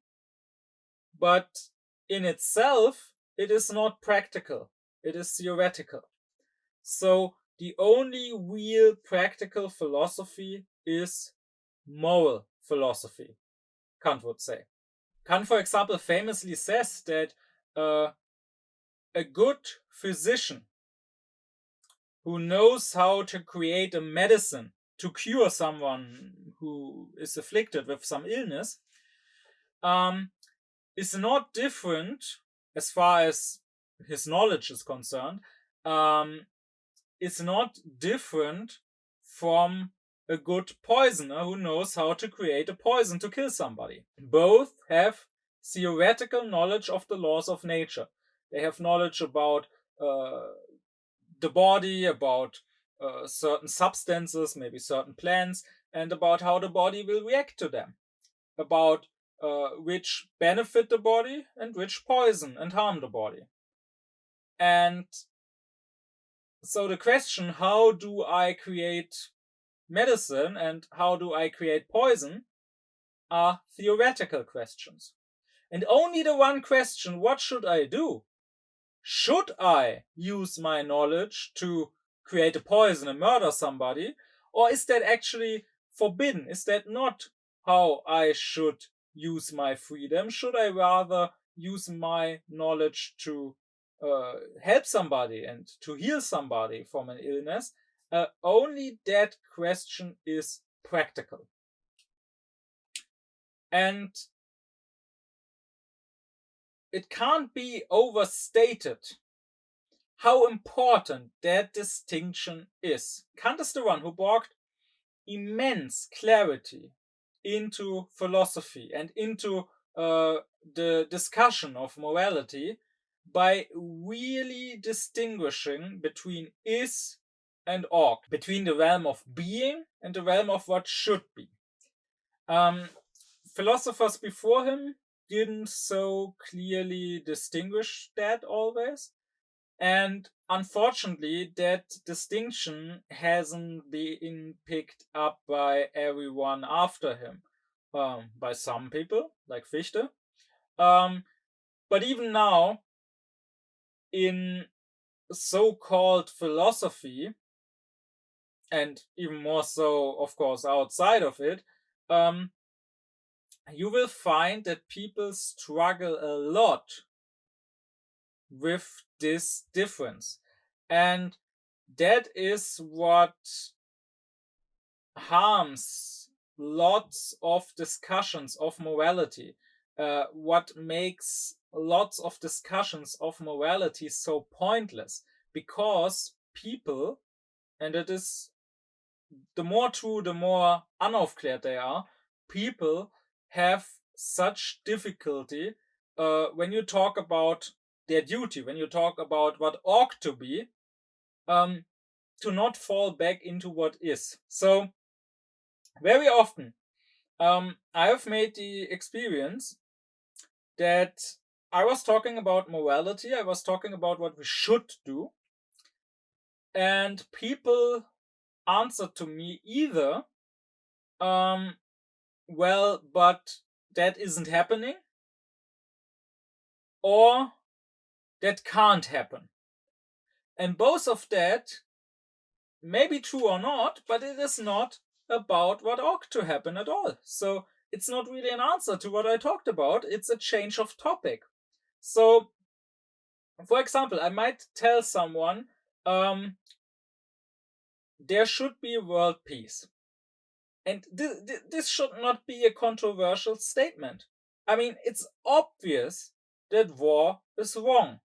But in itself, it is not practical. It is theoretical. So the only real practical philosophy is moral philosophy, Kant would say. Kant, for example, famously says that a good physician who knows how to create a medicine to cure someone who is afflicted with some illness is not different, as far as his knowledge is concerned, is not different from a good poisoner who knows how to create a poison to kill somebody. Both have theoretical knowledge of the laws of nature. They have knowledge about the body, about certain substances, maybe certain plants, and about how the body will react to them, about which benefit the body and which poison and harm the body. And so the question, how do I create medicine and how do I create poison, are theoretical questions. And only the one question, what should I do? Should I use my knowledge to create a poison and murder somebody? Or is that actually forbidden? Is that not how I should use my freedom? Should I rather use my knowledge to help somebody and to heal somebody from an illness? Only that question is practical. And it can't be overstated how important that distinction is. Kant is the one who brought immense clarity into philosophy and into the discussion of morality by really distinguishing between is and ought, between the realm of being and the realm of what should be. Philosophers before him didn't so clearly distinguish that always. And unfortunately, that distinction hasn't been picked up by everyone after him. By some people, like Fichte. But even now, in so-called philosophy, and even more so, of course, outside of it, you will find that people struggle a lot with this difference. And that is what harms lots of discussions of morality. What makes lots of discussions of morality so pointless. Because people, and it is the more true, the more unaufkläred they are, people have such difficulty when you talk about their duty, when you talk about what ought to be, to not fall back into what is. So very often I have made the experience that I was talking about morality, I was talking about what we should do, and people answered to me either, well, but that isn't happening, or that can't happen. And both of that may be true or not, but it is not about what ought to happen at all. So it's not really an answer to what I talked about, it's a change of topic. So, for example, I might tell someone, there should be world peace. And this should not be a controversial statement. I mean, it's obvious that war is wrong.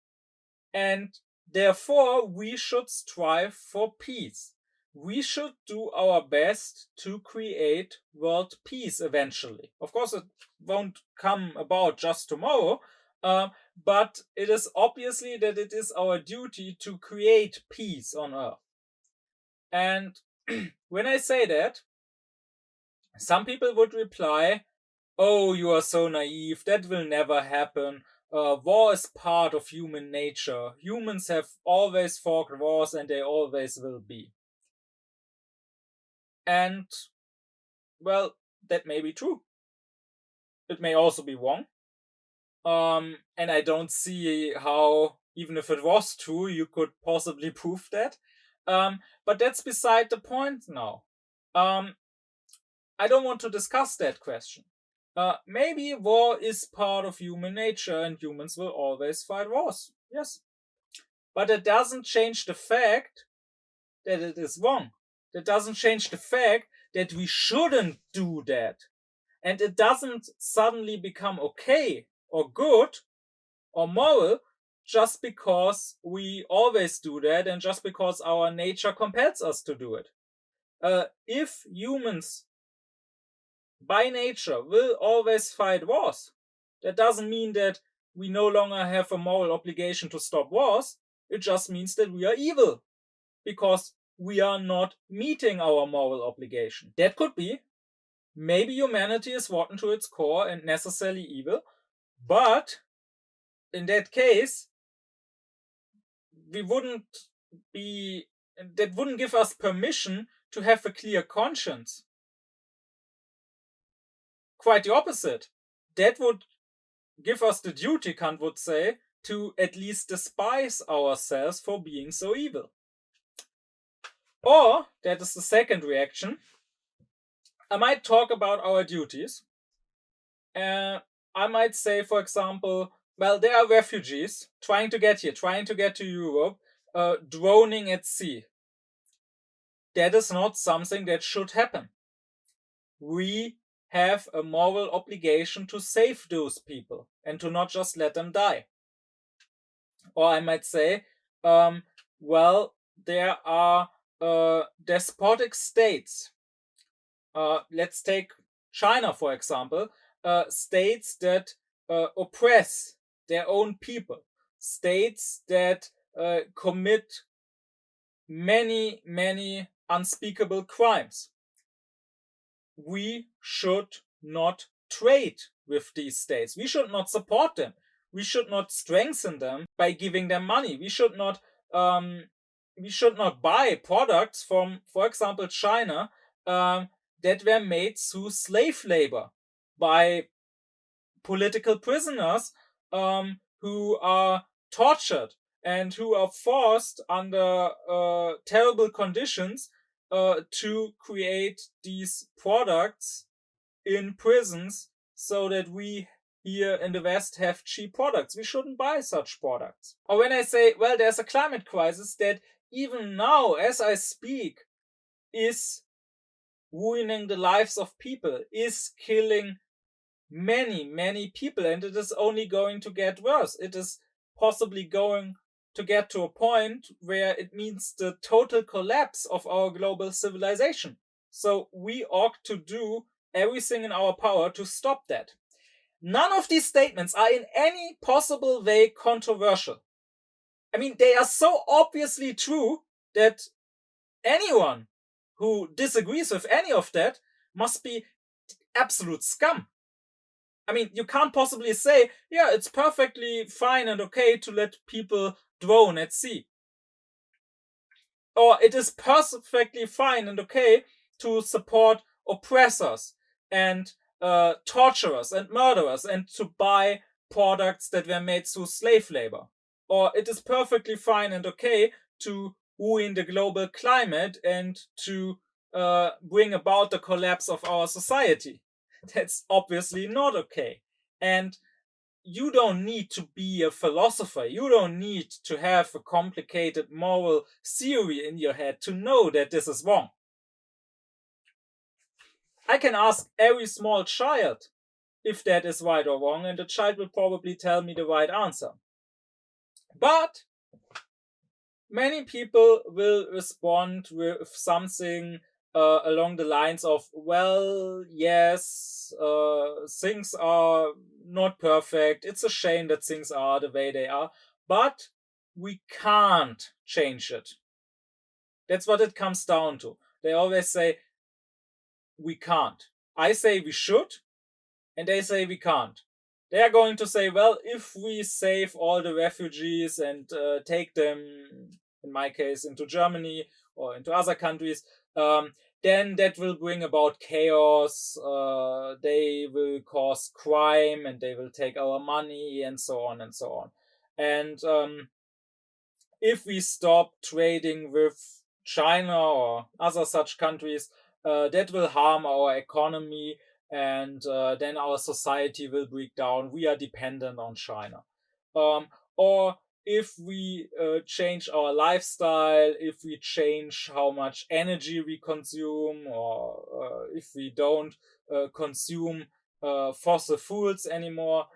And therefore, we should strive for peace. We should do our best to create world peace eventually. Of course, it won't come about just tomorrow, but it is obviously that it is our duty to create peace on Earth. And when I say that, some people would reply, oh, you are so naive, that will never happen. War is part of human nature. Humans have always fought wars and they always will be. And, well, that may be true. It may also be wrong. And I don't see how, even if it was true, you could possibly prove that. But that's beside the point now. I don't want to discuss that question. Maybe war is part of human nature and humans will always fight wars. Yes. But it doesn't change the fact that it is wrong. That doesn't change the fact that we shouldn't do that. And it doesn't suddenly become okay or good or moral just because we always do that and just because our nature compels us to do it. If humans by nature will always fight wars, that doesn't mean that we no longer have a moral obligation to stop wars. It just means that we are evil because we are not meeting our moral obligation. That could be. Maybe humanity is rotten to its core and necessarily evil, but in that case, that wouldn't give us permission to have a clear conscience. Quite the opposite. That would give us the duty, Kant would say, to at least despise ourselves for being so evil. Or, that is the second reaction, I might talk about our duties. I might say, for example, well, there are refugees trying to get here, trying to get to Europe, droning at sea. That is not something that should happen. We have a moral obligation to save those people and to not just let them die. Or I might say, well, there are despotic states. Let's take China, for example, states that oppress their own people, states that commit many, many unspeakable crimes. We should not trade with these states. We should not support them. We should not strengthen them by giving them money. We should not buy products from, for example, China that were made through slave labor by political prisoners who are tortured and who are forced under terrible conditions to create these products in prisons so that we here in the West have cheap products. We shouldn't buy such products. Or when I say, well, there's a climate crisis that even now, as I speak, is ruining the lives of people, is killing many, many people, and it is only going to get worse. It is possibly going to get to a point where it means the total collapse of our global civilization. So we ought to do everything in our power to stop that. None of these statements are in any possible way controversial. I mean, they are so obviously true that anyone who disagrees with any of that must be absolute scum. I mean, you can't possibly say, yeah, it's perfectly fine and okay to let people drown at sea. Or it is perfectly fine and okay to support oppressors and torturers and murderers and to buy products that were made through slave labor. Or it is perfectly fine and okay to ruin the global climate and to bring about the collapse of our society. That's obviously not okay. And you don't need to be a philosopher. You don't need to have a complicated moral theory in your head to know that this is wrong. I can ask every small child if that is right or wrong, and the child will probably tell me the right answer. But many people will respond with something along the lines of, well, yes, things are not perfect. It's a shame that things are the way they are, but we can't change it. That's what it comes down to. They always say, we can't. I say we should, and they say we can't. They are going to say, well, if we save all the refugees and take them, in my case, into Germany or into other countries, then that will bring about chaos, they will cause crime, and they will take our money, and so on and so on. And if we stop trading with China or other such countries, that will harm our economy, and then our society will break down. We are dependent on China. Or if we change our lifestyle, if we change how much energy we consume, or if we don't consume fossil fuels anymore,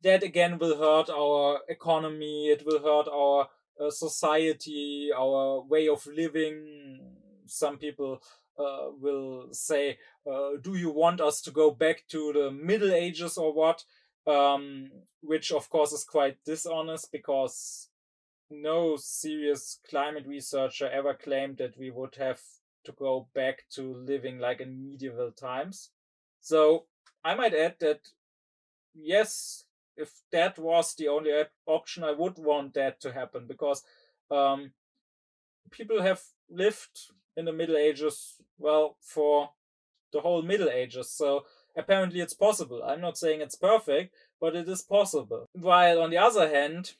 that again will hurt our economy, it will hurt our society, our way of living. Some people will say, do you want us to go back to the Middle Ages or what? Which of course is quite dishonest, because no serious climate researcher ever claimed that we would have to go back to living like in medieval times. So I might add that yes, if that was the only option, I would want that to happen, because um, people have lived in the Middle Ages, well, for the whole Middle Ages. So apparently it's possible. I'm not saying it's perfect, but it is possible. While on the other hand,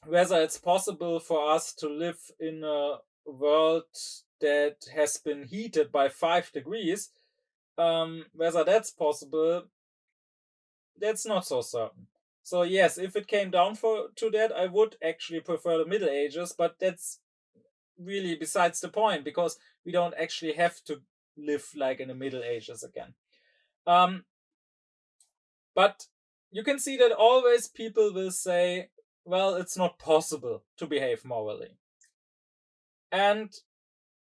whether it's possible for us to live in a world that has been heated by 5 degrees, whether that's possible, that's not so certain. So yes, if it came down to that, I would actually prefer the Middle Ages, but that's really besides the point, because we don't actually have to live like in the Middle Ages again. But you can see that always people will say, well, it's not possible to behave morally. And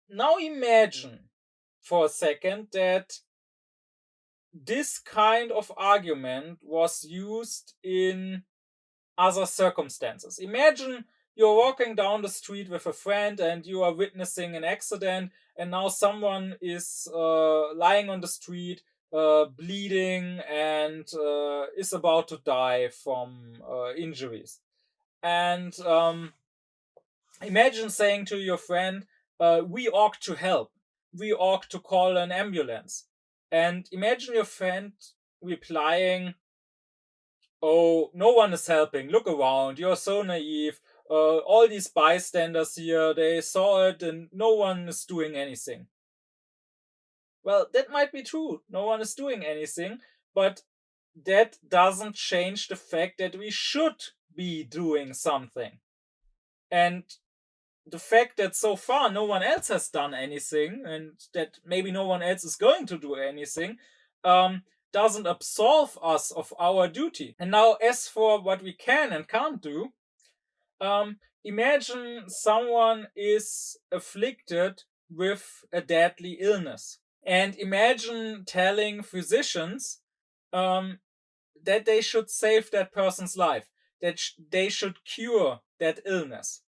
now imagine for a second that this kind of argument was used in other circumstances. Imagine you're walking down the street with a friend and you are witnessing an accident, and now someone is lying on the street, bleeding, and is about to die from injuries. And imagine saying to your friend, we ought to help. We ought to call an ambulance. And imagine your friend replying, oh, no one is helping. Look around. You're so naive. All these bystanders here, they saw it and no one is doing anything. Well, that might be true. No one is doing anything, but that doesn't change the fact that we should be doing something. And the fact that so far no one else has done anything, and that maybe no one else is going to do anything, doesn't absolve us of our duty. And now, as for what we can and can't do, imagine someone is afflicted with a deadly illness. And imagine telling physicians that they should save that person's life, that they should cure that illness.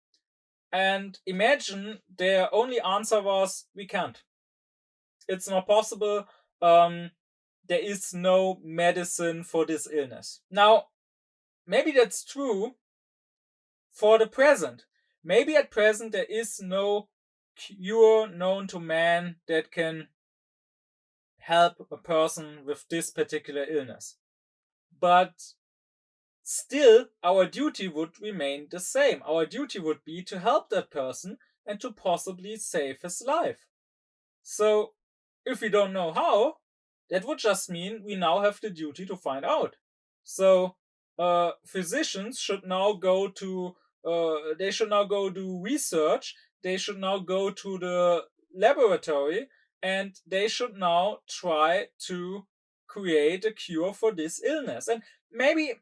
And imagine their only answer was, we can't. It's not possible. There is no medicine for this illness. Now, maybe that's true for the present. Maybe at present there is no cure known to man that can help a person with this particular illness. But still, our duty would remain the same. Our duty would be to help that person and to possibly save his life. So, if we don't know how, that would just mean we now have the duty to find out. So, physicians should now go to, they should now go do research, they should now go to the laboratory, and they should now try to create a cure for this illness. And maybe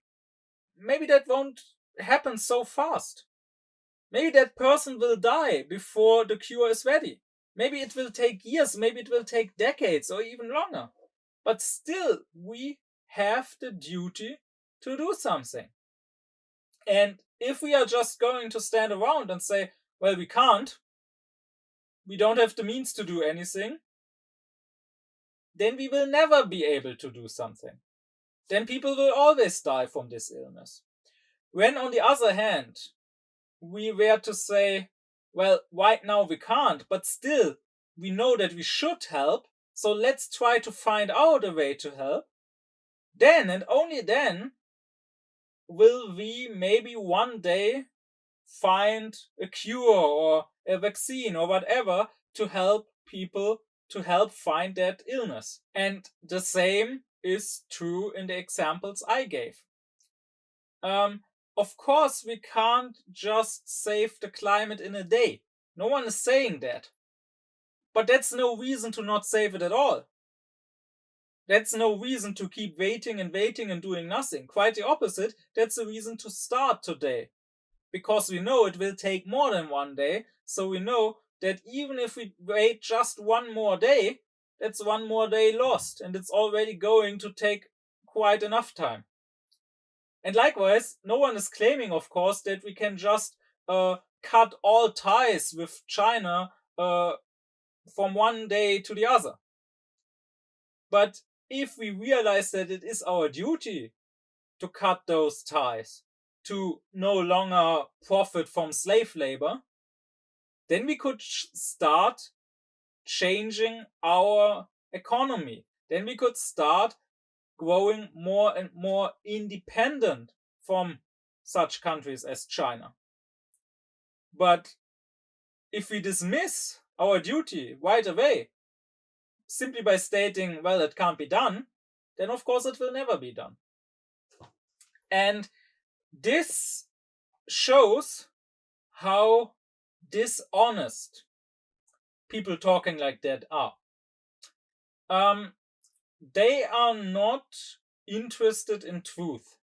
that won't happen so fast. Maybe that person will die before the cure is ready. Maybe it will take years, maybe it will take decades or even longer. But still, we have the duty to do something. And if we are just going to stand around and say, well, we can't, we don't have the means to do anything, then we will never be able to do something. Then people will always die from this illness. When, on the other hand, we were to say, well, right now we can't, but still we know that we should help, so let's try to find out a way to help, then and only then will we maybe one day find a cure or a vaccine or whatever to help people, to help find that illness. And the same is true in the examples I gave. Of course, we can't just save the climate in a day. No one is saying that. But that's no reason to not save it at all. that's no reason to keep waiting and waiting and doing nothing. Quite the opposite, that's a reason to start today. Because we know it will take more than one day, so we know that even if we wait just one more day, that's one more day lost, and it's already going to take quite enough time. And likewise, no one is claiming, of course, that we can just cut all ties with China from one day to the other. But if we realize that it is our duty to cut those ties, to no longer profit from slave labor, then we could start changing our economy. Then we could start growing more and more independent from such countries as China. But if we dismiss our duty right away, simply by stating, well, it can't be done, then of course it will never be done. And this shows how dishonest people talking like that are. They are not interested in truth.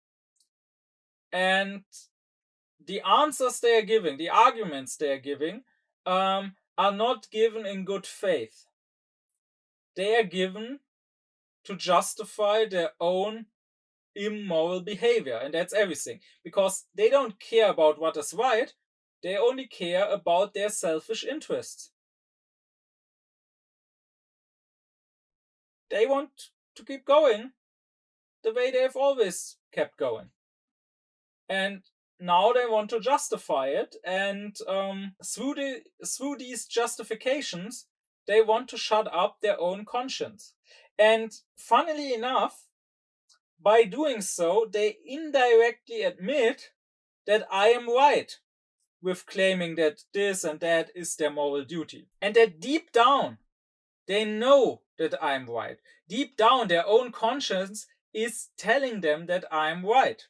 And the answers they are giving, the arguments they are giving, are not given in good faith. They are given to justify their own immoral behavior, and that's everything. Because they don't care about what is right, they only care about their selfish interests. They want to keep going the way they've always kept going. And now they want to justify it, and through these justifications, they want to shut up their own conscience. And funnily enough, by doing so, they indirectly admit that I am right with claiming that this and that is their moral duty. And that deep down, they know that I'm right. Deep down, their own conscience is telling them that I'm right.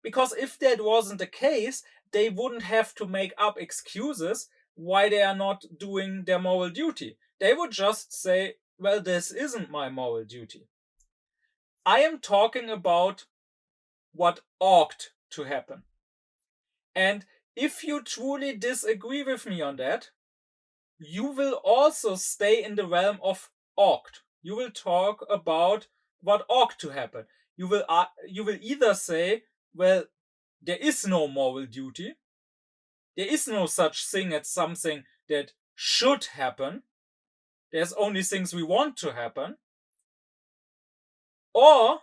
Because if that wasn't the case, they wouldn't have to make up excuses why they are not doing their moral duty. They would just say, well, this isn't my moral duty. I am talking about what ought to happen. And if you truly disagree with me on that, you will also stay in the realm of ought. You will talk about what ought to happen. You will either say, well, there is no moral duty. There is no such thing as something that should happen. There's only things we want to happen. Or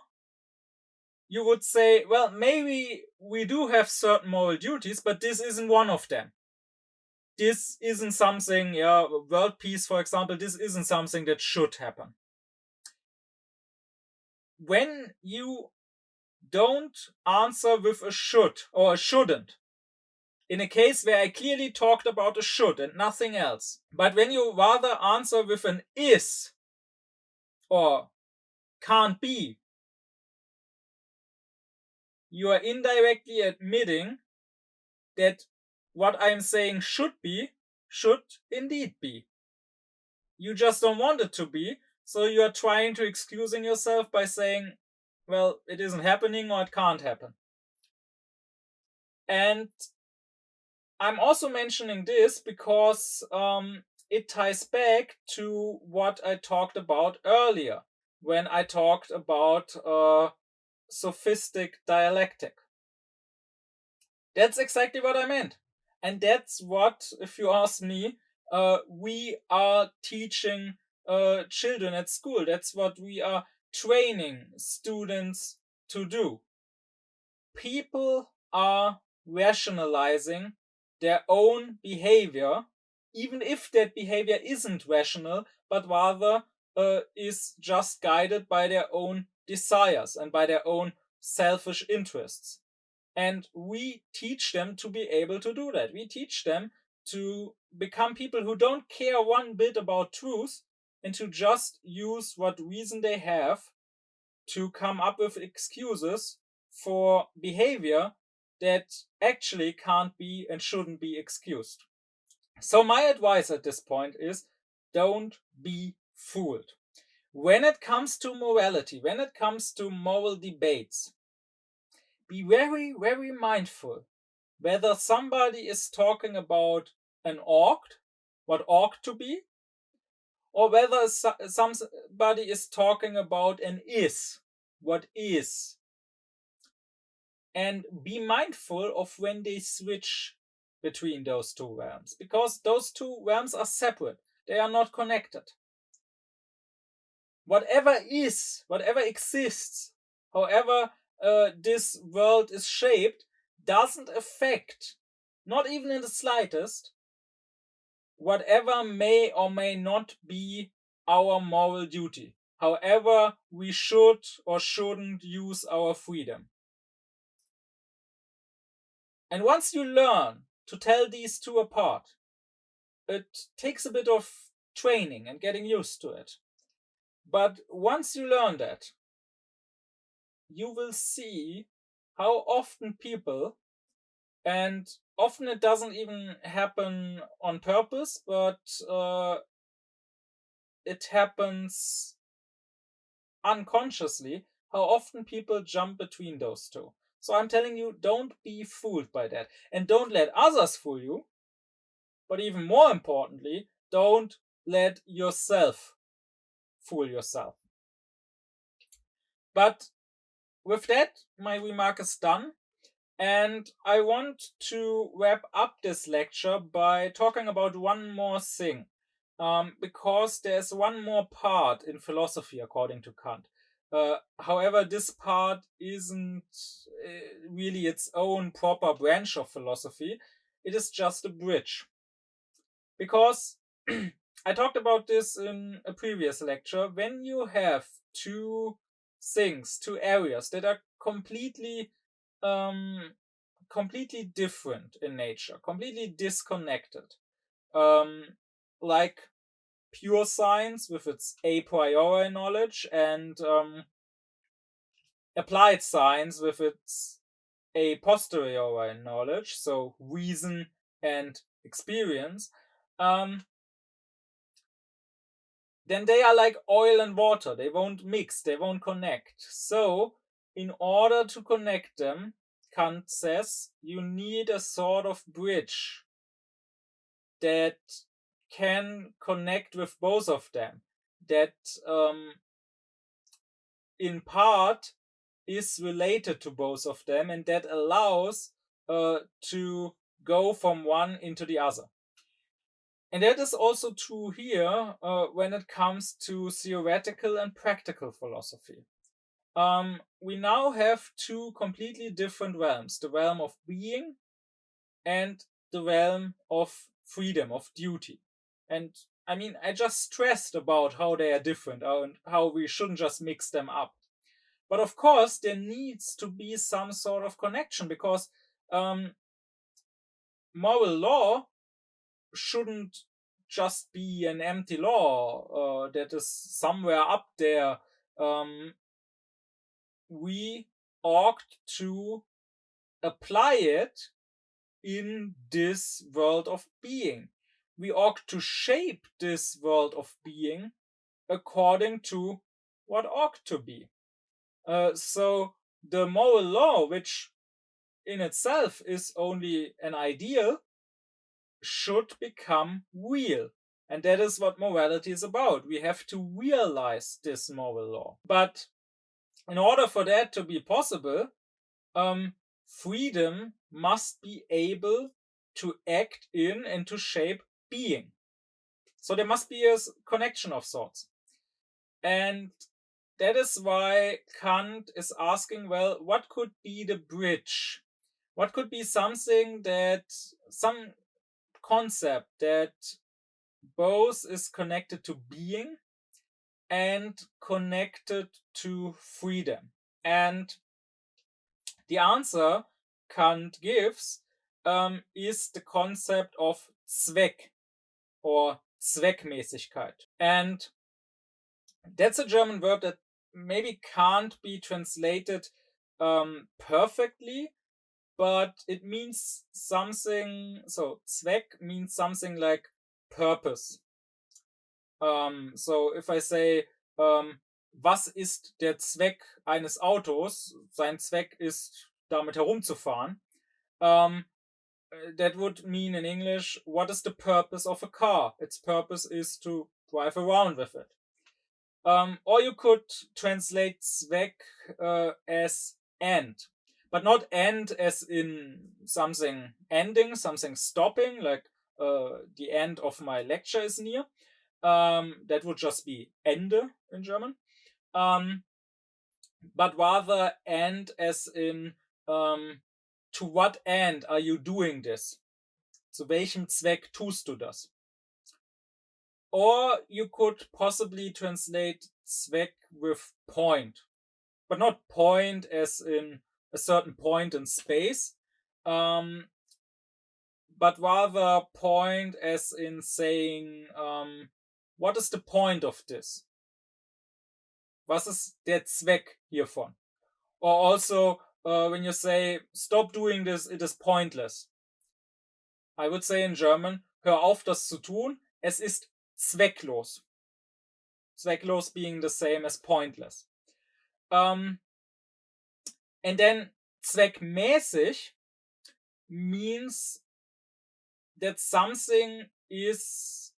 you would say, well, maybe we do have certain moral duties, but this isn't one of them. This isn't something, world peace, for example, this isn't something that should happen. When you don't answer with a should or a shouldn't, in a case where I clearly talked about a should and nothing else, but when you rather answer with an is or can't be, you are indirectly admitting that what I'm saying should indeed be. You just don't want it to be, so you are trying to excusing yourself by saying, well, it isn't happening or it can't happen. And I'm also mentioning this because it ties back to what I talked about earlier when I talked about sophistic dialectic. That's exactly what I meant. And that's what, if you ask me, we are teaching children at school. That's what we are training students to do. People are rationalizing their own behavior, even if that behavior isn't rational, but rather is just guided by their own desires and by their own selfish interests. And we teach them to be able to do that. We teach them to become people who don't care one bit about truth and to just use what reason they have to come up with excuses for behavior that actually can't be and shouldn't be excused. So my advice at this point is, don't be fooled. when it comes to morality, when it comes to moral debates, be very, very mindful whether somebody is talking about an ought, what ought to be, or whether somebody is talking about an is, what is. And be mindful of when they switch between those two realms, because those two realms are separate. They are not connected. Whatever is, whatever exists, however this world is shaped, doesn't affect, not even in the slightest, whatever may or may not be our moral duty, however we should or shouldn't use our freedom. And once you learn to tell these two apart, it takes a bit of training and getting used to it. But once you learn that, you will see how often people, and often it doesn't even happen on purpose, but it happens unconsciously, how often people jump between those two. So I'm telling you, don't be fooled by that. And don't let others fool you. But even more importantly, don't let yourself fool yourself. But with that, my remark is done. And I want to wrap up this lecture by talking about one more thing. Because there's one more part in philosophy, according to Kant. However, this part isn't really its own proper branch of philosophy. It is just a bridge. Because I talked about this in a previous lecture. When you have two things, two areas that are completely different in nature, completely disconnected, like pure science with its a priori knowledge and applied science with its a posteriori knowledge, so reason and experience, then they are like oil and water. They won't mix, they won't connect. So in order to connect them, Kant says, you need a sort of bridge that can connect with both of them, that in part is related to both of them, and that allows to go from one into the other. And that is also true here when it comes to theoretical and practical philosophy. We now have two completely different realms, the realm of being and the realm of freedom, of duty. And I mean, I just stressed about how they are different and how we shouldn't just mix them up. But of course, there needs to be some sort of connection, because moral law shouldn't just be an empty law that is somewhere up there. We ought to apply it in this world of being. We ought to shape this world of being according to what ought to be. So the moral law, which in itself is only an ideal, should become real. And that is what morality is about. We have to realize this moral law. But in order for that to be possible, freedom must be able to act in and to shape being. So there must be a connection of sorts. And that is why Kant is asking, well, what could be the bridge? What could be something that, some concept that both is connected to being and connected to freedom? And the answer Kant gives is the concept of Zweck or Zweckmäßigkeit. And that's a German word that maybe can't be translated perfectly, but it means something. So Zweck means something like purpose. So if I say was ist der Zweck eines Autos? Sein Zweck ist, damit herumzufahren. That would mean in English, what is the purpose of a car? Its purpose is to drive around with it. Or you could translate Zweck as end, but not end as in something ending, something stopping, like the end of my lecture is near. That would just be Ende in German. But rather end as in to what end are you doing this? Zu welchem Zweck tust du das? Or you could possibly translate Zweck with point, but not point as in a certain point in space, but rather point as in saying, what is the point of this? Was ist der Zweck hiervon? Or also, when you say, stop doing this, it is pointless. I would say in German, hör auf, das zu tun, es ist zwecklos. Zwecklos being the same as pointless. And then zweckmäßig means that something is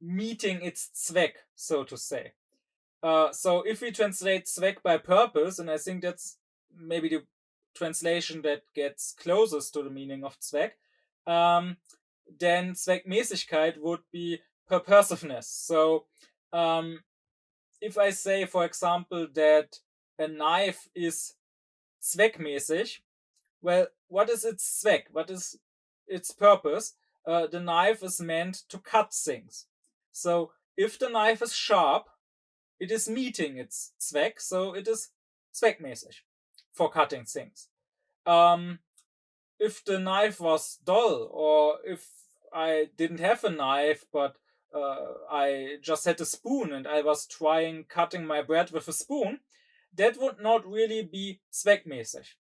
meeting its Zweck, so to say. So if we translate Zweck by purpose, and I think that's maybe the translation that gets closest to the meaning of Zweck, then Zweckmäßigkeit would be purposiveness. So if I say, for example, that a knife is zweckmäßig, well, what is its Zweck? What is its purpose? The knife is meant to cut things. So if the knife is sharp, it is meeting its Zweck, so it is zweckmäßig for cutting things. If the knife was dull, or if I didn't have a knife, but I just had a spoon and I was cutting my bread with a spoon, that would not really be zweckmäßig.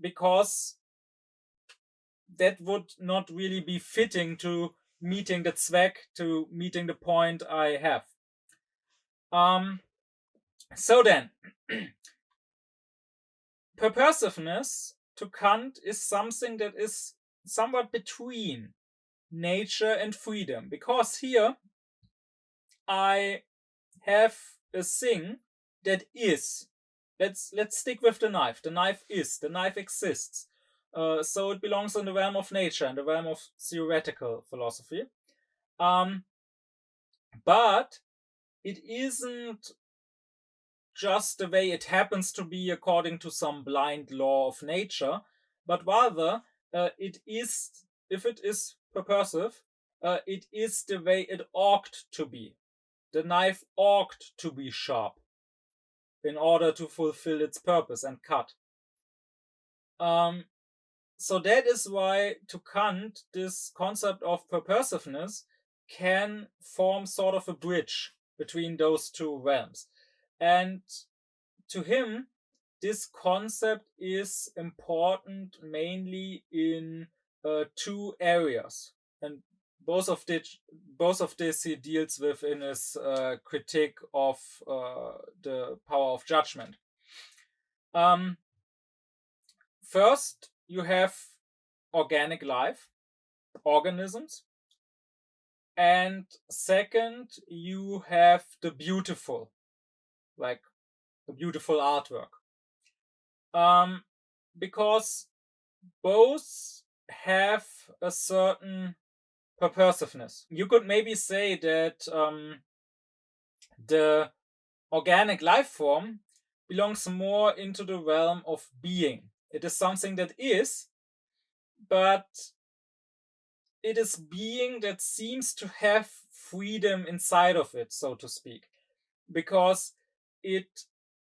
Because that would not really be fitting to meeting the Zweck, to meeting the point I have. So then, purposiveness to Kant is something that is somewhat between nature and freedom, because here I have a thing that is. Let's stick with the knife. The knife is. The knife exists. So it belongs in the realm of nature, in the realm of theoretical philosophy. But it isn't just the way it happens to be according to some blind law of nature, but rather it is, if it is purposive, it is the way it ought to be. The knife ought to be sharp in order to fulfill its purpose and cut. So that is why, to Kant, this concept of purposiveness can form sort of a bridge between those two realms. And to him, this concept is important mainly in two areas. And both of this he deals with in his critique of the power of judgment. First, you have organic life, organisms. And second, you have the beautiful, like the beautiful artwork. Because both have a certain purposiveness. You could maybe say that the organic life form belongs more into the realm of being. It is something that is, but it is being that seems to have freedom inside of it, so to speak, because it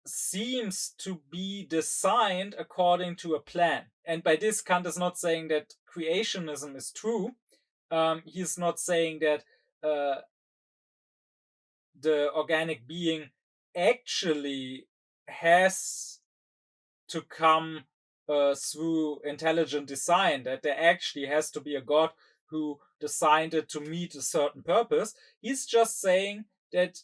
seems to be designed according to a plan. And by this, Kant is not saying that creationism is true. He's not saying that the organic being actually has to come through intelligent design, that there actually has to be a God who designed it to meet a certain purpose. He's just saying that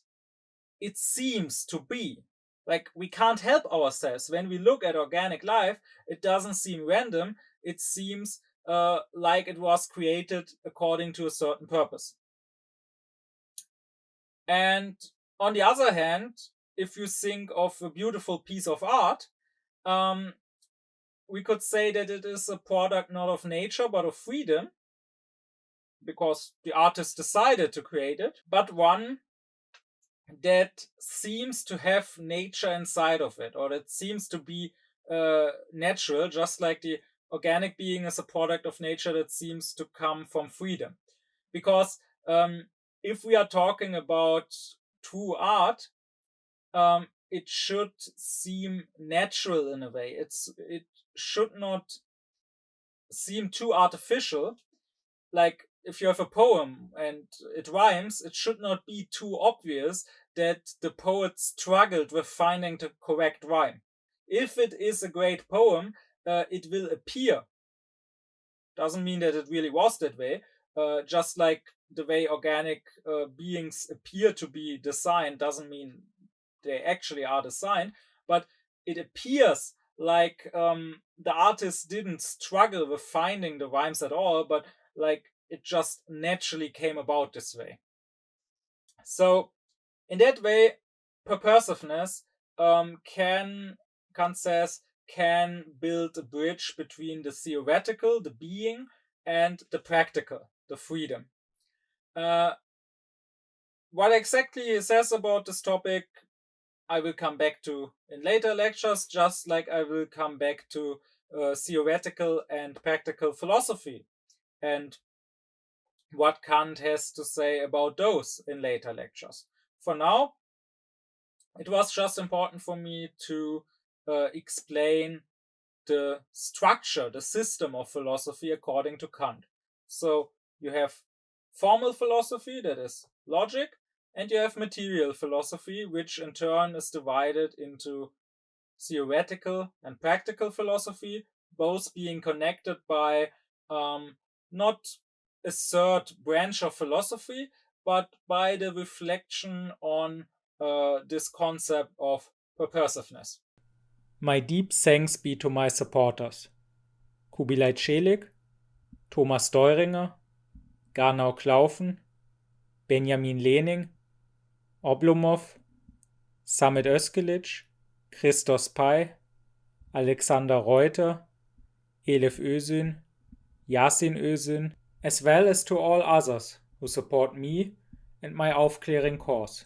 it seems to be. Like, we can't help ourselves. When we look at organic life, it doesn't seem random. It seems like it was created according to a certain purpose. And on the other hand, if you think of a beautiful piece of art, we could say that it is a product not of nature, but of freedom, because the artist decided to create it, but one that seems to have nature inside of it, or that seems to be natural, just like the organic being is a product of nature that seems to come from freedom. Because if we are talking about true art, it should seem natural in a way. It should not seem too artificial. Like, if you have a poem and it rhymes, it should not be too obvious that the poet struggled with finding the correct rhyme. If it is a great poem, it will appear. Doesn't mean that it really was that way. Just like the way organic beings appear to be designed doesn't mean they actually are designed, but it appears like the artist didn't struggle with finding the rhymes at all, but like it just naturally came about this way. So in that way, purposiveness Kant says, can build a bridge between the theoretical, the being, and the practical, the freedom. What exactly he says about this topic, I will come back to in later lectures, just like I will come back to theoretical and practical philosophy and what Kant has to say about those in later lectures. For now, it was just important for me to explain the structure, the system of philosophy according to Kant. So you have formal philosophy, that is logic, and you have material philosophy, which in turn is divided into theoretical and practical philosophy, both being connected by not a third branch of philosophy, but by the reflection on this concept of purposiveness. My deep thanks be to my supporters: Kubilai Celik, Thomas Deuringer, Garnau Klaufen, Benjamin Lehning, Oblomov, Samit Özkilic, Christos Pai, Alexander Reuter, Elif Özün, Yasin Özün, as well as to all others who support me and my aufkläring course.